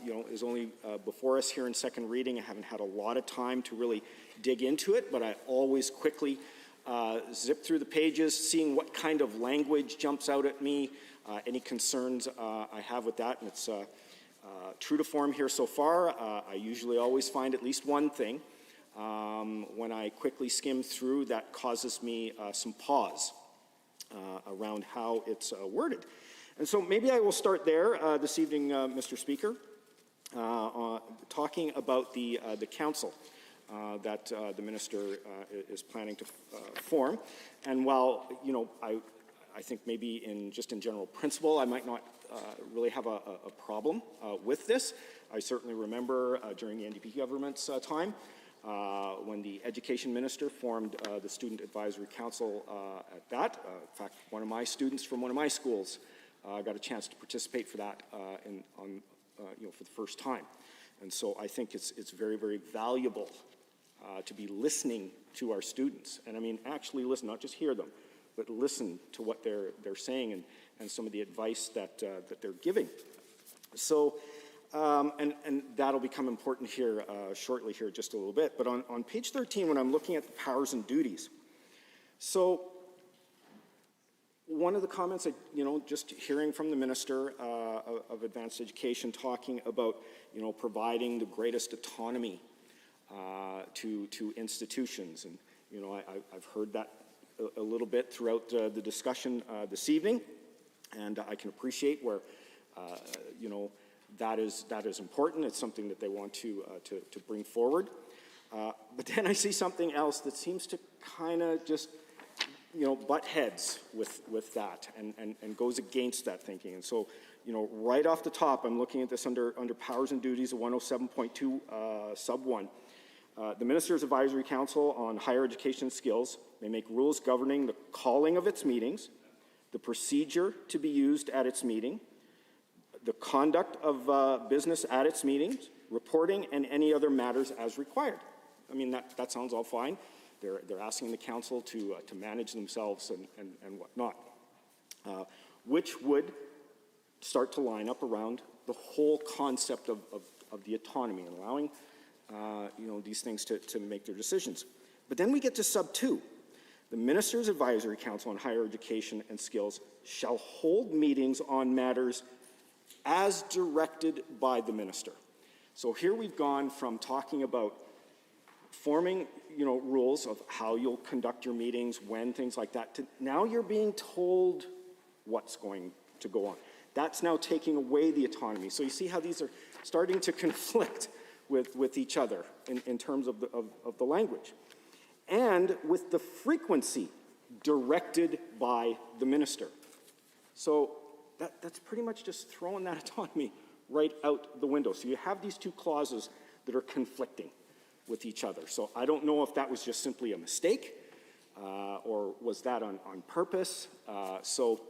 you know, is only before us here in second reading, I haven't had a lot of time to really dig into it, but I always quickly zip through the pages, seeing what kind of language jumps out at me, any concerns I have with that, and it's true to form here so far. I usually always find at least one thing when I quickly skim through that causes me some pause around how it's worded. And so maybe I will start there this evening, Mr. Speaker, talking about the council that the minister is planning to form. And while, you know, I think maybe in general principle, I might not really have a problem with this. I certainly remember during the NDP government's time when the education minister formed the Student Advisory Council at that. In fact, one of my students from one of my schools got a chance to participate for that you know, for the first time. And so I think it's very, very valuable to be listening to our students. And I mean, actually listen, not just hear them, but listen to what they're saying and some of the advice that they're giving. So, and that'll become important here shortly here, just a little bit. But on page 13, when I'm looking at the powers and duties, so one of the comments, just hearing from the Minister of Advanced Education talking about, providing the greatest autonomy to institutions. And, I've heard that a little bit throughout the discussion this evening, and I can appreciate where, that is important. It's something that they want to bring forward. But then I see something else that seems to kind of just, butt heads with that and goes against that thinking. And so, right off the top, I'm looking at this under powers and duties of 107.2 sub 1. The Minister's Advisory Council on Higher Education Skills may make rules governing the calling of its meetings, the procedure to be used at its meeting, the conduct of business at its meetings, reporting, and any other matters as required. I mean, that sounds all fine. They're asking the council to manage themselves and whatnot, which would start to line up around the whole concept of the autonomy and allowing these things to make their decisions. But then we get to sub 2. The Minister's Advisory Council on Higher Education and Skills shall hold meetings on matters as directed by the minister. So here we've gone from talking about forming, rules of how you'll conduct your meetings, when, things like that, to now you're being told what's going to go on. That's now taking away the autonomy. So you see how these are starting to conflict with each other in terms of the language. And with the frequency directed by the minister. So that's pretty much just throwing that autonomy right out the window. So you have these two clauses that are conflicting with each other. So I don't know if that was just simply a mistake or was that on purpose. So,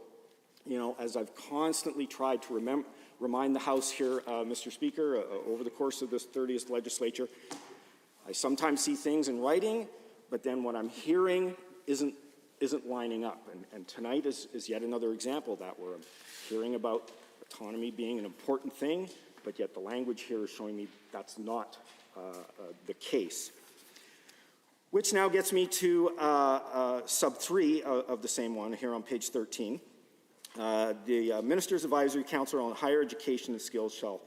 as I've constantly tried to remind the House here, Mr. Speaker, over the course of this 30th legislature, I sometimes see things in writing, but then what I'm hearing isn't lining up. And tonight is yet another example of that, where I'm hearing about autonomy being an important thing, but yet the language here is showing me that's not the case. Which now gets me to sub 3 of the same one here on page 13. The Minister's Advisory Council on Higher Education and Skills shall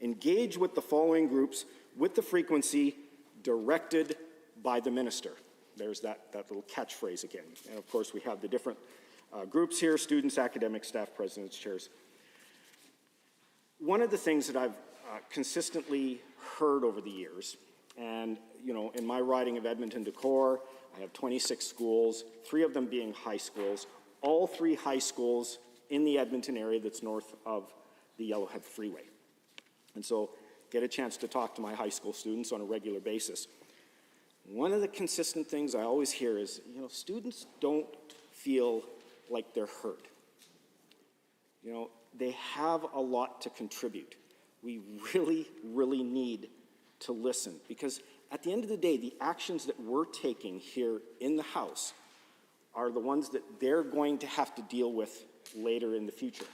engage with the following groups with the frequency directed by the minister. There's that little catchphrase again. And of course, we have the different groups here: students, academics, staff, presidents, chairs. One of the things that I've consistently heard over the years, and in my riding of Edmonton to Core, I have 26 schools, 3 of them being high schools, all 3 high schools in the Edmonton area that's north of the Yellowhead Freeway. And so get a chance to talk to my high school students on a regular basis. One of the consistent things I always hear is, students don't feel like they're heard. They have a lot to contribute. We really, really need to listen, because at the end of the day, the actions that we're taking here in the House are the ones that they're going to have to deal with later in the future.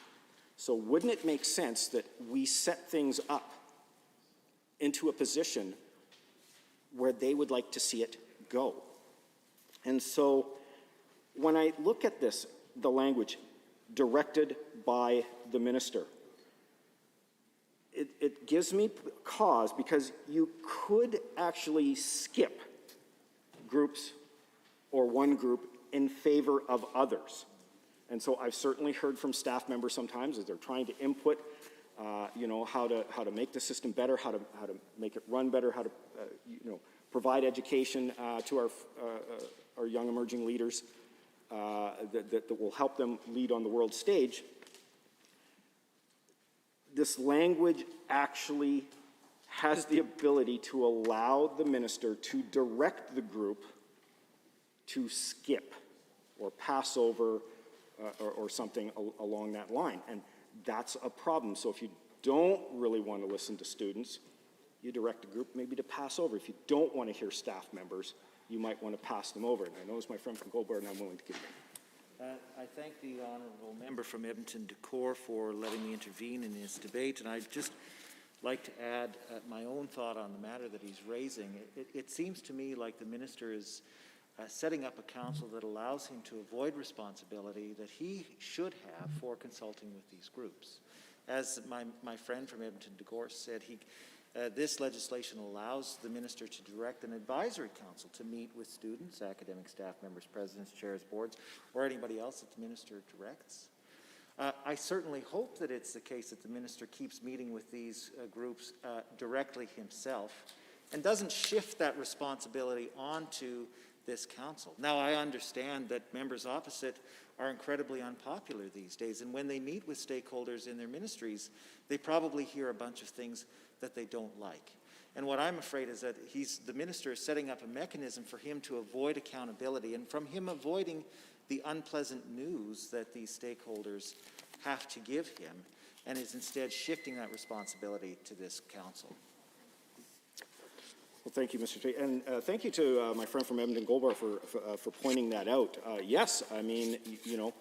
So wouldn't it make sense that we set things up into a position where they would like to see it go? And so when I look at this, the language directed by the minister, it gives me cause, because you could actually skip groups or one group in favor of others. And so I've certainly heard from staff members sometimes as they're trying to input, how to make the system better, how to make it run better, how to provide education to our young emerging leaders that will help them lead on the world stage. This language actually has the ability to allow the minister to direct the group to skip or pass over or something along that line. And that's a problem. So if you don't really want to listen to students, you direct a group maybe to pass over. If you don't want to hear staff members, you might want to pass them over. And I know it's my friend from Goldbar, and I'm willing to give you. I thank the honourable member from Edmonton Decor for letting me intervene in this debate, and I'd just like to add my own thought on the matter that he's raising. It seems to me like the minister is setting up a council that allows him to avoid responsibility that he should have for consulting with these groups. As my friend from Edmonton Decor said, this legislation allows the minister to direct an advisory council to meet with students, academic staff members, presidents, chairs, boards, or anybody else that the minister directs. I certainly hope that it's the case that the minister keeps meeting with these groups directly himself and doesn't shift that responsibility onto this council. Now, I understand that members opposite are incredibly unpopular these days, and when they meet with stakeholders in their ministries, they probably hear a bunch of things that they don't like. And what I'm afraid is that the minister is setting up a mechanism for him to avoid accountability and from him avoiding the unpleasant news that these stakeholders have to give him, and is instead shifting that responsibility to this council. Well, thank you, Mr. Tate, and thank you to my friend from Edmonton Goldbar for pointing that out. Yes, I mean, you know,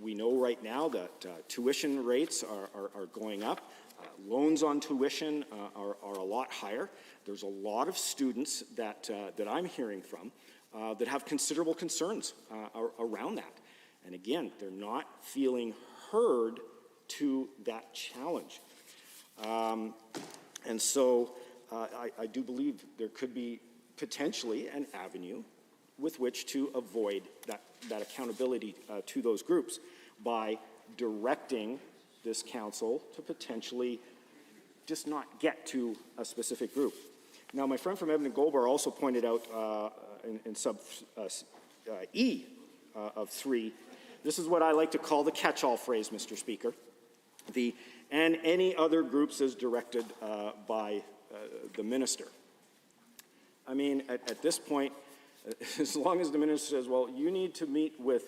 we know right now that tuition rates are going up. Loans on tuition are a lot higher. There's a lot of students that I'm hearing from that have considerable concerns around that. And again, they're not feeling heard to that challenge. And so I do believe there could be potentially an avenue with which to avoid that accountability to those groups by directing this council to potentially just not get to a specific group. Now, my friend from Edmonton Goldbar also pointed out in sub E of 3, this is what I like to call the catch-all phrase, Mr. Speaker. And any other groups as directed by the minister. I mean, at this point, as long as the minister says, well, you need to meet with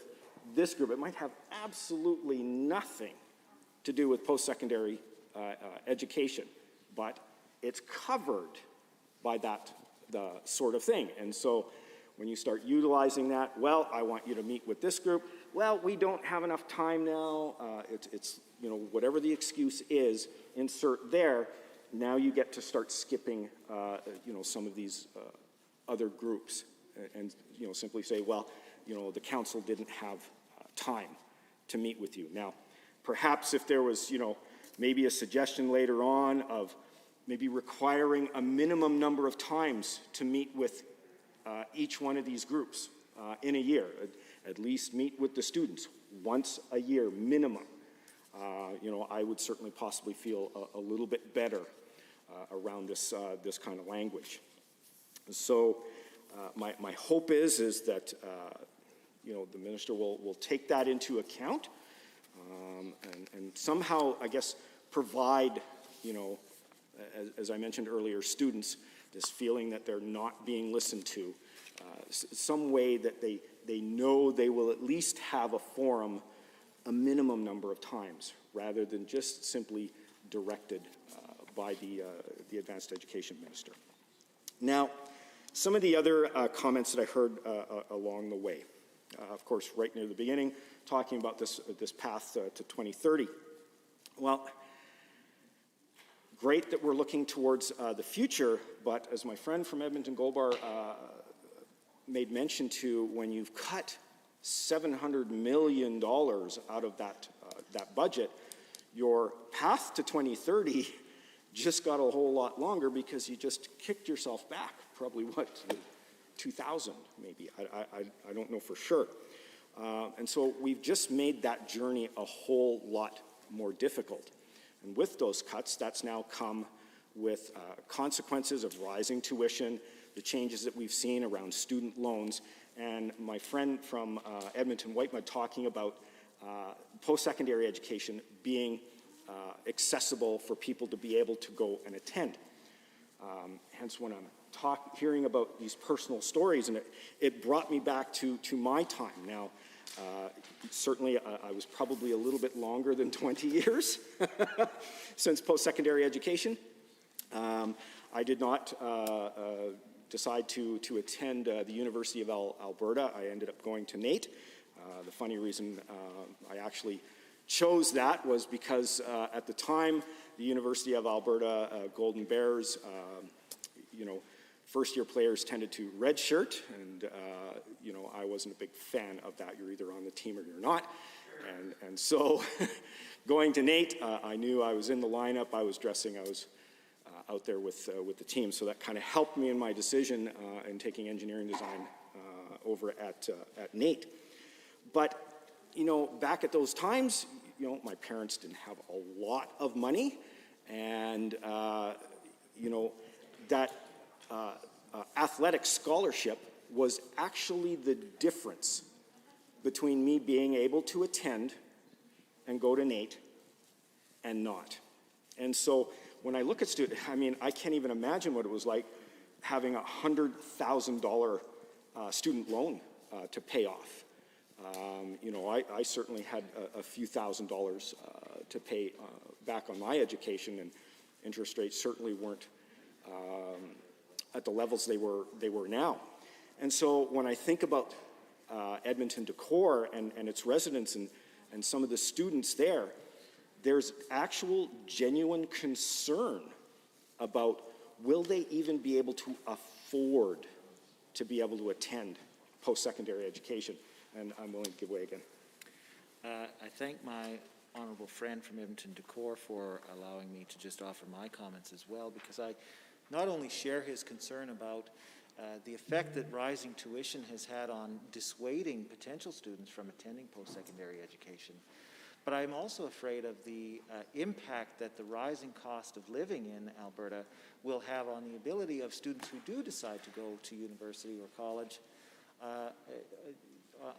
this group, it might have absolutely nothing to do with post-secondary education, but it's covered by the sort of thing. And so when you start utilizing that, well, I want you to meet with this group. Well, we don't have enough time now. It's you know, whatever the excuse is, insert there. Now you get to start skipping, you know, some of these other groups, and you know, simply say, well, you know, the council didn't have time to meet with you. Now, perhaps if there was, you know, maybe a suggestion later on of maybe requiring a minimum number of times to meet with each one of these groups in a year, at least meet with the students once a year minimum. You know, I would certainly possibly feel a little bit better around this kind of language. So my hope is that you know, the minister will take that into account and somehow, I guess, provide, you know, as I mentioned earlier, students this feeling that they're not being listened to, some way that they know they will at least have a forum a minimum number of times, rather than just simply directed by the advanced education minister. Now, some of the other comments that I heard along the way, of course, right near the beginning, talking about this path to 2030. Well, great that we're looking towards the future, but as my friend from Edmonton Goldbar made mention to, when you've cut $700 million out of that budget, your path to 2030 just got a whole lot longer because you just kicked yourself back, probably what, 2000 maybe, I don't know for sure. And so we've just made that journey a whole lot more difficult. And with those cuts, that's now come with consequences of rising tuition, the changes that we've seen around student loans, and my friend from Edmonton Whitemud talking about post-secondary education being accessible for people to be able to go and attend. Hence, when I'm hearing about these personal stories, and it brought me back to my time. Now, certainly I was probably a little bit longer than 20 years since post-secondary education. I did not decide to attend the University of Alberta. I ended up going to NAIT. The funny reason I actually chose that was because at the time, the University of Alberta Golden Bears, first-year players tended to redshirt, and I wasn't a big fan of that. You're either on the team or you're not. And so going to NAIT, I knew I was in the lineup. I was out there with the team. So that kind of helped me in my decision in taking engineering design over at NAIT. But, back at those times, my parents didn't have a lot of money. And, that athletic scholarship was actually the difference between me being able to attend and go to NAIT and not. And so when I look at students, I can't even imagine what it was like having a $100,000 student loan to pay off. I certainly had a few $1,000s to pay back on my education, and interest rates certainly weren't at the levels they were now. And so when I think about Edmonton Decor and its residents and some of the students there, there's actual genuine concern about will they even be able to afford to be able to attend post-secondary education. And I'm willing to give way again. I thank my honourable friend from Edmonton Decor for allowing me to just offer my comments as well, because I not only share his concern about the effect that rising tuition has had on dissuading potential students from attending post-secondary education, but I'm also afraid of the impact that the rising cost of living in Alberta will have on the ability of students who do decide to go to university or college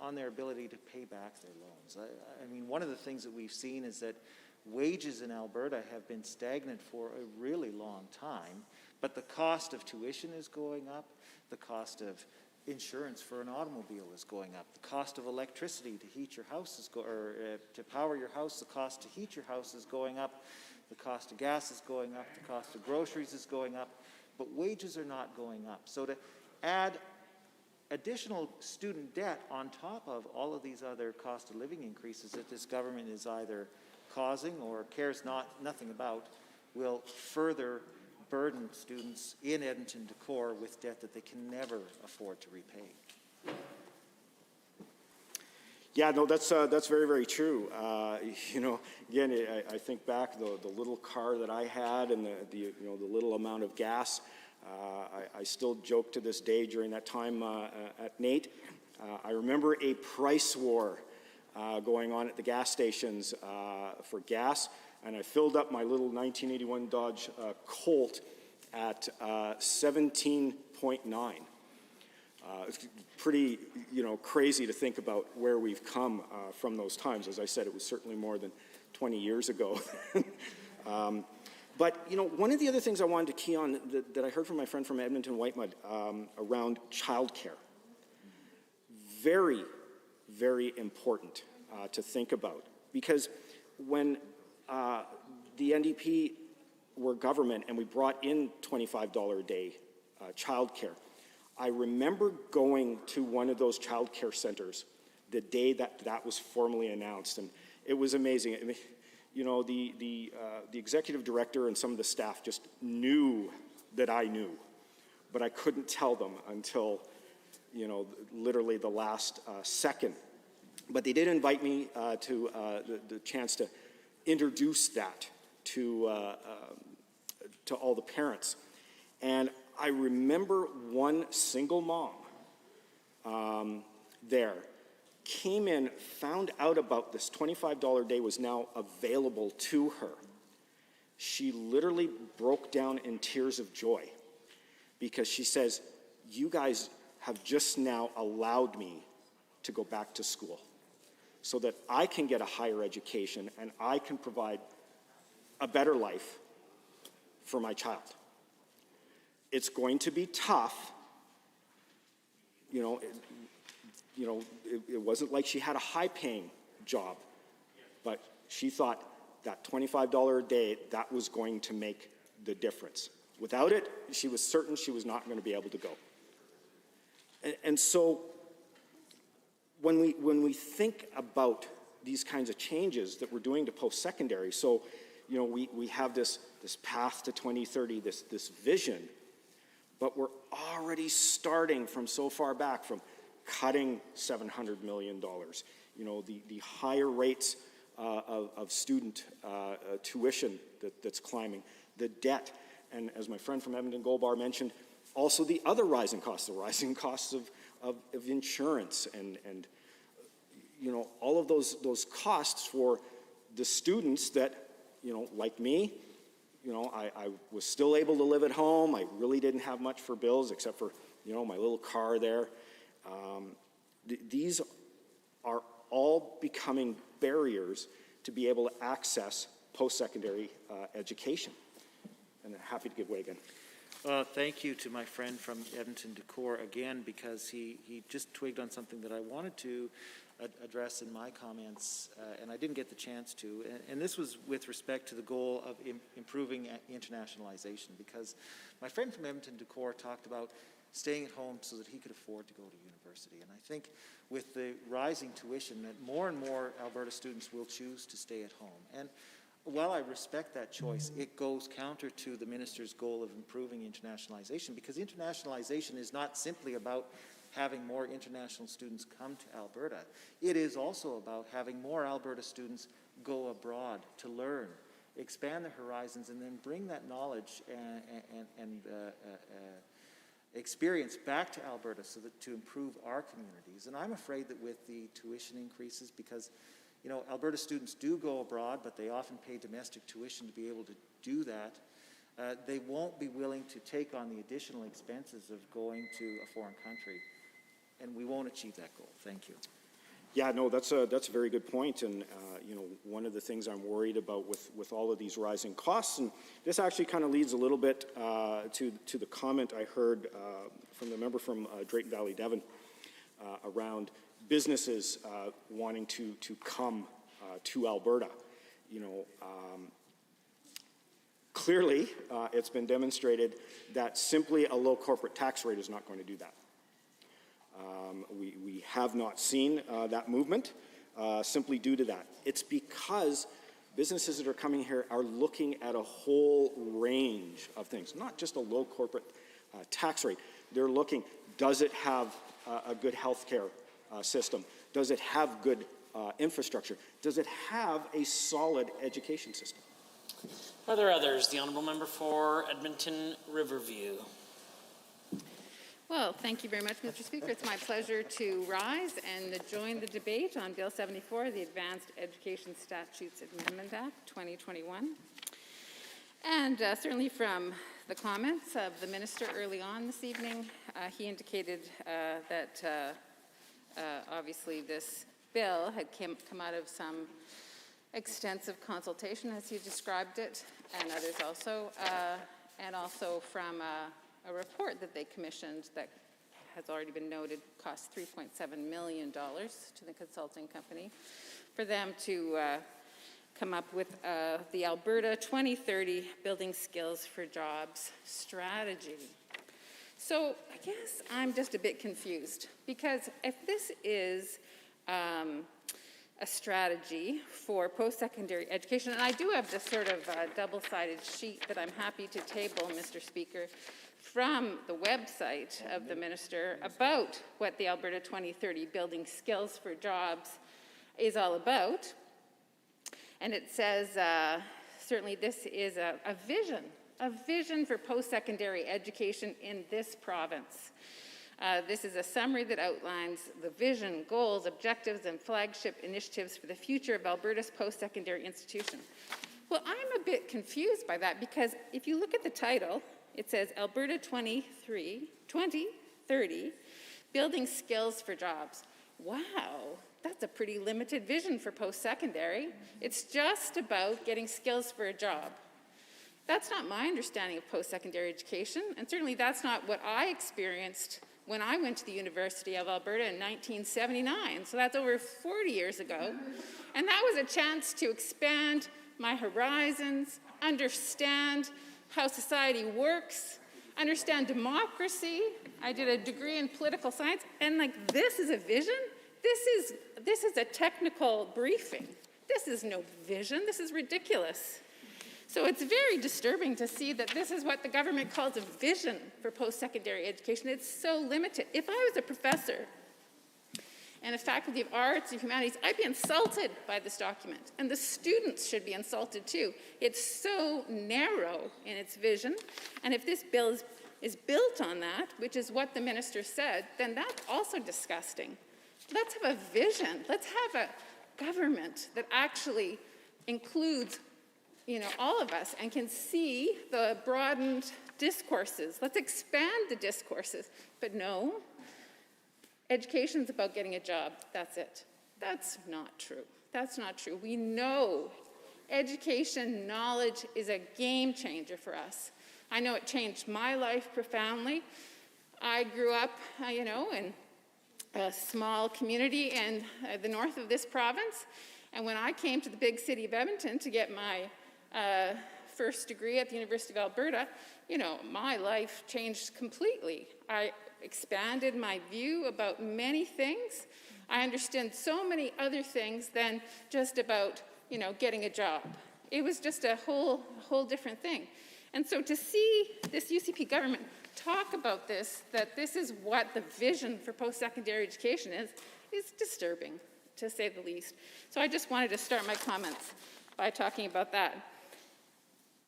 on their ability to pay back their loans. One of the things that we've seen is that wages in Alberta have been stagnant for a really long time, but the cost of tuition is going up, the cost of insurance for an automobile is going up, the cost of electricity to heat your house to power your house, the cost to heat your house is going up, the cost of gas is going up, the cost of groceries is going up, but wages are not going up. So to add additional student debt on top of all of these other cost of living increases that this government is either causing or cares nothing about will further burden students in Edmonton Decor with debt that they can never afford to repay. Yeah, no, that's very, very true. Again, I think back the little car that I had and the little amount of gas. I still joke to this day during that time at NAIT. I remember a price war going on at the gas stations for gas, and I filled up my little 1981 Dodge Colt at 17.9. It's pretty, crazy to think about where we've come from those times. As I said, it was certainly more than 20 years ago. But, one of the other things I wanted to key on that I heard from my friend from Edmonton Whitemud around childcare. Very, very important to think about. Because when the NDP were government and we brought in $25 a day childcare, I remember going to one of those childcare centers the day that was formally announced, and it was amazing. The executive director and some of the staff just knew that I knew, but I couldn't tell them until, literally the last second. But they did invite me to the chance to introduce that to all the parents. And I remember one single mom there came in, found out about this $25 a day was now available to her. She literally broke down in tears of joy because she says, you guys have just now allowed me to go back to school so that I can get a higher education and I can provide a better life for my child. It's going to be tough. It wasn't like she had a high-paying job, but she thought that $25 a day, that was going to make the difference. Without it, she was certain she was not going to be able to go. And so when we think about these kinds of changes that we're doing to post-secondary, so we have this path to 2030, this vision, but we're already starting from so far back, from cutting $700 million, the higher rates of student tuition that's climbing, the debt, and as my friend from Edmonton Gold Bar mentioned, also the other rising costs, the rising costs of insurance and all of those costs for the students that, like me, I was still able to live at home. I really didn't have much for bills except for, my little car there. These are all becoming barriers to be able to access post-secondary education. And I'm happy to give way again. Thank you to my friend from Edmonton Decor again, because he just twigged on something that I wanted to address in my comments, and I didn't get the chance to. And this was with respect to the goal of improving internationalization, because my friend from Edmonton Decor talked about staying at home so that he could afford to go to university. And I think with the rising tuition that more and more Alberta students will choose to stay at home. And while I respect that choice, it goes counter to the minister's goal of improving internationalization, because internationalization is not simply about having more international students come to Alberta. It is also about having more Alberta students go abroad to learn, expand their horizons, and then bring that knowledge and experience back to Alberta so that to improve our communities. And I'm afraid that with the tuition increases, because Alberta students do go abroad, but they often pay domestic tuition to be able to do that. They won't be willing to take on the additional expenses of going to a foreign country, and we won't achieve that goal. Thank you. Yeah, no, that's a very good point. And one of the things I'm worried about with all of these rising costs, and this actually kind of leads a little bit to the comment I heard from the member from Drayton Valley Devon around businesses wanting to come to Alberta. Clearly, it's been demonstrated that simply a low corporate tax rate is not going to do that. We have not seen that movement simply due to that. It's because businesses that are coming here are looking at a whole range of things, not just a low corporate tax rate. They're looking, does it have a good health care system? Does it have good infrastructure? Does it have a solid education system? Are there others? The Honourable Member for Edmonton Riverview. Well, thank you very much, Mr. Speaker. It's my pleasure to rise and join the debate on Bill 74, the Advanced Education Statutes Amendment Act 2021. And certainly from the comments of the minister early on this evening, he indicated that obviously this bill had come out of some extensive consultation, as he described it, and others also, and also from a report that they commissioned that has already been noted cost $3.7 million to the consulting company for them to come up with the Alberta 2030 Building Skills for Jobs strategy. So I guess I'm just a bit confused, because if this is a strategy for post-secondary education, and I do have this sort of double-sided sheet that I'm happy to table, Mr. Speaker, from the website of the minister about what the Alberta 2030 Building Skills for Jobs is all about. And it says, certainly this is a vision for post-secondary education in this province. This is a summary that outlines the vision, goals, objectives, and flagship initiatives for the future of Alberta's post-secondary institution. Well, I'm a bit confused by that, because if you look at the title, it says Alberta 2030 Building Skills for Jobs. Wow, that's a pretty limited vision for post-secondary. It's just about getting skills for a job. That's not my understanding of post-secondary education, and certainly that's not what I experienced when I went to the University of Alberta in 1979, so that's over 40 years ago. And that was a chance to expand my horizons, understand how society works, understand democracy. I did a degree in political science, and like, this is a vision? This is a technical briefing. This is no vision. This is ridiculous. So it's very disturbing to see that this is what the government calls a vision for post-secondary education. It's so limited. If I was a professor and a faculty of arts and humanities, I'd be insulted by this document. And the students should be insulted too. It's so narrow in its vision. And if this bill is built on that, which is what the minister said, then that's also disgusting. Let's have a vision. Let's have a government that actually includes, all of us and can see the broadened discourses. Let's expand the discourses. But no, education's about getting a job. That's it. That's not true. That's not true. We know education, knowledge is a game changer for us. I know it changed my life profoundly. I grew up, in a small community in the north of this province. And when I came to the big city of Edmonton to get my first degree at the University of Alberta, my life changed completely. I expanded my view about many things. I understand so many other things than just about, getting a job. It was just a whole different thing. And so to see this UCP government talk about this, that this is what the vision for post-secondary education is disturbing, to say the least. So I just wanted to start my comments by talking about that.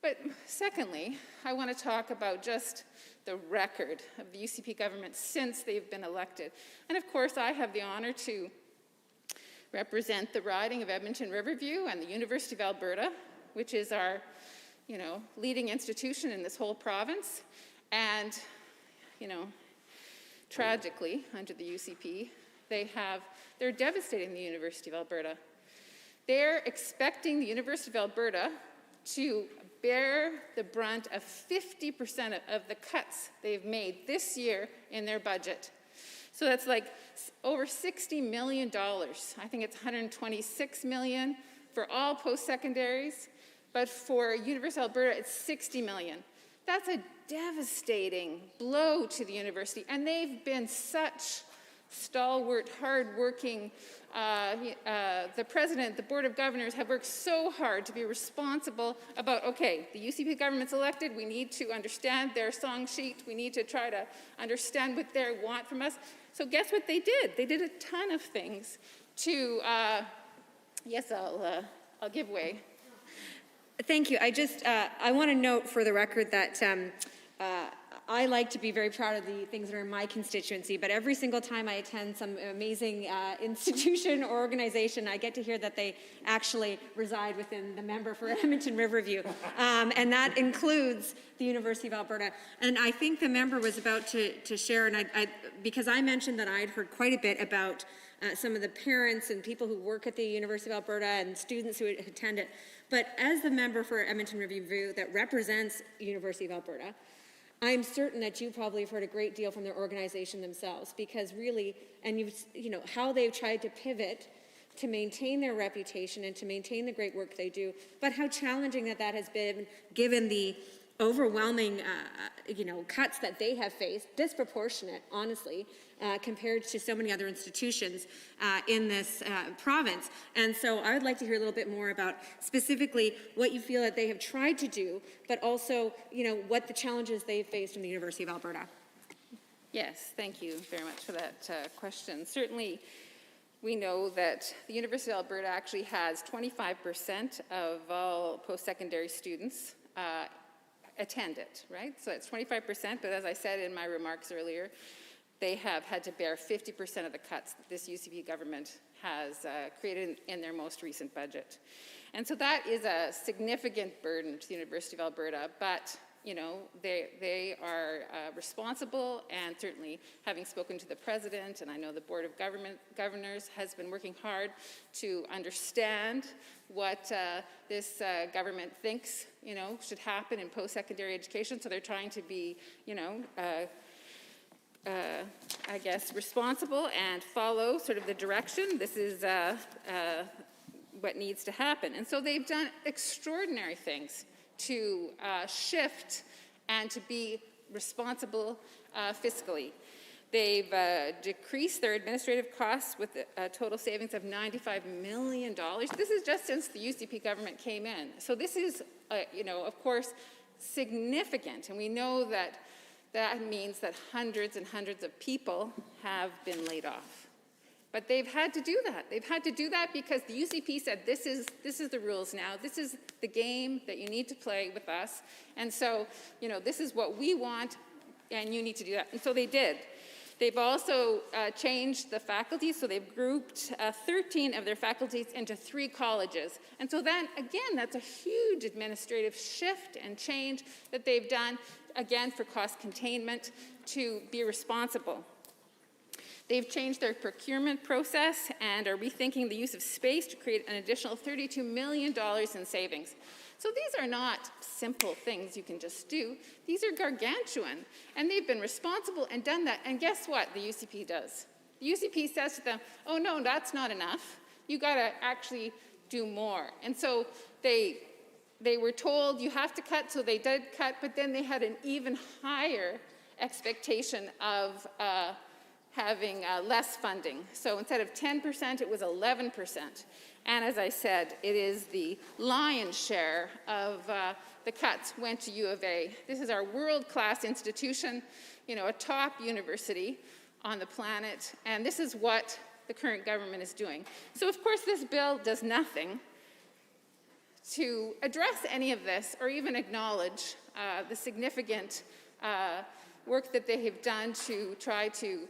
But secondly, I want to talk about just the record of the UCP government since they've been elected. And of course, I have the honor to represent the riding of Edmonton Riverview and the University of Alberta, which is our, leading institution in this whole province. And, tragically, under the UCP, they're devastating the University of Alberta. They're expecting the University of Alberta to bear the brunt of 50% of the cuts they've made this year in their budget. So that's like over $60 million. I think it's $126 million for all post-secondaries, but for University of Alberta, it's $60 million. That's a devastating blow to the university, and they've been such stalwart, hard-working. The president, the board of governors have worked so hard to be responsible about, okay, the UCP government's elected, we need to understand their song sheet, we need to try to understand what they want from us. So guess what they did? They did a ton of things to, yes, I'll give way. Thank you. I want to note for the record that I like to be very proud of the things that are in my constituency, but every single time I attend some amazing institution or organization, I get to hear that they actually reside within the member for Edmonton Riverview, and that includes the University of Alberta. And I think the member was about to share, and because I mentioned that I'd heard quite a bit about some of the parents and people who work at the University of Alberta and students who attend it, but as the member for Edmonton Riverview that represents University of Alberta, I'm certain that you probably have heard a great deal from their organization themselves, because really, and how they've tried to pivot to maintain their reputation and to maintain the great work they do, but how challenging that has been given the overwhelming, cuts that they have faced, disproportionate, honestly, compared to so many other institutions in this province. And so I would like to hear a little bit more about specifically what you feel that they have tried to do, but also, what the challenges they've faced in the University of Alberta. Yes, thank you very much for that question. Certainly, we know that the University of Alberta actually has 25% of all post-secondary students attend it, right? So it's 25%, but as I said in my remarks earlier, they have had to bear 50% of the cuts that this UCP government has created in their most recent budget. And so that is a significant burden to the University of Alberta, but they are responsible, and certainly having spoken to the president, and I know the Board of Governors has been working hard to understand what this government thinks, should happen in post-secondary education. So they're trying to be, I guess, responsible and follow sort of the direction. This is what needs to happen. And so they've done extraordinary things to shift and to be responsible fiscally. They've decreased their administrative costs with a total savings of $95 million. This is just since the UCP government came in. So this is, of course, significant. And we know that that means that hundreds and hundreds of people have been laid off. But they've had to do that. They've had to do that because the UCP said, this is the rules now. This is the game that you need to play with us. And so, this is what we want, and you need to do that. And so they did. They've also changed the faculties, so they've grouped 13 of their faculties into 3 colleges. And so then, again, that's a huge administrative shift and change that they've done, again, for cost containment, to be responsible. They've changed their procurement process and are rethinking the use of space to create an additional $32 million in savings. So these are not simple things you can just do. These are gargantuan. And they've been responsible and done that. And guess what the UCP does? The UCP says to them, oh, no, that's not enough. You got to actually do more. And so they were told you have to cut, so they did cut, but then they had an even higher expectation of having less funding. So instead of 10%, it was 11%. And as I said, it is the lion's share of the cuts went to U of A. This is our world-class institution, a top university on the planet, and this is what the current government is doing. So of course this bill does nothing to address any of this or even acknowledge the significant work that they have done to try to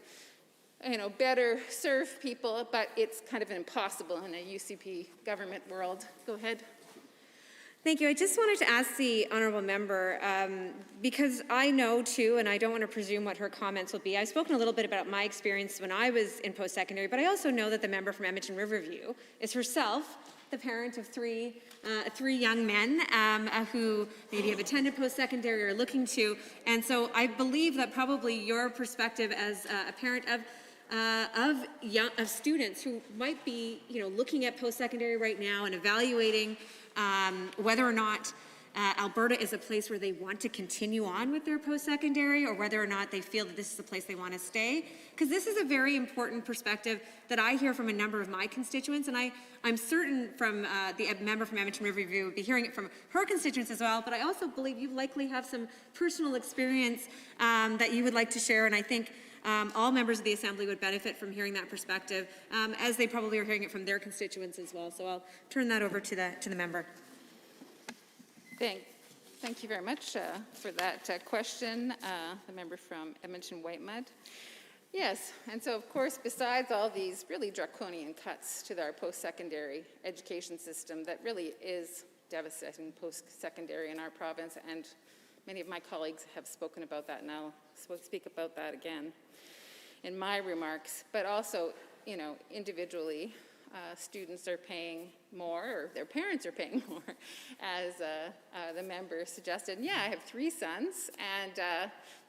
better serve people, but it's kind of impossible in a UCP government world. Go ahead. Thank you. I just wanted to ask the honourable member, because I know too, and I don't want to presume what her comments will be. I've spoken a little bit about my experience when I was in post-secondary, but I also know that the member from Edmonton Riverview is herself the parent of three young men who maybe have attended post-secondary or looking to. And so I believe that probably your perspective as a parent of students who might be, looking at post-secondary right now and evaluating whether or not Alberta is a place where they want to continue on with their post-secondary or whether or not they feel that this is a place they want to stay. Because this is a very important perspective that I hear from a number of my constituents, and I'm certain from the member from Edmonton Riverview will be hearing it from her constituents as well, but I also believe you likely have some personal experience that you would like to share, and I think all members of the Assembly would benefit from hearing that perspective, as they probably are hearing it from their constituents as well. So I'll turn that over to the member. Thank you very much for that question, the member from Edmonton Whitemud. Yes, and so of course, besides all these really draconian cuts to our post-secondary education system that really is devastating post-secondary in our province, and many of my colleagues have spoken about that, and I'll speak about that again in my remarks, but also, individually, students are paying more, or their parents are paying more, as the member suggested. And yeah, I have 3 sons, and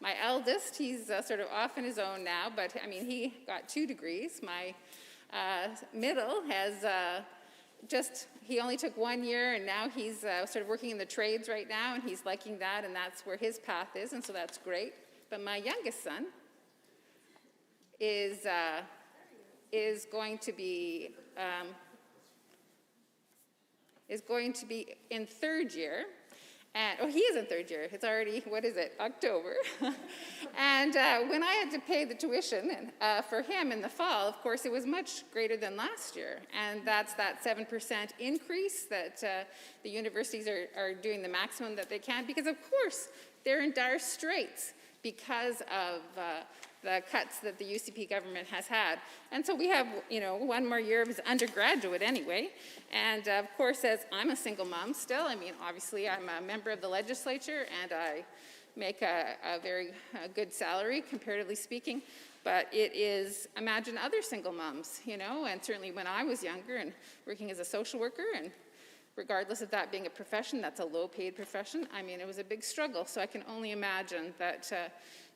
my eldest, he's sort of off on his own now, but he got 2 degrees. My middle has he only took 1 year, and now he's sort of working in the trades right now, and he's liking that, and that's where his path is, and so that's great. But my youngest son is going to be in 3rd year, and he is in 3rd year. It's already, October. And when I had to pay the tuition for him in the fall, of course, it was much greater than last year, and that's that 7% increase that the universities are doing the maximum that they can, because of course they're in dire straits because of the cuts that the UCP government has had. And so we have, 1 more year of his undergraduate anyway. And of course, as I'm a single mom still, obviously I'm a member of the legislature and I make a very good salary, comparatively speaking. But it is, imagine other single moms, and certainly when I was younger and working as a social worker, and regardless of that being a profession, that's a low-paid profession. It was a big struggle. So I can only imagine that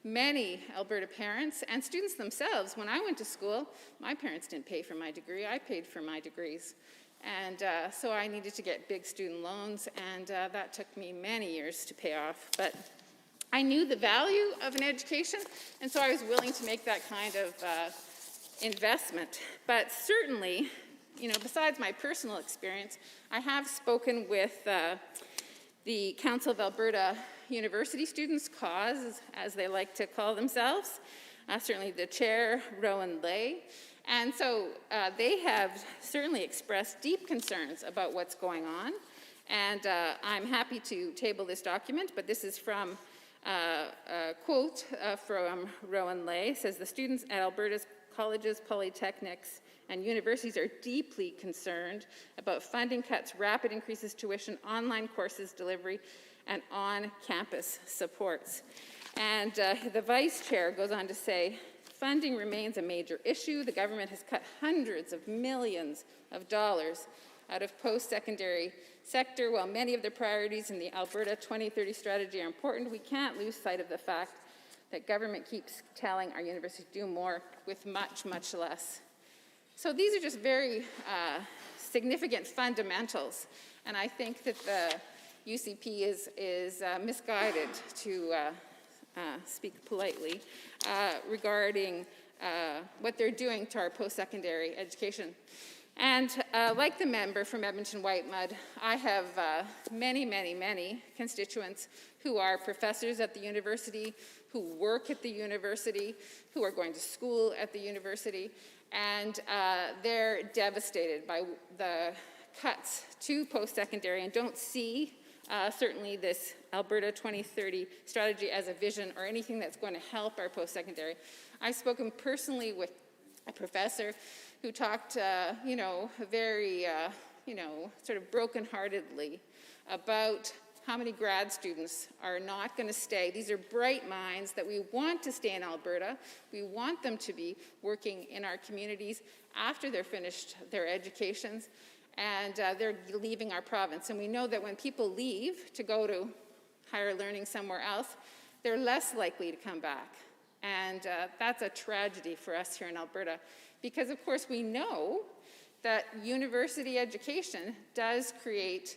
many Alberta parents and students themselves, when I went to school, my parents didn't pay for my degree. I paid for my degrees. And so I needed to get big student loans, and that took me many years to pay off. But I knew the value of an education, and so I was willing to make that kind of investment. But certainly, besides my personal experience, I have spoken with the Council of Alberta University Students, CAUSE, as they like to call themselves, certainly the chair, Rowan Lay. And so they have certainly expressed deep concerns about what's going on. And I'm happy to table this document, but this is from a quote from Rowan Lay. It says, the students at Alberta's colleges, polytechnics, and universities are deeply concerned about funding cuts, rapid increases tuition, online courses delivery, and on-campus supports. And the vice chair goes on to say, funding remains a major issue. The government has cut hundreds of millions of dollars out of post-secondary sector. While many of the priorities in the Alberta 2030 strategy are important, we can't lose sight of the fact that government keeps telling our universities to do more with much, much less. So these are just very significant fundamentals, and I think that the UCP is misguided, to speak politely, regarding what they're doing to our post-secondary education. And like the member from Edmonton-Whitemud, I have many, many, many constituents who are professors at the university, who work at the university, who are going to school at the university, and they're devastated by the cuts to post-secondary and don't see certainly this Alberta 2030 strategy as a vision or anything that's going to help our post-secondary. I've spoken personally with a professor who talked, very, sort of brokenheartedly about how many grad students are not going to stay. These are bright minds that we want to stay in Alberta. We want them to be working in our communities after they're finished their educations, and they're leaving our province. And we know that when people leave to go to higher learning somewhere else, they're less likely to come back. And that's a tragedy for us here in Alberta, because of course we know that university education does create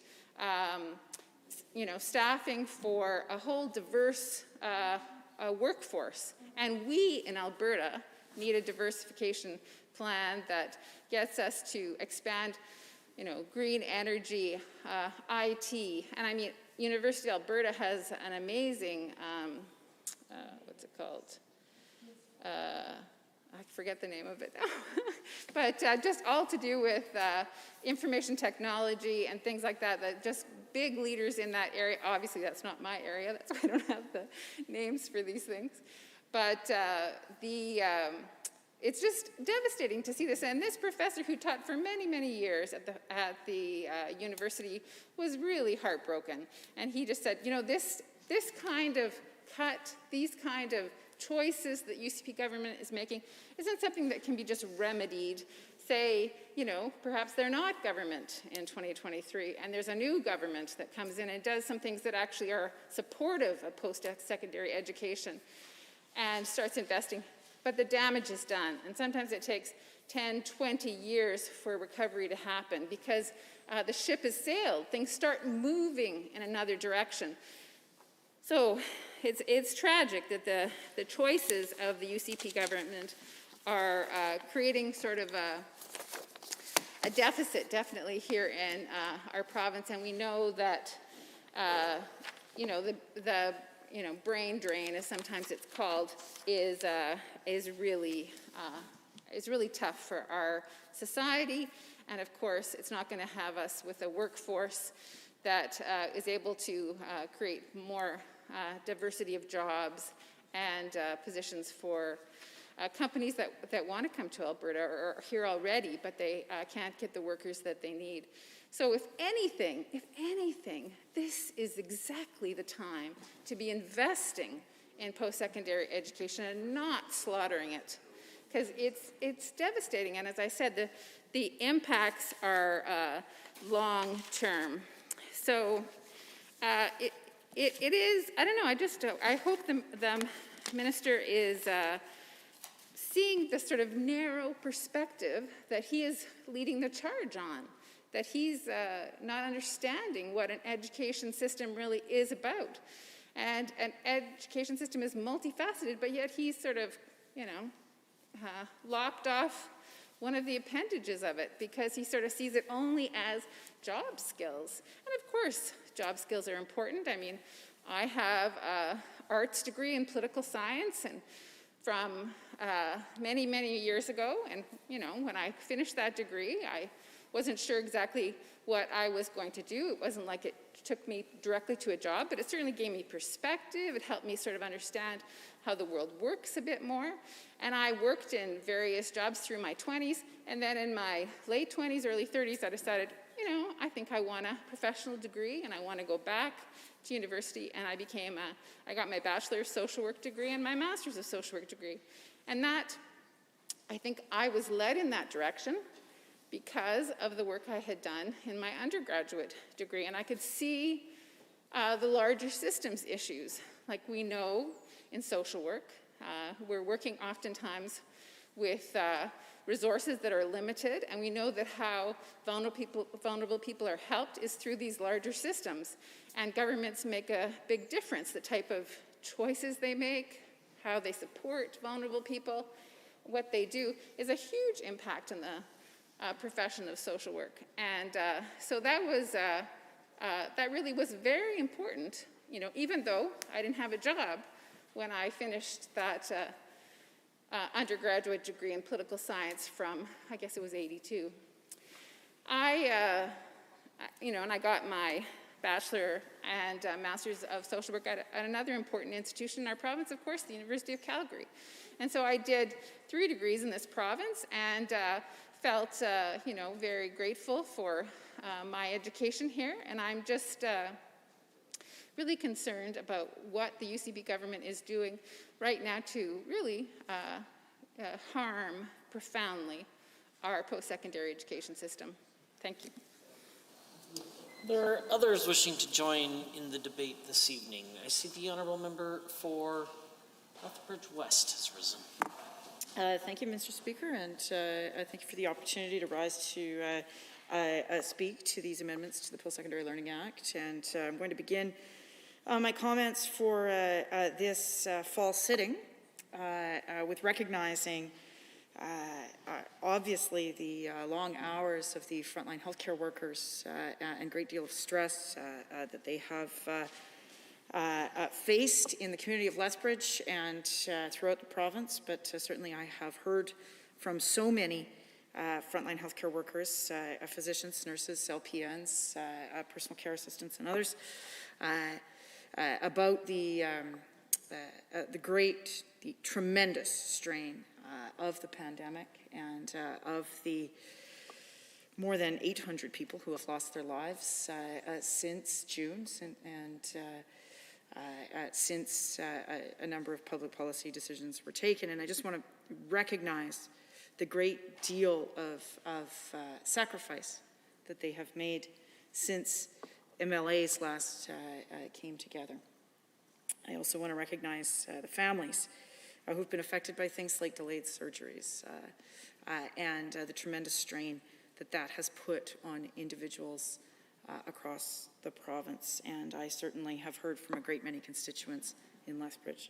staffing for a whole diverse workforce. And we in Alberta need a diversification plan that gets us to expand, green energy, IT. And I mean, University of Alberta has an amazing, what's it called? I forget the name of it now. But just all to do with information technology and things like that, that just big leaders in that area. Obviously, that's not my area. That's why I don't have the names for these things. But it's just devastating to see this. And this professor who taught for many, many years at the university was really heartbroken. And he just said, this kind of cut, these kind of choices that UCP government is making isn't something that can be just remedied. Say, perhaps they're not government in 2023, and there's a new government that comes in and does some things that actually are supportive of post-secondary education and starts investing. But the damage is done, and sometimes it takes 10, 20 years for recovery to happen because the ship has sailed. Things start moving in another direction. So it's tragic that the choices of the UCP government are creating sort of a deficit, definitely, here in our province. And we know that, the brain drain, as sometimes it's called, is really tough for our society. And of course, it's not going to have us with a workforce that is able to create more diversity of jobs and positions for companies that want to come to Alberta or are here already, but they can't get the workers that they need. So if anything, this is exactly the time to be investing in post-secondary education and not slaughtering it, because it's devastating. And as I said, the impacts are long-term. So it is, I don't know, I hope the minister is seeing the sort of narrow perspective that he is leading the charge on. that he's not understanding what an education system really is about. And an education system is multifaceted, but yet he's sort of, lopped off one of the appendages of it because he sort of sees it only as job skills. And of course, job skills are important. I mean, I have an arts degree in political science, and from many, many years ago, and when I finished that degree, I wasn't sure exactly what I was going to do. It wasn't like it took me directly to a job, but it certainly gave me perspective. It helped me sort of understand how the world works a bit more. And I worked in various jobs through my 20s, and then in my late 20s, early 30s, I decided, I think I want a professional degree, and I want to go back to university, and I got my Bachelor of Social Work degree and my Master's of Social Work degree. And that, I think I was led in that direction because of the work I had done in my undergraduate degree. And I could see the larger systems issues. Like we know in social work, we're working oftentimes with resources that are limited, and we know that how vulnerable people are helped is through these larger systems. And governments make a big difference, the type of choices they make, how they support vulnerable people, what they do is a huge impact on the profession of social work. And so that was, that really was very important, even though I didn't have a job when I finished that undergraduate degree in political science from, I guess it was 82. And I got my Bachelor and Master's of Social Work at another important institution in our province, of course, the University of Calgary. And so I did 3 degrees in this province and felt, very grateful for my education here. And I'm just really concerned about what the UCB government is doing right now to really harm profoundly our post-secondary education system. Thank you. There are others wishing to join in the debate this evening. I see the honourable member for Lethbridge West has risen. Thank you, Mr. Speaker, and thank you for the opportunity to rise to speak to these amendments to the Post-Secondary Learning Act. And I'm going to begin my comments for this fall sitting with recognizing obviously the long hours of the frontline healthcare workers and great deal of stress that they have faced in the community of Lethbridge and throughout the province, but certainly I have heard from so many frontline healthcare workers, physicians, nurses, LPNs, personal care assistants, and others about the tremendous strain of the pandemic and of the more than 800 people who have lost their lives since June and since a number of public policy decisions were taken. And I just want to recognize the great deal of sacrifice that they have made since MLAs last came together. I also want to recognize the families who've been affected by things like delayed surgeries and the tremendous strain that has put on individuals across the province. And I certainly have heard from a great many constituents in Lethbridge.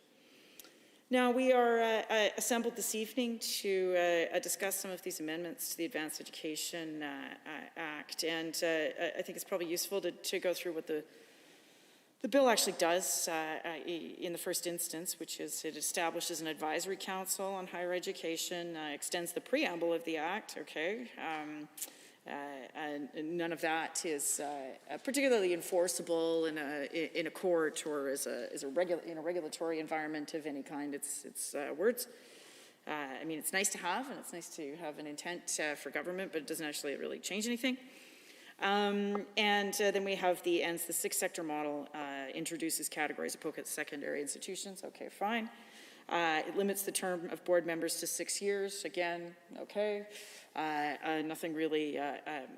Now, we are assembled this evening to discuss some of these amendments to the Advanced Education Act, and I think it's probably useful to go through what the bill actually does in the first instance, which is it establishes an advisory council on higher education, extends the preamble of the Act, okay? And none of that is particularly enforceable in a court or in a regulatory environment of any kind. It's words. I mean, it's nice to have, and it's nice to have an intent for government, but it doesn't actually really change anything. And then we have the sixth sector model introduces categories of post-secondary institutions. Okay, fine. It limits the term of board members to 6 years. Again, okay. Nothing really,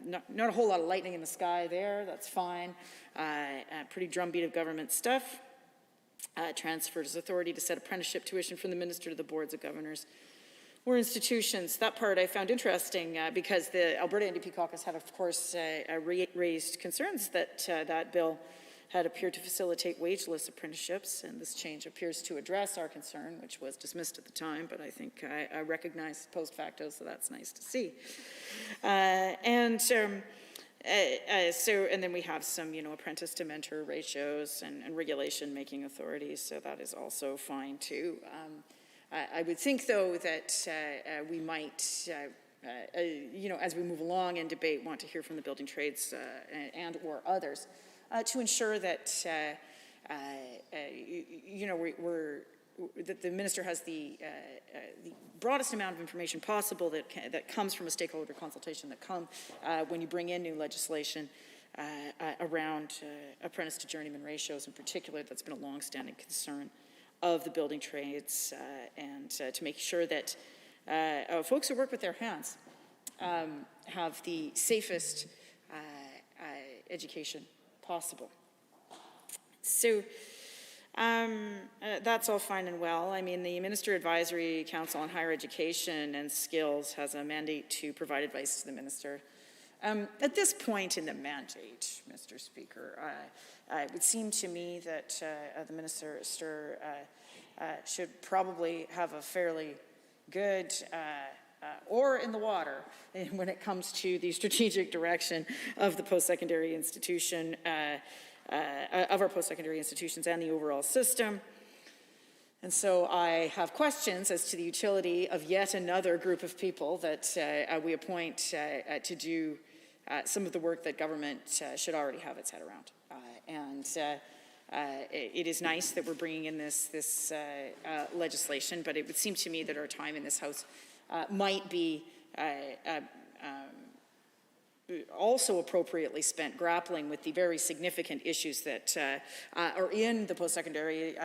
not a whole lot of lightning in the sky there. That's fine. Pretty drumbeat of government stuff. Transfers authority to set apprenticeship tuition from the minister to the boards of governors. were institutions. That part I found interesting because the Alberta NDP caucus had, of course, raised concerns that that bill had appeared to facilitate wageless apprenticeships, and this change appears to address our concern, which was dismissed at the time, but I think I recognize post facto, so that's nice to see. And then we have some, apprentice to mentor ratios and regulation making authorities, so that is also fine too. I would think, though, that we might, as we move along in debate, want to hear from the building trades and or others to ensure that, that the minister has the broadest amount of information possible that comes from a stakeholder consultation that come when you bring in new legislation around apprentice to journeyman ratios in particular. That's been a long-standing concern of the building trades, and to make sure that folks who work with their hands have the safest education possible. So that's all fine and well. I mean, the Minister Advisory Council on Higher Education and Skills has a mandate to provide advice to the minister. At this point in the mandate, Mr. Speaker, it would seem to me that the minister should probably have a fairly good oar in the water when it comes to the strategic direction of the post-secondary institution, of our post-secondary institutions and the overall system. And so I have questions as to the utility of yet another group of people that we appoint to do some of the work that government should already have its head around. It is nice that we're bringing in this legislation, but it would seem to me that our time in this House might be also appropriately spent grappling with the very significant issues that are in the post-secondary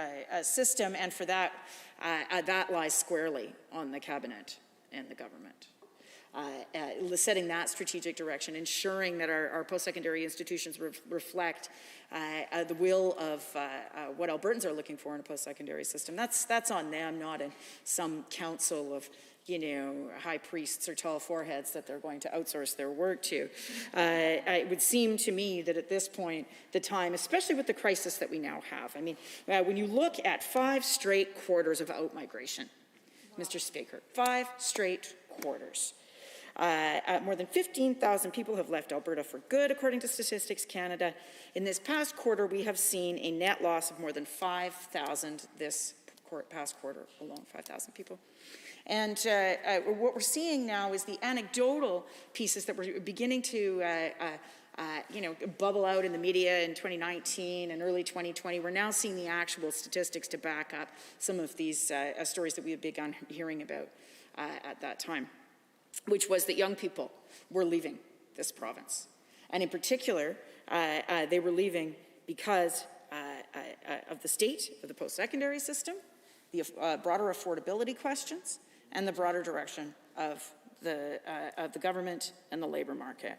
system, and for that, that lies squarely on the cabinet and the government. Setting that strategic direction, ensuring that our post-secondary institutions reflect the will of what Albertans are looking for in a post-secondary system. That's on them, not in some council of high priests or tall foreheads that they're going to outsource their work to. It would seem to me that at this point, the time, especially with the crisis that we now have, I mean, when you look at 5 straight quarters of outmigration, Mr. Speaker, 5 straight quarters. More than 15,000 people have left Alberta for good, according to Statistics Canada. In this past quarter, we have seen a net loss of more than 5,000 this past quarter alone, 5,000 people. And what we're seeing now is the anecdotal pieces that we're beginning to bubble out in the media in 2019 and early 2020. We're now seeing the actual statistics to back up some of these stories that we had begun hearing about at that time, which was that young people were leaving this province. And in particular, they were leaving because of the state of the post-secondary system, the broader affordability questions, and the broader direction of the government and the labor market.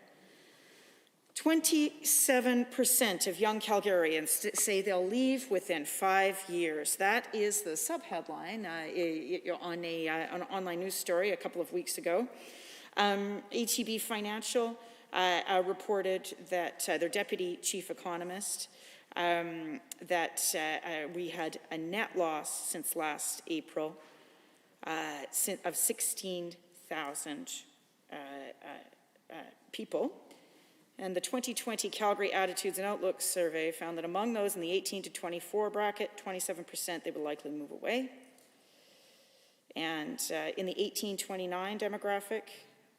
27% of young Calgarians say they'll leave within 5 years. That is the subheadline on an online news story a couple of weeks ago. ATB Financial reported that their deputy chief economist that we had a net loss since last April of 16,000 people. And the 2020 Calgary Attitudes and Outlooks survey found that among those in the 18 to 24 bracket, 27% they would likely move away. And in the 18-29 demographic,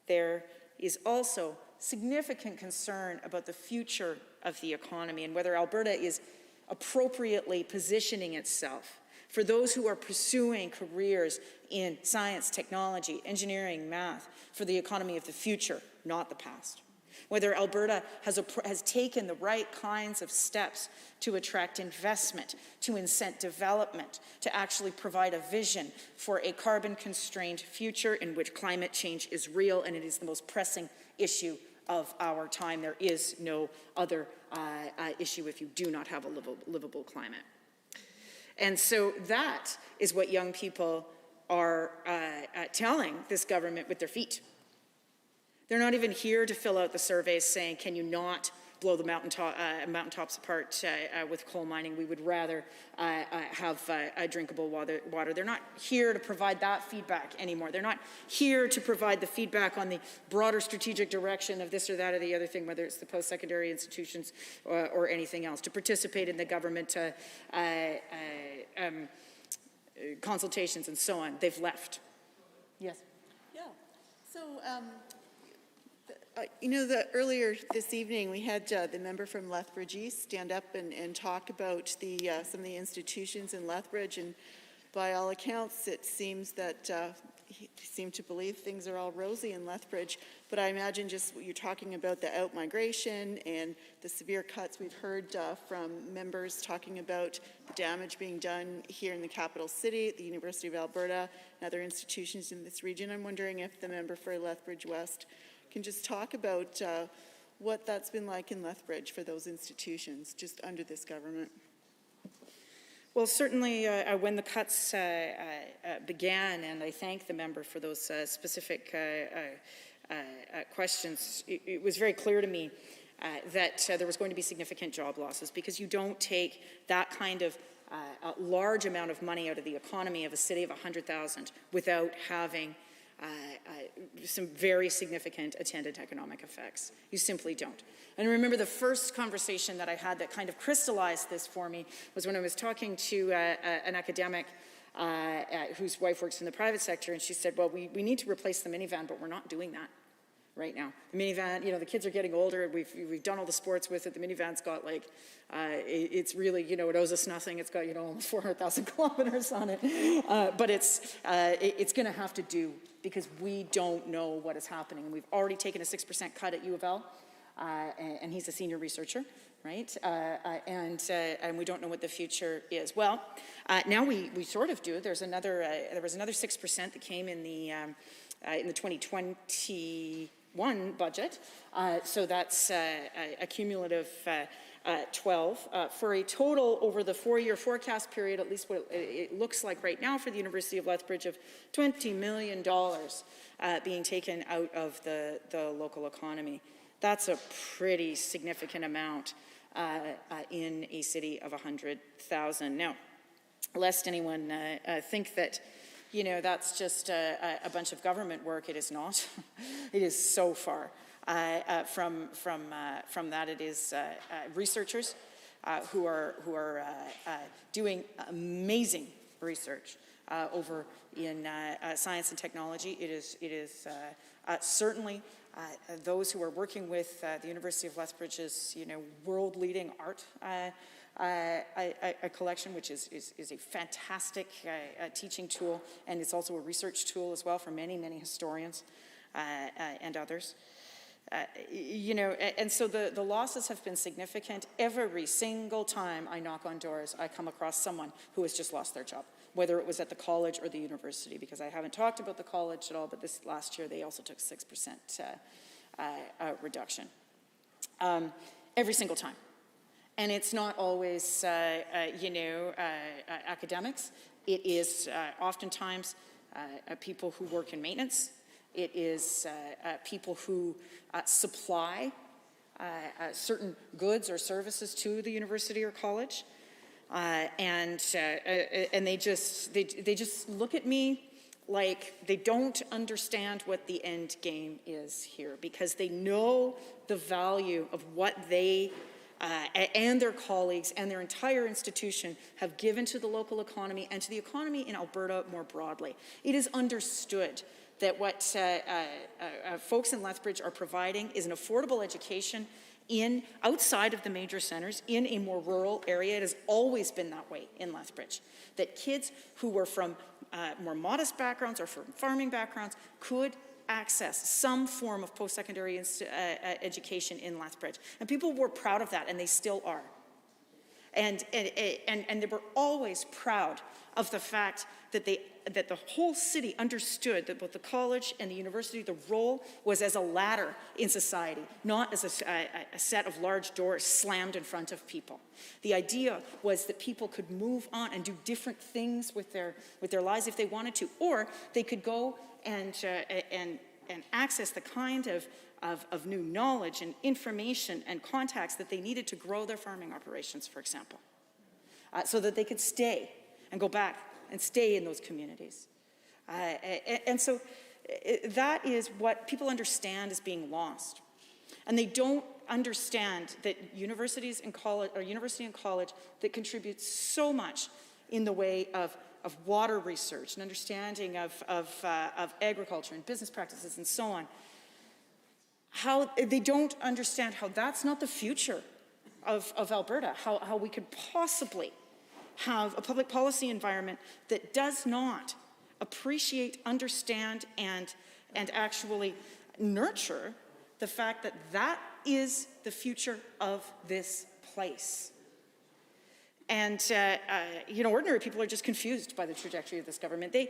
there is also significant concern about the future of the economy and whether Alberta is appropriately positioning itself for those who are pursuing careers in science, technology, engineering, math, for the economy of the future, not the past. Whether Alberta has taken the right kinds of steps to attract investment, to incent development, to actually provide a vision for a carbon-constrained future in which climate change is real and it is the most pressing issue of our time. There is no other issue if you do not have a livable climate. And so that is what young people are telling this government with their feet. They're not even here to fill out the surveys saying, can you not blow the mountaintops apart with coal mining? We would rather have drinkable water. They're not here to provide that feedback anymore. They're not here to provide the feedback on the broader strategic direction of this or that or the other thing, whether it's the post-secondary institutions or anything else, to participate in the government consultations and so on. They've left. Yes? Yeah. So, you know, earlier this evening, we had the member from Lethbridge East stand up and talk about some of the institutions in Lethbridge, and by all accounts, it seems that he seemed to believe things are all rosy in Lethbridge. But I imagine just you're talking about the out-migration and the severe cuts we've heard from members talking about the damage being done here in the capital city, at the University of Alberta, and other institutions in this region. I'm wondering if the member for Lethbridge West can just talk about what that's been like in Lethbridge for those institutions just under this government. Well, certainly when the cuts began, and I thank the member for those specific questions, it was very clear to me that there was going to be significant job losses, because you don't take that kind of a large amount of money out of the economy of a city of 100,000 without having some very significant attendant economic effects. You simply don't. And I remember the first conversation that I had that kind of crystallized this for me was when I was talking to an academic whose wife works in the private sector, and she said, well, we need to replace the minivan, but we're not doing that right now. The minivan, you know, the kids are getting older, we've done all the sports with it, the minivan's got like, it's really, you know, it owes us nothing, it's got, you know, almost 400,000 kilometers on it, but it's going to have to do, because we don't know what is happening. We've already taken a 6% cut at U of L, and he's a senior researcher, right? And we don't know what the future is. Well, now we sort of do. There was another 6% that came in the 2021 budget. So that's a cumulative 12 for a total over the 4-year forecast period, at least what it looks like right now for the University of Lethbridge, of $20 million being taken out of the local economy. That's a pretty significant amount in a city of 100,000. Now, lest anyone think that, you know, that's just a bunch of government work, it is not. It is so far from that. It is researchers who are doing amazing research over in science and technology. It is certainly those who are working with the University of Lethbridge's, you know, world-leading art a collection, which is a fantastic teaching tool, and it's also a research tool as well for many, many historians and others. You know, and so the losses have been significant. Every single time I knock on doors, I come across someone who has just lost their job, whether it was at the college or the university, because I haven't talked about the college at all, but this last year they also took 6% reduction. Every single time. And it's not always, academics. It is oftentimes people who work in maintenance. It is people who supply certain goods or services to the university or college, and they just look at me like they don't understand what the end game is here, because they know the value of what they and their colleagues and their entire institution have given to the local economy and to the economy in Alberta more broadly. It is understood that what folks in Lethbridge are providing is an affordable education outside of the major centers, in a more rural area. It has always been that way in Lethbridge, that kids who were from more modest backgrounds or from farming backgrounds could access some form of post-secondary education in Lethbridge. And people were proud of that, and they still are. And they were always proud of the fact that that the whole city understood that both the college and the university, the role was as a ladder in society, not as a set of large doors slammed in front of people. The idea was that people could move on and do different things with their lives if they wanted to, or they could go and access the kind of new knowledge and information and contacts that they needed to grow their farming operations, for example, so that they could stay and go back and stay in those communities. And so that is what people understand as being lost. And they don't understand that universities and college, or university and college, that contributes so much in the way of water research and understanding of agriculture and business practices and so on, how they don't understand how that's not the future of Alberta, how we could possibly have a public policy environment that does not appreciate, understand, and actually nurture the fact that that is the future of this place. And, ordinary people are just confused by the trajectory of this government. They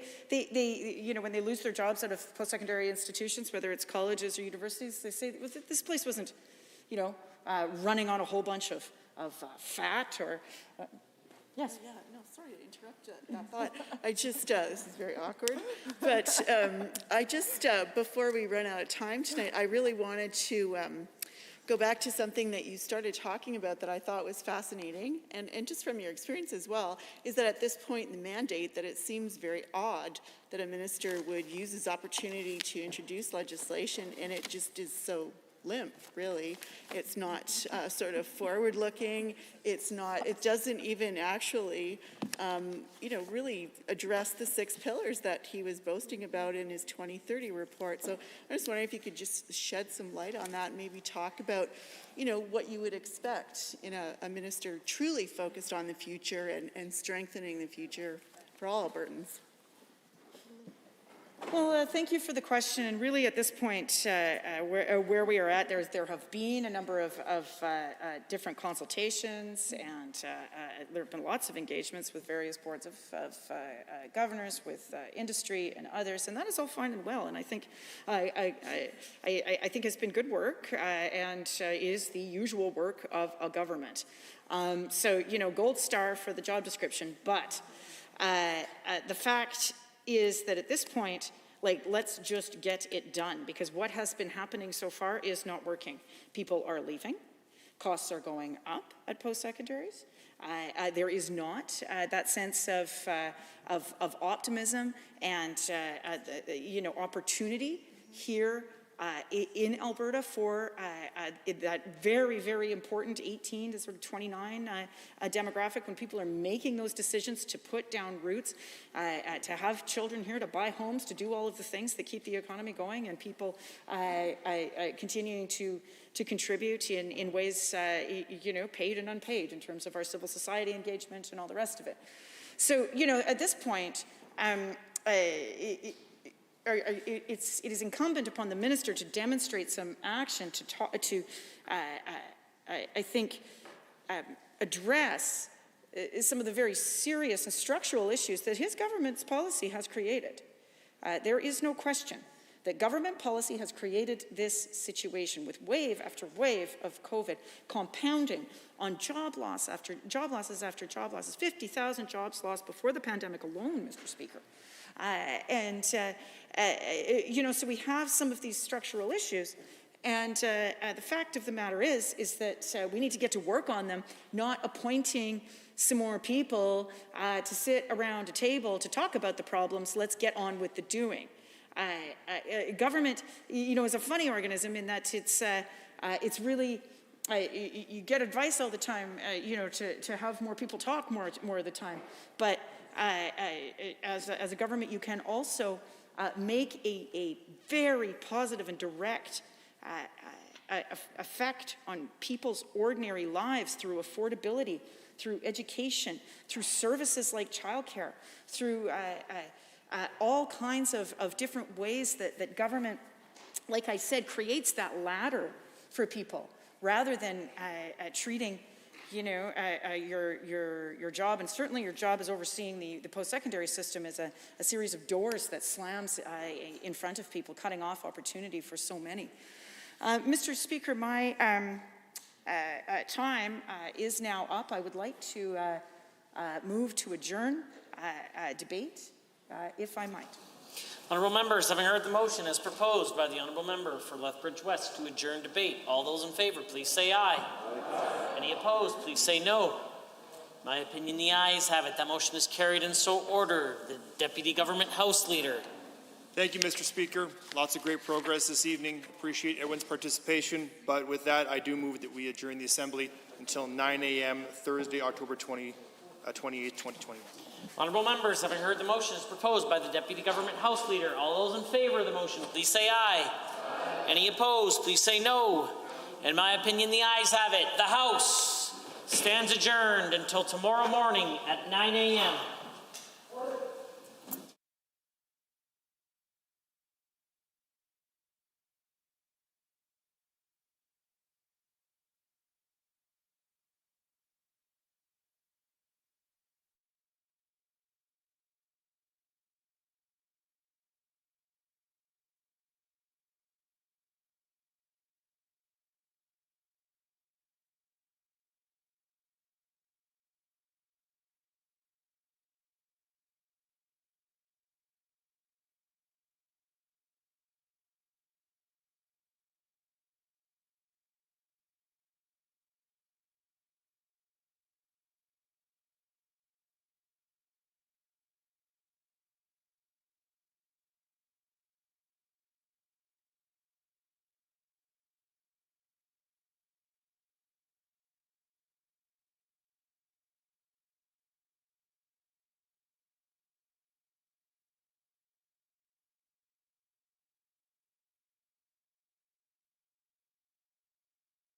when they lose their jobs out of post-secondary institutions, whether it's colleges or universities, they say this place wasn't, running on a whole bunch of fat or... Yes. Yeah, no, sorry to interrupt that thought. I just, this is very awkward, but I just, before we run out of time tonight, I really wanted to go back to something that you started talking about that I thought was fascinating, and just from your experience as well, is that at this point in the mandate that it seems very odd that a minister would use his opportunity to introduce legislation, and it just is so limp, really. It's not sort of forward-looking. It's not. It doesn't even actually, really address the 6 pillars that he was boasting about in his 2030 report. So I was wondering if you could just shed some light on that and maybe talk about, what you would expect in a minister truly focused on the future and strengthening the future for all Albertans. Well, thank you for the question. And really, at this point, where we are at, there have been a number of different consultations, and there have been lots of engagements with various boards of governors, with industry and others, and that is all fine and well. And I think I think it's been good work, and is the usual work of a government. So gold star for the job description, but the fact is that at this point, let's just get it done, because what has been happening so far is not working. People are leaving. Costs are going up at post-secondaries. There is not that sense of optimism and opportunity here in Alberta for that very, very important 18 to sort of 29 demographic, when people are making those decisions to put down roots, to have children here, to buy homes, to do all of the things that keep the economy going, and people continuing to contribute in ways, paid and unpaid in terms of our civil society engagement and all the rest of it. So, at this point, it is incumbent upon the minister to demonstrate some action to address some of the very serious and structural issues that his government's policy has created. There is no question that government policy has created this situation with wave after wave of COVID, compounding on job loss after job losses after job losses, 50,000 jobs lost before the pandemic alone, Mr. Speaker. So we have some of these structural issues, and the fact of the matter is that we need to get to work on them, not appointing some more people to sit around a table to talk about the problems. Let's get on with the doing. Government, is a funny organism in that it's really, you get advice all the time, to have more people talk more of the time, but as a government, you can also make a very positive and direct effect on people's ordinary lives through affordability, through education, through services like childcare, through all kinds of different ways that government, like I said, creates that ladder for people, rather than treating you know, your job, and certainly your job as overseeing the post-secondary system, is a series of doors that slams in front of people, cutting off opportunity for so many. Mr. Speaker, my time is now up. I would like to move to adjourn debate, if I might. Honourable members, having heard the motion as proposed by the Honourable Member for Lethbridge West to adjourn debate, all those in favour, please say aye. Aye. Any opposed, please say no. In my opinion, the ayes have it. That motion is carried and so ordered. The Deputy Government House Leader. Thank you, Mr. Speaker. Lots of great progress this evening. Appreciate everyone's participation. But with that, I do move that we adjourn the Assembly until 9 a.m. Thursday, October 28th, 2021. Honourable members, having heard the motion as proposed by the Deputy Government House Leader, all those in favour of the motion, please say aye. Aye. Any opposed, please say no. In my opinion, the ayes have it. The House stands adjourned until tomorrow morning at 9 a.m.